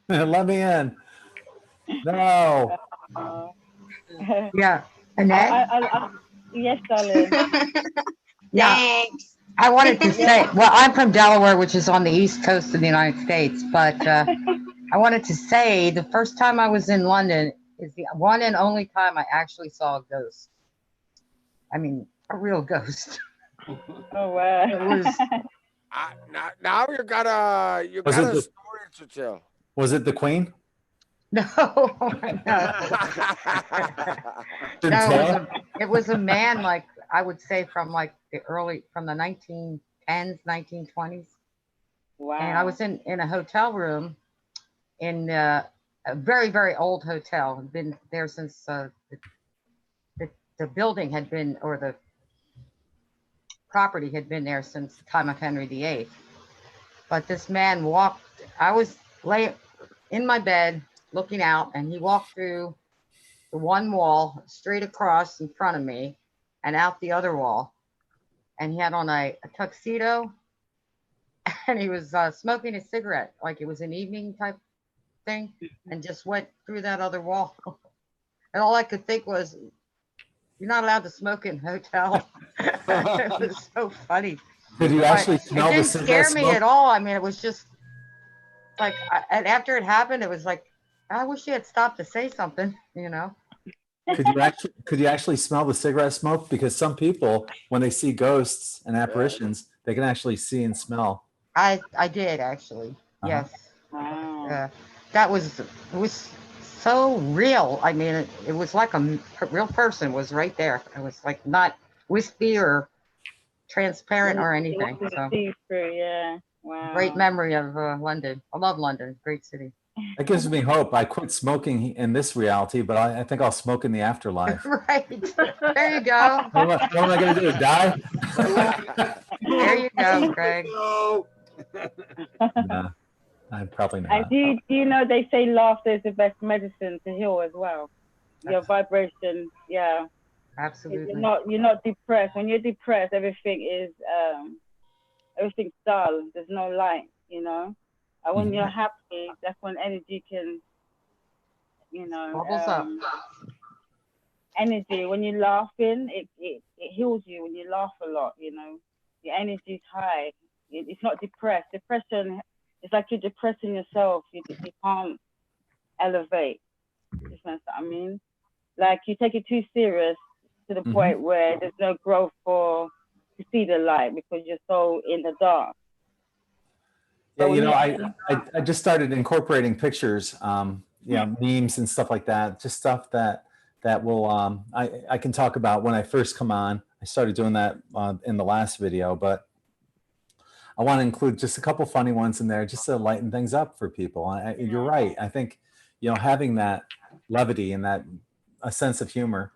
Let me in. No. Yeah, Annette? Yes, darling. Yeah. Thanks. I wanted to say, well, I'm from Delaware, which is on the east coast of the United States, but I wanted to say the first time I was in London is the one and only time I actually saw a ghost. I mean, a real ghost. Oh, wow. It was Now you got a story to tell. Was it the Queen? No, no. No, it was a man, like I would say from like from the 1910s, 1920s. Wow. And I was in a hotel room in a very, very old hotel. I've been there since the building had been, or the property had been there since the time of Henry VIII. But this man walked, I was laying in my bed looking out, and he walked through the one wall straight across in front of me and out the other wall. And he had on a tuxedo, and he was smoking a cigarette, like it was an evening type thing, and just went through that other wall. And all I could think was, you're not allowed to smoke in a hotel. It was so funny. Did you actually smell the cigarette smoke? It didn't scare me at all. I mean, it was just like, and after it happened, it was like, I wish he had stopped to say something, you know? Could you actually smell the cigarette smoke? Because some people, when they see ghosts and apparitions, they can actually see and smell. I did actually. Yes. Wow. It was so real. I mean, it was like a real person was right there. It was like not wispy or transparent or anything. So yeah. Wow. Great memory of London. I love London. Great city. That gives me hope. I quit smoking in this reality, but I think I'll smoke in the afterlife. Right. There you go. What am I going to do? Die? There you go, Greg. No, I'm probably not. And do you know they say laughter is the best medicine to heal as well? Your vibration, yeah. Absolutely. You're not depressed. When you're depressed, everything's dull. There's no light, you know. And when you're happy, that's when energy can, you know, bubbles up. Energy. When you're laughing, it heals you. When you laugh a lot, you know, your energy's high. It's not depressed. Depression, it's like you're depressing yourself. You can't elevate. You know what I mean? Like you take it too serious to the point where there's no growth to see the light because you're so in the dark. Yeah, you know, I just started incorporating pictures, memes and stuff like that. Just stuff that will I can talk about when I first come on. I started doing that in the last video, but I want to include just a couple funny ones in there just to lighten things up for people. You're right. I think, you know, having that levity and a sense of humor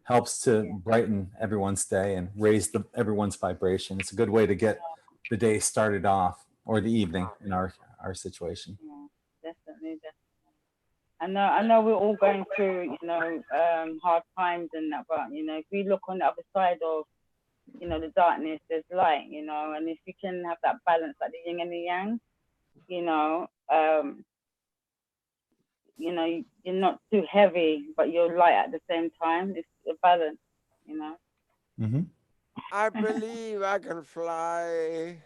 helps to brighten everyone's day and raise everyone's vibration. It's a good way to get the day started off, or the evening in our situation. Yeah, definitely. I know we're all going through, you know, hard times and that, but you know, if we look on the other side of, you know, the darkness, there's light, you know, and if you can have that balance, like the yin and the yang, you know, you're not too heavy, but you're light at the same time. It's a balance, you know. Mm-hmm. I believe I can fly.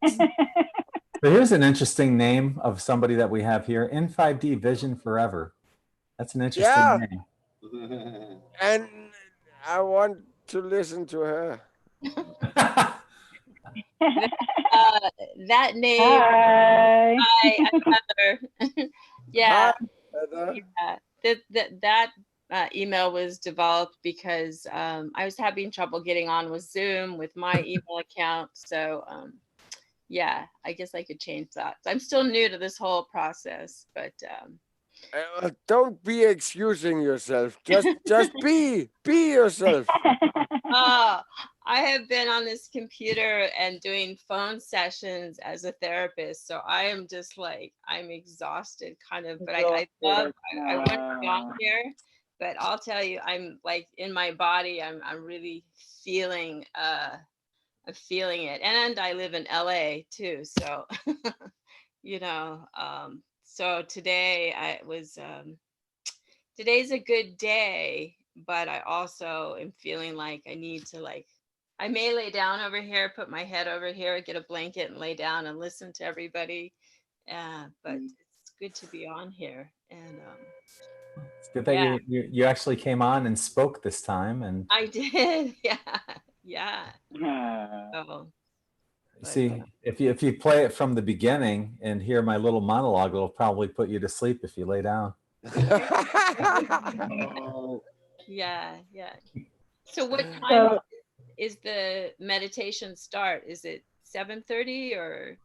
But here's an interesting name of somebody that we have here. In5D Vision Forever. That's an interesting name. And I want to listen to her. That name. Hi. Hi, I'm Heather. Yeah. Hi, Heather. That email was developed because I was having trouble getting on with Zoom with my email account. So yeah, I guess I could change that. So I'm still new to this whole process, but don't be excusing yourself. Just be yourself. I have been on this computer and doing phone sessions as a therapist, so I am just like, I'm exhausted kind of, but I want to be on here, but I'll tell you, I'm like in my body, I'm really feeling I'm feeling it. And I live in LA too, so you know, so today today's a good day, but I also am feeling like I need to, like, I may lay down over here, put my head over here, get a blanket and lay down and listen to everybody. But it's good to be on here. And it's good that you actually came on and spoke this time. And I did. Yeah. So. See, if you play it from the beginning and hear my little monologue, it'll probably put you to sleep if you lay down. Yeah, yeah. So what time is the meditation start? Is it 7:30 or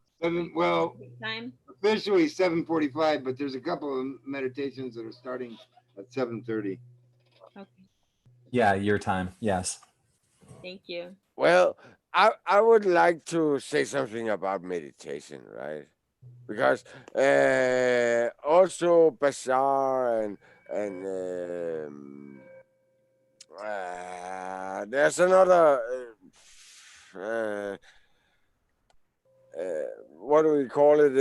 well, time? officially 7:45, but there's a couple of meditations that are starting at 7:30. Okay. Yeah, your time. Yes. Thank you. Well, I would like to say something about meditation, right? Because also Bashar and there's another what do we call it?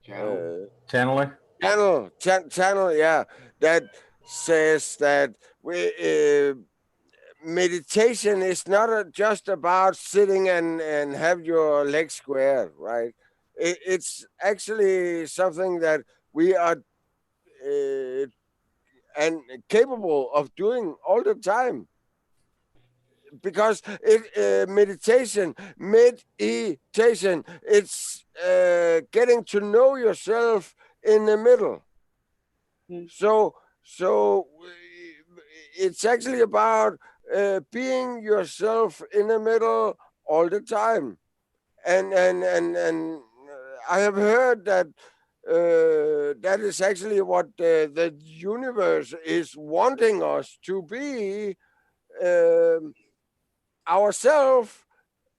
Channeler. Channel, yeah. That says that meditation is not just about sitting and have your legs squared, right? It's actually something that we are and capable of doing all the time. Because meditation, it's getting to know yourself in the middle. So it's actually about being yourself in the middle all the time. And I have heard that that is actually what the universe is wanting us to be, ourselves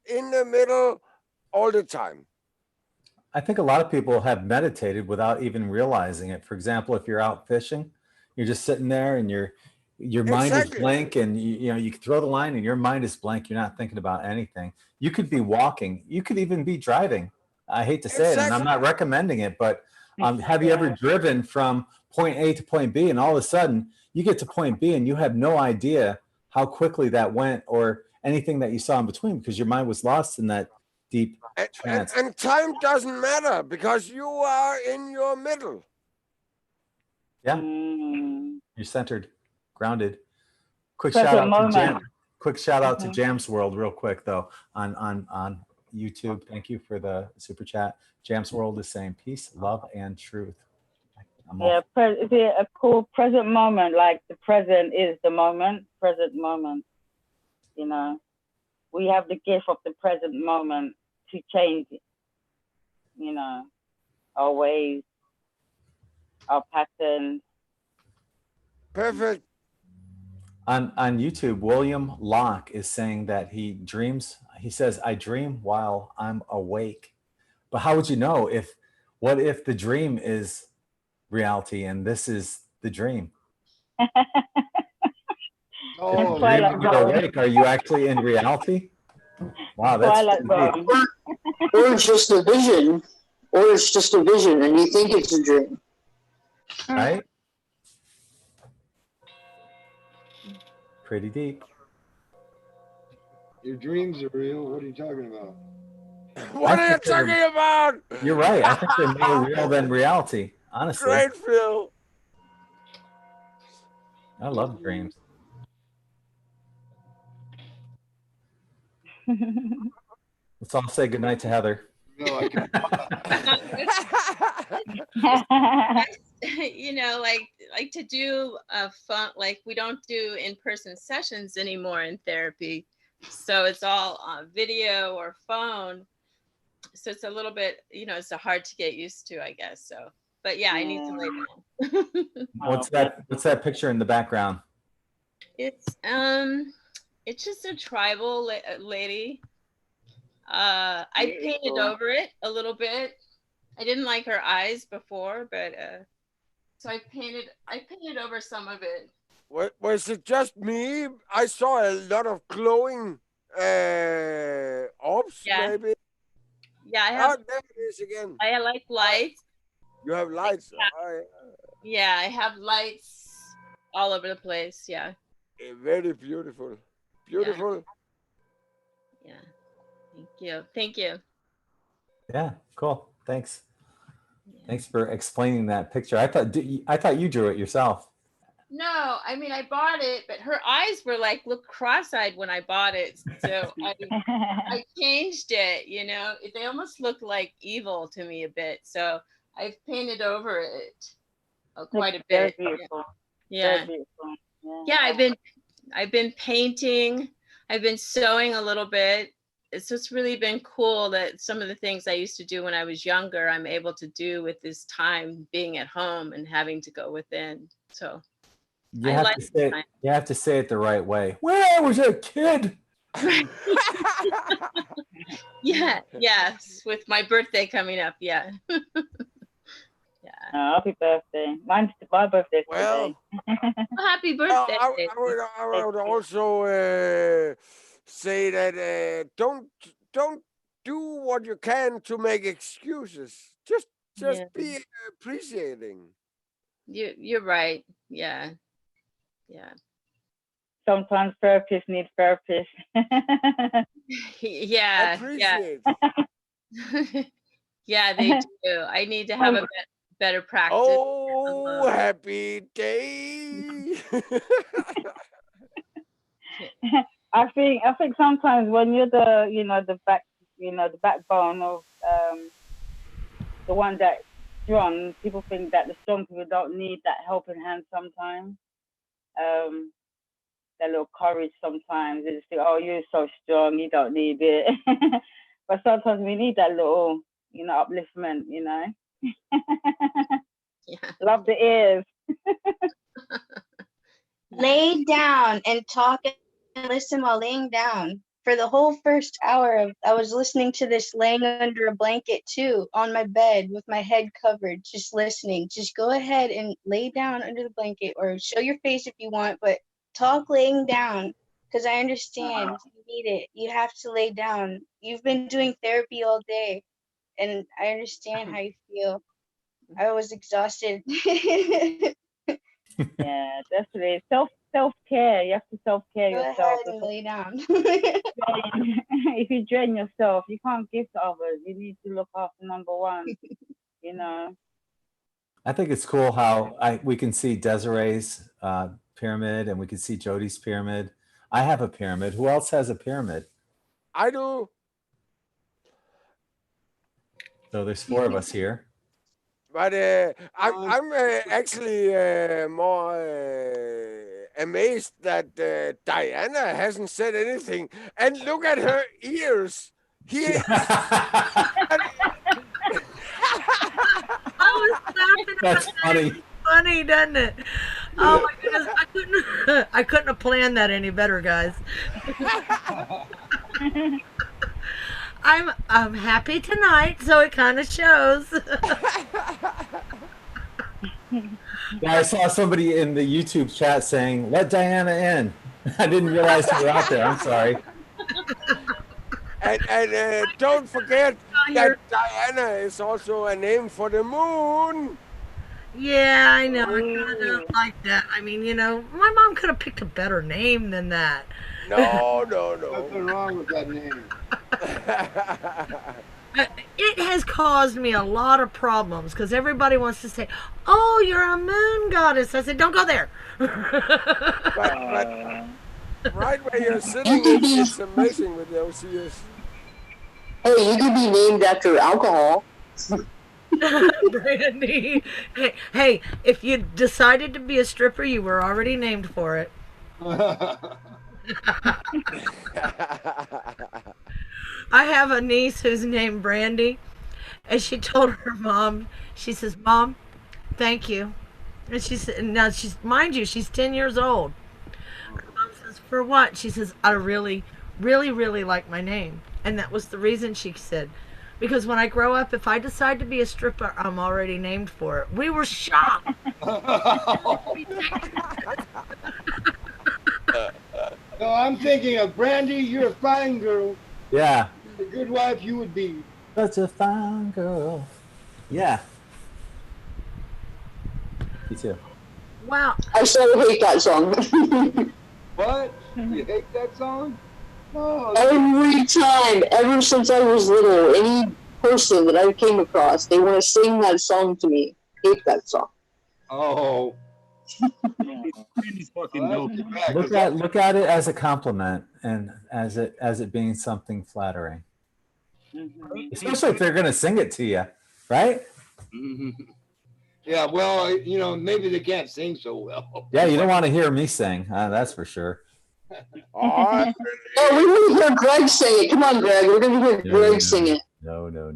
in the middle all the time. I think a lot of people have meditated without even realizing it. For example, if you're out fishing, you're just sitting there and your mind is blank, and you know you can throw the line and your mind is blank. You're not thinking about anything. You could be walking. You could even be driving. I hate to say it, and I'm not recommending it, but have you ever driven from point A to point B, and all of a sudden you get to point B and you have no idea how quickly that went or anything that you saw in between because your mind was lost in that deep trance. And time doesn't matter because you are in your middle. Yeah, you're centered, grounded. Quick Present shout out moment. to Jam. Quick shout out to Jam's World, real quick though, on YouTube. Thank you for the super chat. Jam's World is saying peace, love, and truth. Yeah, is it a cool present moment? Like the present is the moment, present moment. You know, we have the gift of the present moment to change, you know, our ways, our patterns. Perfect. On YouTube, William Locke is saying that he dreams. He says, "I dream while I'm awake." But how would you know what if the dream is reality and this is the dream? If you're dreaming you're awake, are you actually in reality? Wow, that's deep. Or it's just a vision, and you think it's a dream. Right? Pretty deep. Your dreams are real. What are you talking about? What are you talking about? You're right. I think they're more real than reality, honestly. Great, Phil. I love dreams. Let's all say goodnight to Heather. No, I can. You know, like to do a fun, like we don't do in-person sessions anymore in therapy, so it's all on video or phone. So it's a little bit, you know, it's hard to get used to, I guess. So, but yeah, I need to lay down. What's that picture in the background? It's just a tribal lady. I painted over it a little bit. I didn't like her eyes before, but so I painted over some of it. Was it just me? I saw a lot of glowing orbs, maybe. Yeah, I have. Oh, there it is again. I like lights. You have lights. Yeah, I have lights all over the place. Yeah. Very beautiful. Beautiful. Yeah. Thank you. Thank you. Yeah, cool. Thanks. Yeah. Thanks for explaining that picture. I thought you drew it yourself. No, I mean, I bought it, but her eyes were like, look cross-eyed when I bought it. So I changed it, you know, they almost look like evil to me a bit. So I've painted over it quite a bit. Very beautiful. Yeah. Very beautiful. Yeah, I've been painting. I've been sewing a little bit. It's just really been cool that some of the things I used to do when I was younger, I'm able to do with this time being at home and having to go within. So you have to say it the right way. When I was a kid. Yeah, yes, with my birthday coming up, yeah. Yeah. Oh, happy birthday. Mine's my birthday Well, today. Happy birthday. I would also say that don't do what you can to make excuses. Just be appreciating. You're right. Yeah. Yeah. Sometimes therapists need therapists. Yeah. Appreciate. Yeah, they do. I need to have a better practice. Oh, happy day. I think sometimes when you're the backbone of the one that's strong, people think that the strong people don't need that helping hand sometimes. That little courage sometimes. They just think, oh, you're so strong, you don't need it. But sometimes we need that little, upliftment, Yeah. Love the ears. Lay down and talk and listen while laying down. For the whole first hour, I was listening to this laying under a blanket too, on my bed with my head covered, just listening. Just go ahead and lay down under the blanket or show your face if you want, but talk laying down because I understand you need it. You have to lay down. You've been doing therapy all day and I understand how you feel. I was exhausted. Yeah, definitely. Self-care. You have to self-care yourself. Go ahead and lay down. If you drain yourself, you can't give to others. You need to look after number one. I think it's cool how we can see Desiree's pyramid and we can see Jody's pyramid. I have a pyramid. Who else has a pyramid? I do. So there's 4 of us here. But I'm actually more amazed that Diana hasn't said anything. And look at her ears. That's funny. Funny, doesn't it? Oh my goodness, I couldn't have planned that any better, guys. I'm happy tonight, so it kind of shows. Yeah, I saw somebody in the YouTube chat saying, "Let Diana in." I didn't realize you were out there. I'm sorry. And don't forget that Diana is also a name for the moon. Yeah, I know. I kind of don't like that. I mean, my mom could have picked a better name than that. No. Nothing wrong with that name. It has caused me a lot of problems because everybody wants to say, "Oh, you're a moon goddess." I said, "Don't go there." But right where you're sitting, it's amazing with those ears. Hey, you could be named after alcohol. Brandy. Hey, if you decided to be a stripper, you were already named for it. I have a niece who's named Brandy, and she told her mom, she says, "Mom, thank you." And she said, now mind you, she's 10 years old. Her mom says, "For what?" She says, "I really, really, really like my name." And that was the reason, she said, because when I grow up, if I decide to be a stripper, I'm already named for it. We were shocked. So I'm thinking of Brandy, you're a fine girl. Yeah. A good wife you would be. Such a fine girl. Yeah. Me too. Wow. I so hate that song. What? You hate that song? No. Every time, ever since I was little, any person that I came across, they want to sing that song to me. Hate that song. Oh. Brandy's fucking dope. Look at it as a compliment and as it being something flattering. Especially if they're gonna sing it to you, right? Yeah, well, you know, maybe they can't sing so well. Yeah, you don't want to hear me sing, that's for sure. Oh, we want to hear Greg sing it. Come on, Greg. We're going to hear Greg sing it. No. No.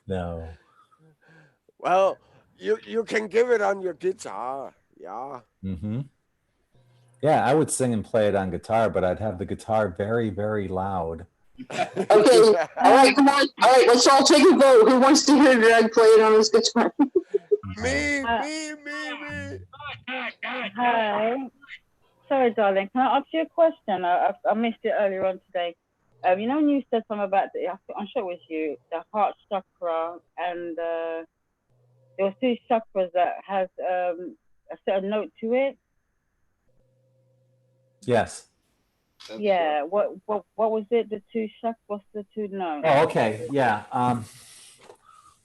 No. Well, you can give it on your guitar. Yeah. Mm-hmm. Yeah, I would sing and play it on guitar, but I'd have the guitar very, very loud. Okay. All right, come on. All right, let's all take a vote. Who wants to hear Greg play it on his guitar? Me. Hi. Sorry, darling. Can I ask you a question? I missed it earlier on today. You know when you said something about I'm sure it was you, the heart chakra, and there was 2 chakras that has a certain note to it. Yes. Yeah. What was it? The 2 chakras. What's the 2 notes? Oh, okay. Yeah.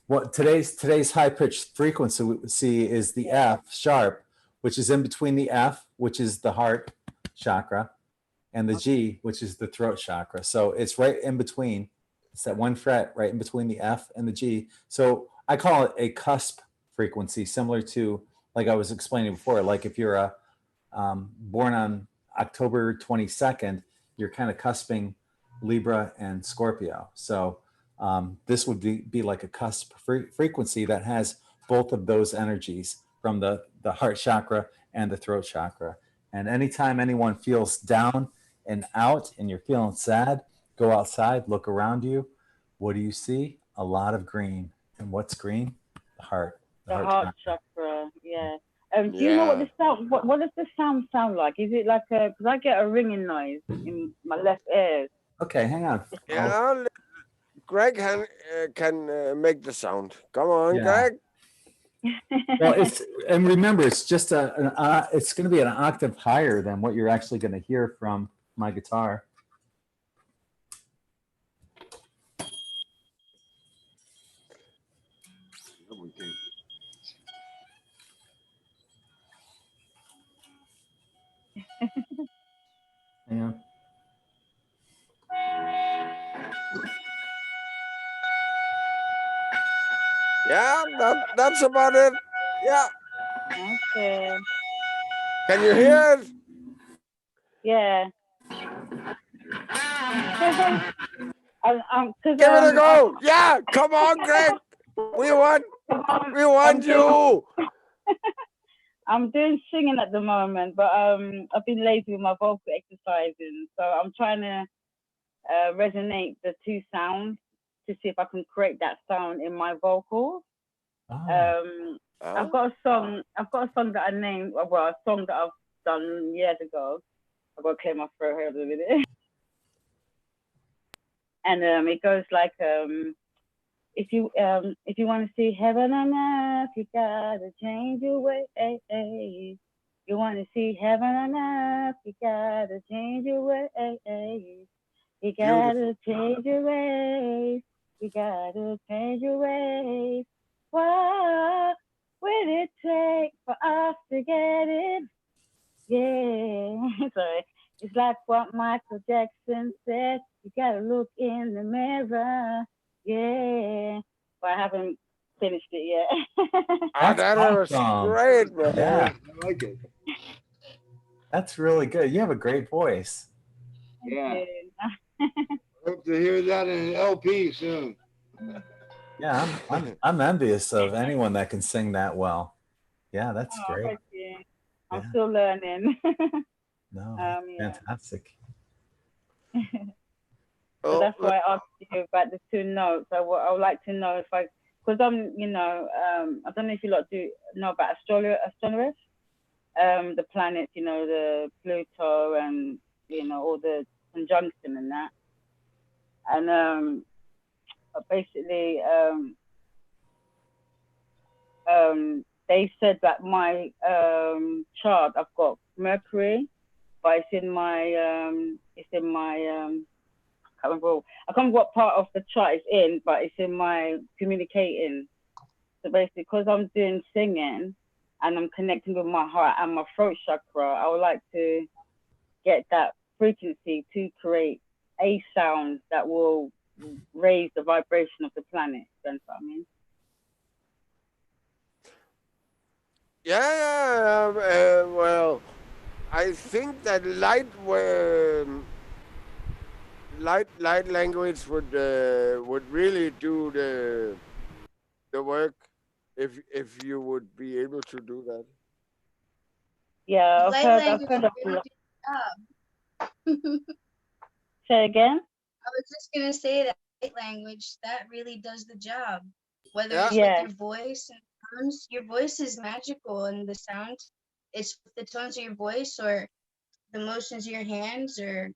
What today's high pitched frequency we see is the F sharp, which is in between the F, which is the heart chakra, and the G, which is the throat chakra. So it's right in between. It's that one fret right in between the F and the G. So I call it a cusp frequency, similar to, like I was explaining before, like if you're born on October 22nd, you're kind of cusping Libra and Scorpio. So this would be like a cusp frequency that has both of those energies from the heart chakra and the throat chakra. And anytime anyone feels down and out and you're feeling sad, go outside, look around you. What do you see? A lot of green. And what's green? The heart. The heart chakra. Yeah. Do you know what the sound? What does the sound sound like? Is it like a? Because I get a ringing noise in my left ear. Okay, hang on. Yeah, Greg can make the sound. Come on, Greg. Well, and remember, it's just it's going to be an octave higher than what you're actually going to hear from my guitar. Hang on. Yeah, that's about it. Yeah. Okay. Can you hear it? Yeah. Give it a go. Yeah, come on, Greg. We want you. I'm doing singing at the moment, but I've been lazy with my vocal exercising, so I'm trying to resonate the 2 sounds to see if I can create that sound in my vocals. I've got a song that I named, well, a song that I've done years ago. I've got to clear my throat here a minute. And it goes like, if you want to see heaven on earth, you gotta change your ways. You want to see heaven on earth, you gotta change your ways. You gotta change your ways. You gotta change your ways. What will it take for us to get it? Yeah. Sorry. It's like what Michael Jackson said. You gotta look in the mirror. Yeah. But I haven't finished it yet. That was great, man. Yeah. I like it. That's really good. You have a great voice. Yeah. Hope to hear that in an LP soon. Yeah, I'm envious of anyone that can sing that well. Yeah, that's great. Thank you. I'm still learning. No, fantastic. So that's why I asked you about the 2 notes. I would like to know if because I'm, I don't know if you lot know about astronomers, the planets, the Pluto and, all the conjunction and that. And basically, they said that my chart, I've got Mercury, but it's in my I can't remember what part of the chart it's in, but it's in my communicating So basically, because I'm doing singing and I'm connecting with my heart and my throat chakra, I would like to get that frequency to create a sound that will raise the vibration of the planet. That's what I mean. Yeah, well, I think that light language would really do the work if you would be able to do that. Yeah, Light I've language heard of really do the job. Say again? I was just gonna say that light language that really does the job. Whether Yeah. it's Yeah. with your voice and tones, your voice is magical, and the sound is with the tones of your voice or the motions of your hands or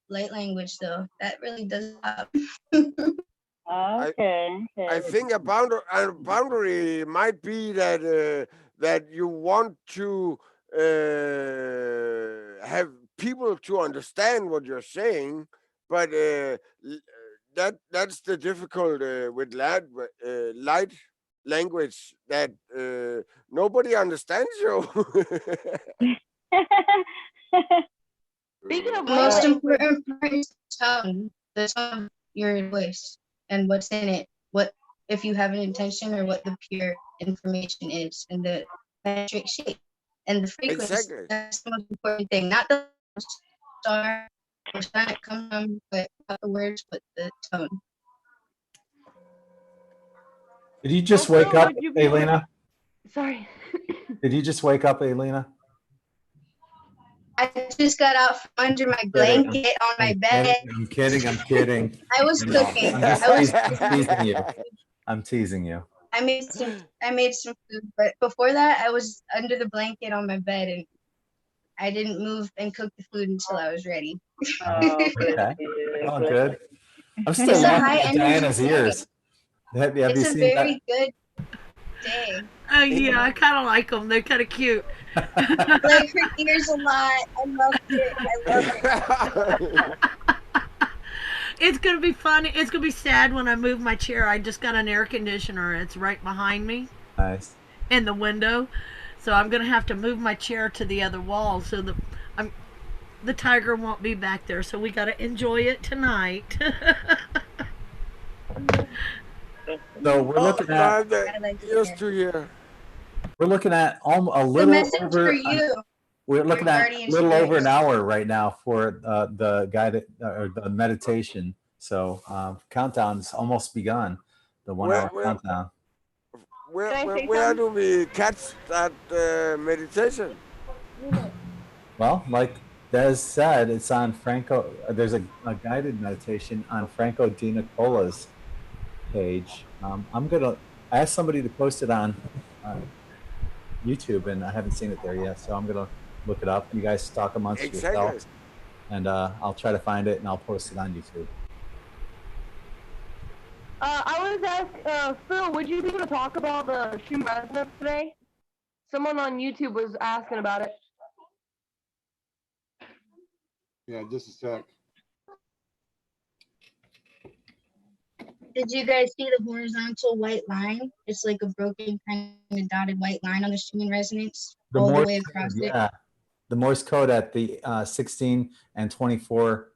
light language. Though that really does the job. Okay. I think a boundary might be that that you want to have people to understand what you're saying, but that's the difficult with light language that nobody understands you. Speaking of The light most language, important part is the tone of your voice and what's in it. What if you have an intention or what the pure information is, and the metric shape and the frequency. Exactly. That's the most important thing. Not the star or sign it comes from, but not the words, but the tone. Did you just wake Phil, up, would you be able to- Elena? Sorry. Did you just wake up, Elena? I just got out from under my Kidding. blanket on my I'm bed. kidding. I'm kidding. I was I know. cooking. I'm just I was teasing you. I'm teasing you. I made some food, but before that I was under the blanket on my bed and I didn't move and cook the food until I was ready. Oh, Okay. Oh, good. I'm still It's a laughing high at energy Diana's day. ears. Have you It's a seen very that? good day. Oh yeah, I kind of like them. They're kind of cute. I like her ears a lot. I loved it. I love it. It's gonna be fun. It's gonna be sad when I move my chair. I just got an air conditioner. It's right behind me Nice. in the window, so I'm gonna have to move my chair to the other wall so the tiger won't be back there. So we gotta enjoy it tonight. So we're looking at Just to hear. we're looking at a The little message over. for you. We're looking your at guardian a little over an spirits. hour right now for the guided or the meditation. So countdown's almost begun. The 1 hour countdown. Where do we catch that meditation? Well, like Des said, it's on Franco. There's a guided meditation on Franco Di Nicola's page. I'm gonna ask somebody to post it on YouTube, and I haven't seen it there yet, so I'm gonna look it up. You guys talk amongst yourselves, and I'll try to find it and I'll post it on YouTube. I was asked, Phil, would you be able to talk about the human resonance today? Someone on YouTube was asking about it. Yeah, just a sec. Did you guys see the horizontal white line? It's like a broken kind of dotted white line on the Schumann resonance all the way across it. Yeah, the Morse code at the 16 and 24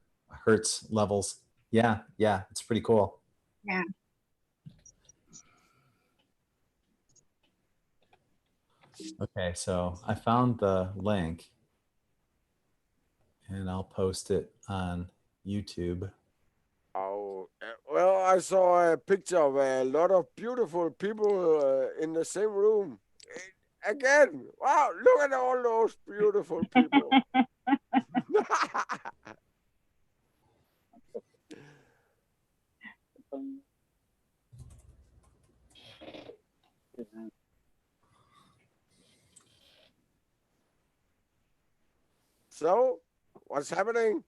hertz levels. Yeah, it's pretty cool. Yeah. Okay, so I found the link and I'll post it on YouTube. Oh, well, I saw a picture of a lot of beautiful people in the same room. Again, wow, look at all those beautiful people. So, what's happening?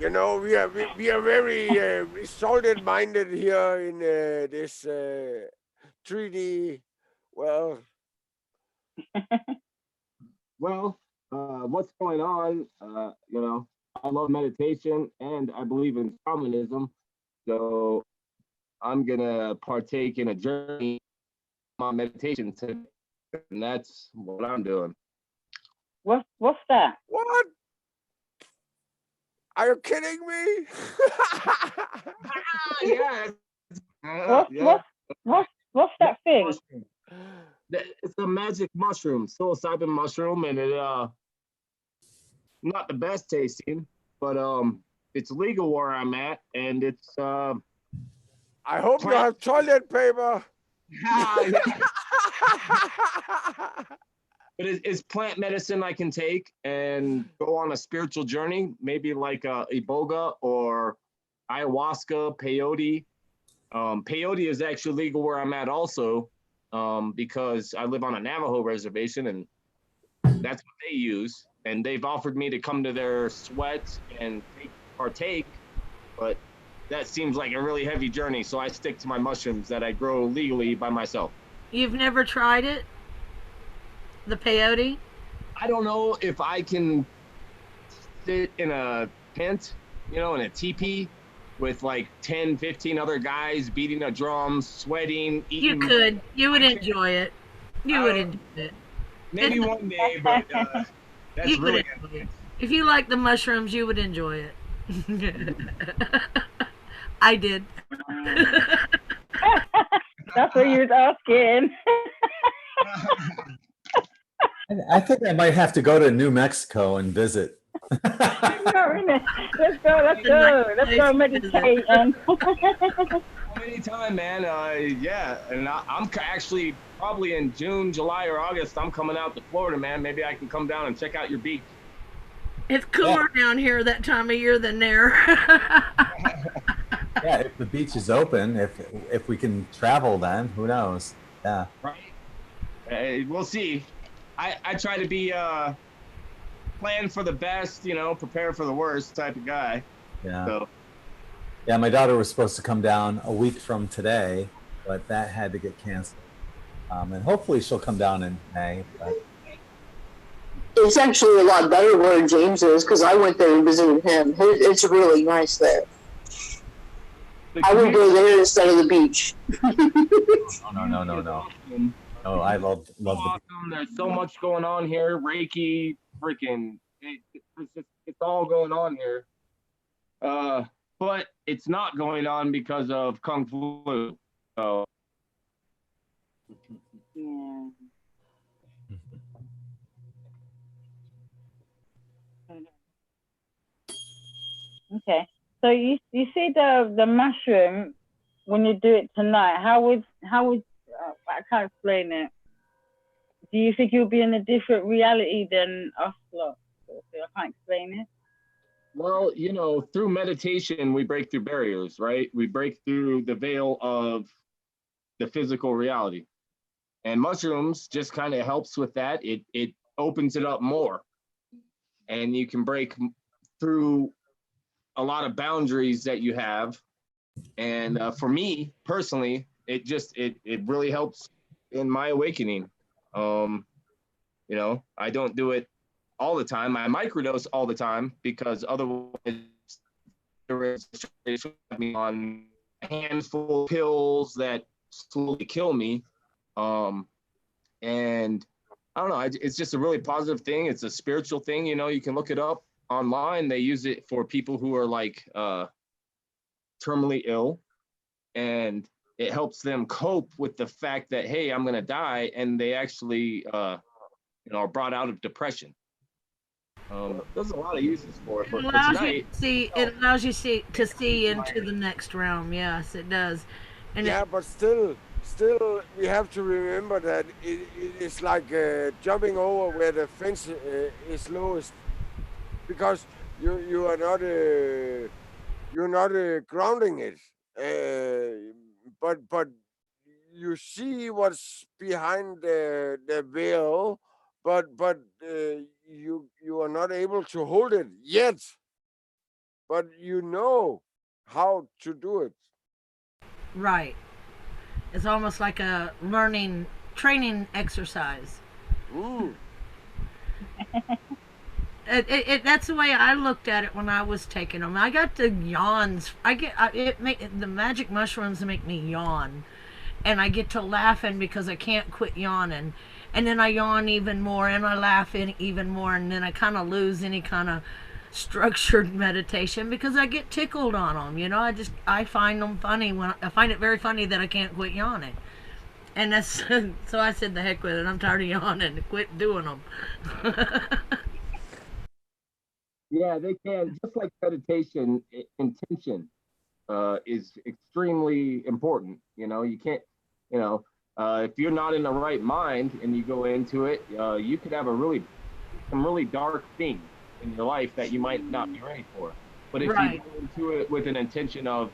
You know, we are very resulted-minded here in this 3D world. Well, what's going on? You know, I love meditation and I believe in shamanism. So I'm gonna partake in a journey on meditation today, and that's what I'm doing. What's that? What? Are you kidding me? Yeah. What's that thing? It's a magic mushroom, psilocybin mushroom, and it not the best tasting, but it's legal where I'm at, and it's I hope you have toilet paper. But it's plant medicine I can take and go on a spiritual journey, maybe like iboga or ayahuasca, peyote. Peyote is actually legal where I'm at also, because I live on a Navajo reservation, and that's what they use. And they've offered me to come to their sweats and partake, but that seems like a really heavy journey. So I stick to my mushrooms that I grow legally by myself. You've never tried it? The peyote? I don't know if I can sit in a tent, in a teepee with like 10, 15 other guys beating a drum, sweating, eating. You could. You would enjoy it. You would enjoy it. Maybe one day, but that's really good. If you like the mushrooms, you would enjoy it. I did. That's what you was asking. I think I might have to go to New Mexico and visit. Let's go meditate. Anytime, man. Yeah, and I'm actually probably in June, July, or August. I'm coming out to Florida, man. Maybe I can come down and check out your beach. It's cooler down here that time of year than there. Yeah, if the beach is open, if we can travel, then who knows? Yeah. Right. We'll see. I try to be plan for the best, prepare for the worst type of guy. Yeah. So. Yeah, my daughter was supposed to come down a week from today, but that had to get canceled. And hopefully she'll come down in May. But... It's actually a lot better where James is, because I went there and visited him. It's really nice there. I would go there instead of the beach. No. Oh, I love the beach. There's so much going on here. Reiki, freaking, it's all going on here. But it's not going on because of Kung Flu. So. Yeah. Okay. So you see the mushroom when you do it tonight. How would I can't explain it. Do you think you'll be in a different reality than us lot? I can't explain it. Well, through meditation, we break through barriers, right? We break through the veil of the physical reality. And mushrooms just kind of helps with that. It opens it up more. And you can break through a lot of boundaries that you have. And for me, personally, it really helps in my awakening. I don't do it all the time. I microdose all the time because otherwise there is me on a handful of pills that slowly kill me. And I don't know, it's just a really positive thing. It's a spiritual thing. You can look it up online. They use it for people who are like terminally ill, and it helps them cope with the fact that, hey, I'm going to die. And they actually, are brought out of depression. There's a lot of uses for it. But tonight, it allows you to see into the next realm. Yes, it does. And but still, we have to remember that it is like jumping over where the fence is lowest, because you are not you're not grounding it, but you see what's behind the veil, but you are not able to hold it yet, but you know how to do it. Right. It's almost like a training exercise. Ooh. That's the way I looked at it when I was taking them. I got the yawns. The magic mushrooms make me yawn, and I get to laughing because I can't quit yawning, and then I yawn even more, and I laugh even more, and then I kind of lose any kind of structured meditation because I get tickled on them. You know, I find them funny I find it very funny that I can't quit yawning. And that's so I said the heck with it. I'm tired of yawning. Quit doing them. Yeah, they can. Just like meditation, intention is extremely important. You know, you can't, if you're not in the right mind and you go into it, you could have some really dark things in your life that you might not be ready for. But if you go into it with an intention of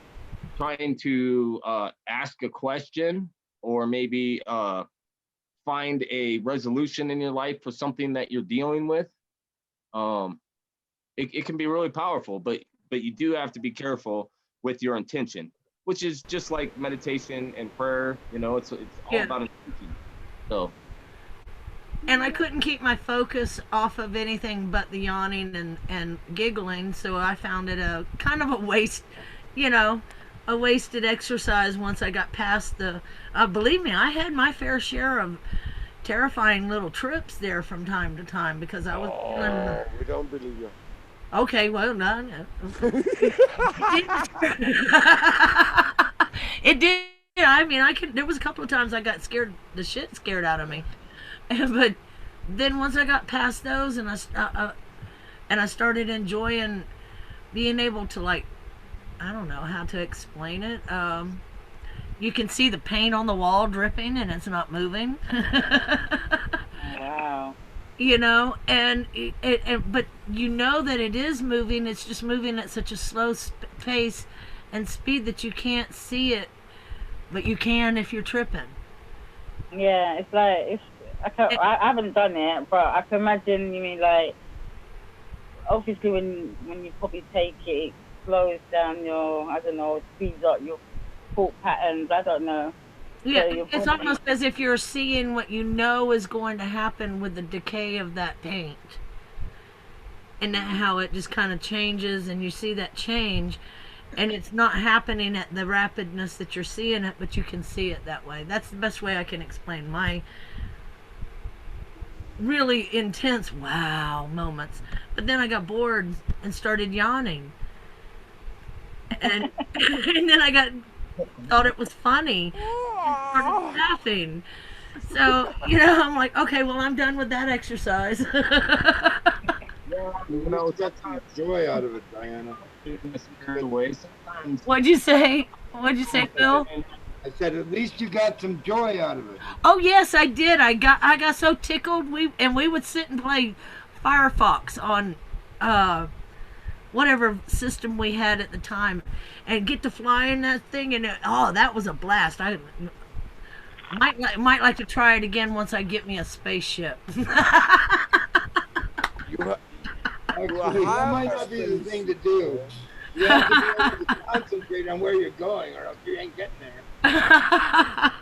trying to ask a question, or maybe find a resolution in your life for something that you're dealing with, it can be really powerful. But you do have to be careful with your intention, which is just like meditation and prayer. You know, it's all about intention. So. And I couldn't keep my focus off of anything but the yawning and giggling, so I found it a kind of a waste, a wasted exercise once I got past believe me, I had my fair share of terrifying little trips there from time to time because I was we don't believe you. Okay, well, no. It did. I mean, there was a couple of times I got the shit scared out of me. But then once I got past those and I started enjoying being able to, like, I don't know how to explain it. You can see the paint on the wall dripping and it's not moving. Wow. And but you know that it is moving. It's just moving at such a slow pace and speed that you can't see it, but you can if you're tripping. Yeah, it's like I haven't done it, but I can imagine. You mean like obviously when you probably take it slows down your, I don't know, speeds up your thought patterns. I don't know. Yeah, so it's almost as if you're seeing what you know is going to happen with the decay of that paint. And how it just kind of changes and you see that change. And it's not happening at the rapidness that you're seeing it, but you can see it that way. That's the best way I can explain my really intense wow moments. But then I got bored and started yawning. And then I thought it was funny and started laughing. So, I'm like, okay, well, I'm done with that exercise. That's not joy out of it, Diana. What'd you say? Phil? I said, at least you got some joy out of it. Oh yes, I did. I got so tickled. We would sit and play Firefox on whatever system we had at the time, and get to fly in that thing, and that was a blast. I might like to try it again once I get me a spaceship. Actually, that might not be the thing to do. You have to be able to concentrate on where you're going, or else you ain't getting there. I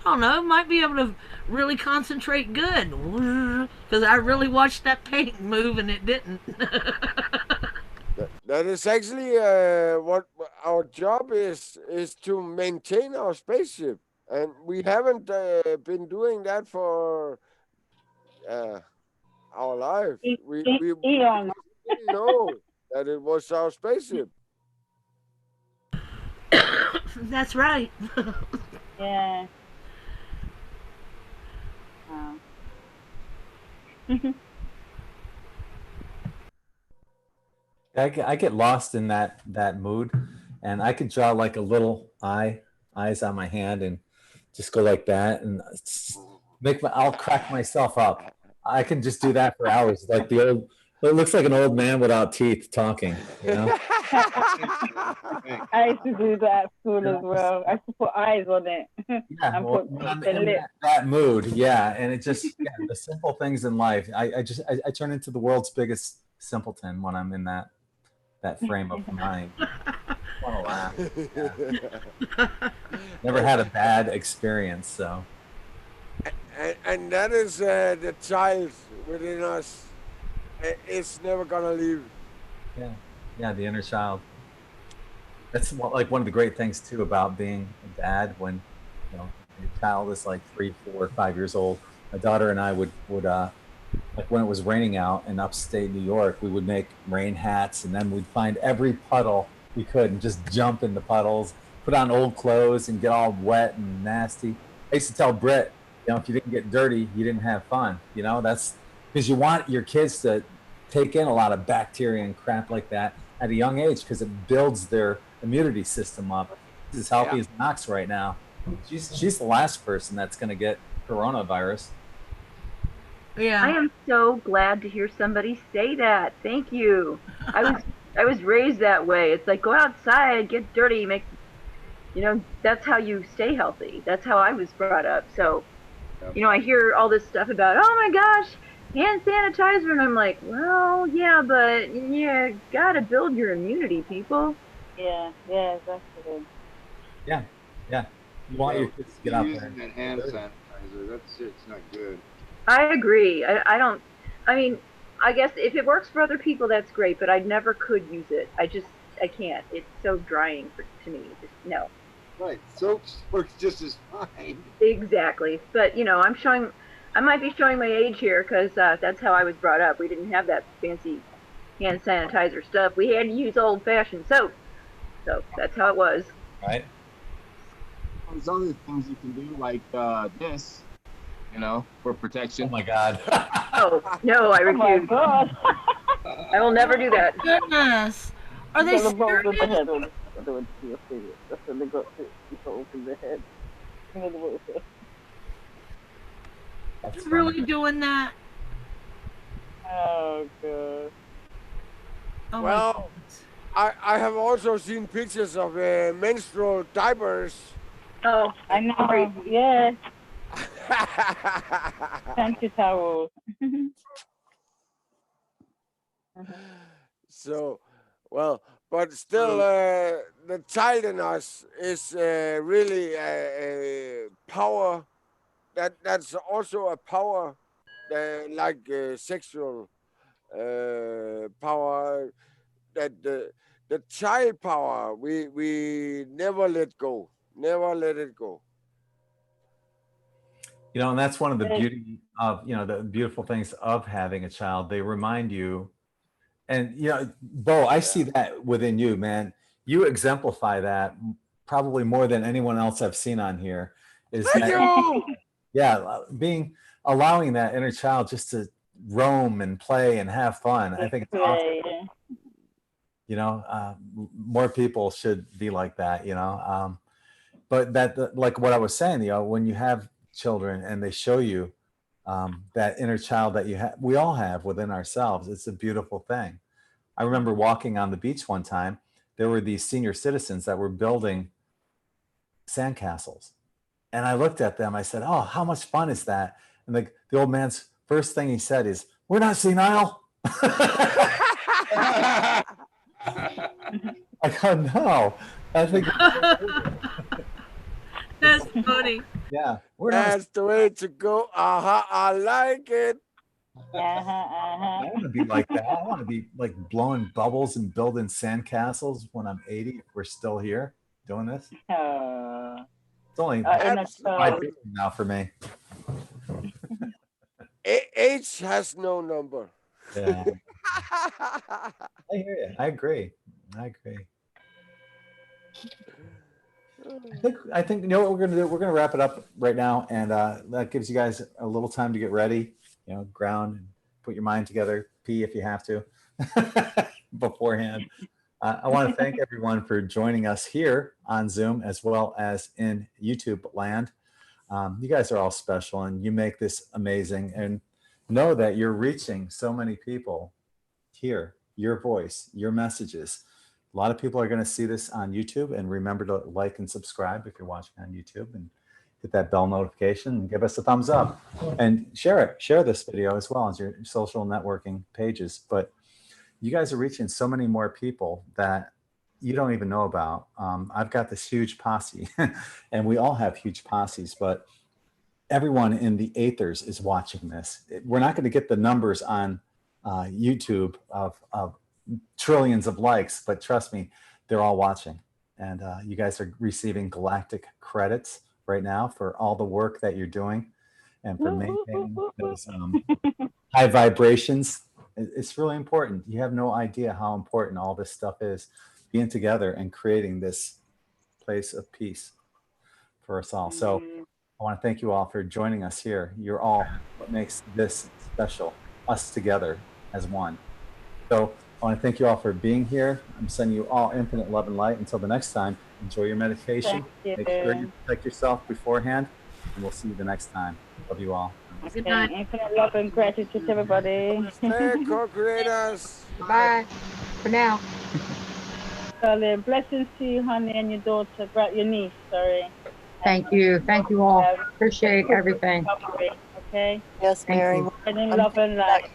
don't know. Might be able to really concentrate good, because I really watched that paint move and it didn't. That is actually what our job is to maintain our spaceship, and we haven't been doing that for our life. We didn't know that it was our spaceship. That's right. Yeah. I get lost in that mood, and I could draw like a little eyes on my hand and just go like that, and I'll crack myself up. I can just do that for hours, like it looks like an old man without teeth talking, I used to do that at school as well. I used to put eyes on it. Yeah, I'm in that mood, and it just the simple things in life. I turn into the world's biggest simpleton when I'm in that frame of mind. I want to laugh. Yeah. Never had a bad experience, so. And that is the child within us. it's never gonna leave. Yeah, yeah, the inner child. That's like one of the great things too about being a dad when, you know, your child is like 3, 4, 5 years old. My daughter and I would like when it was raining out in upstate New York, we would make rain hats, and then we'd find every puddle we could and just jump in the puddles, put on old clothes and get all wet and nasty. I used to tell Britt, you know, if you didn't get dirty, you didn't have fun. You know, that's because you want your kids to take in a lot of bacteria and crap like that at a young age because it builds their immunity system up. She's as healthy as an ox right now. She's the last person that's going to get coronavirus. Yeah. I am so glad to hear somebody say that. Thank you. I was raised that way. It's like, go outside, get dirty, make, you know, that's how you stay healthy. That's how I was brought up. So, you know, I hear all this stuff about, oh my gosh, hand sanitizer, and I'm like, well, yeah, but you gotta build your immunity, people. Yeah, yeah, exactly. Yeah, yeah. You want your kids to get out there. Using that hand sanitizer, that's it's not good. I agree. I mean, I guess if it works for other people, that's great, but I never could use it. I can't. It's so drying to me. Just no. Right. Soap works just as fine. Exactly. But, you know, I might be showing my age here because that's how I was brought up. We didn't have that fancy hand sanitizer stuff. We had to use old-fashioned soap. So that's how it was. Right. There's other things you can do like this, you know, for protection. Oh my God. Oh, no, I refuse. Oh my God. I will never do that. Goodness. Are they serious? That's when they got to open their head. That's really doing that? Oh, God. Oh, Well, I have also seen pictures of menstrual diapers. Oh, I know. Yeah. Panty towel. So, well, but still, the child in us is really a power. That's also a power, like sexual power. That the child power we never let go, never let it go. You know, and that's one of the beauty of, you know, the beautiful things of having a child. They remind you, and, you know, Bo, I see that within you, man. You exemplify that probably more than anyone else I've seen on here. Is Thank you. Yeah, allowing that inner child just to roam and play and have fun. I think it's awesome. You know, more people should be like that, you know. But that, like what I was saying, you know, when you have children and they show you that inner child that you have, we all have within ourselves, it's a beautiful thing. I remember walking on the beach one time. There were these senior citizens that were building sandcastles. And I looked at them, I said, oh, how much fun is that? And the old man's first thing he said is, we're not senile. I go, no. I think that's funny. Yeah, that's the way to go. I like it. I want to be like that. I want to be like blowing bubbles and building sandcastles when I'm 80. If we're still here doing this. It's only 5 years now for me. Age has no number. Yeah. I hear you. I agree. I think you know what we're gonna do. We're gonna wrap it up right now, and that gives you guys a little time to get ready. You know, ground and put your mind together. Pee if you have to beforehand. I want to thank everyone for joining us here on Zoom as well as in YouTube land. You guys are all special, and you make this amazing. And know that you're reaching so many people here. Your voice, your messages. A lot of people are going to see this on YouTube, and remember to like and subscribe if you're watching on YouTube, and hit that bell notification and give us a thumbs up and share it. Share this video as well as your social networking pages. But you guys are reaching so many more people that you don't even know about. I've got this huge posse and we all have huge posses, but everyone in the aethers is watching this. We're not going to get the numbers on YouTube of trillions of likes, but trust me, they're all watching. And you guys are receiving galactic credits right now for all the work that you're doing and for maintaining those high vibrations. It's really important. You have no idea how important all this stuff is, being together and creating this place of peace for us all. So I want to thank you all for joining us here. You're all what makes this special, us together as one. So I want to thank you all for being here. I'm sending you all infinite love and light. Until the next time, enjoy your meditation. Make sure you protect yourself beforehand, and we'll see you the next time. Love you all. Good night. Infinite love and gratitude to everybody. Stay co-creators. Bye for now. Darling, blessings to you, honey, and your daughter, your niece, sorry. Thank you. Thank you all. Appreciate everything. Okay? Yes, Mary. Love and light.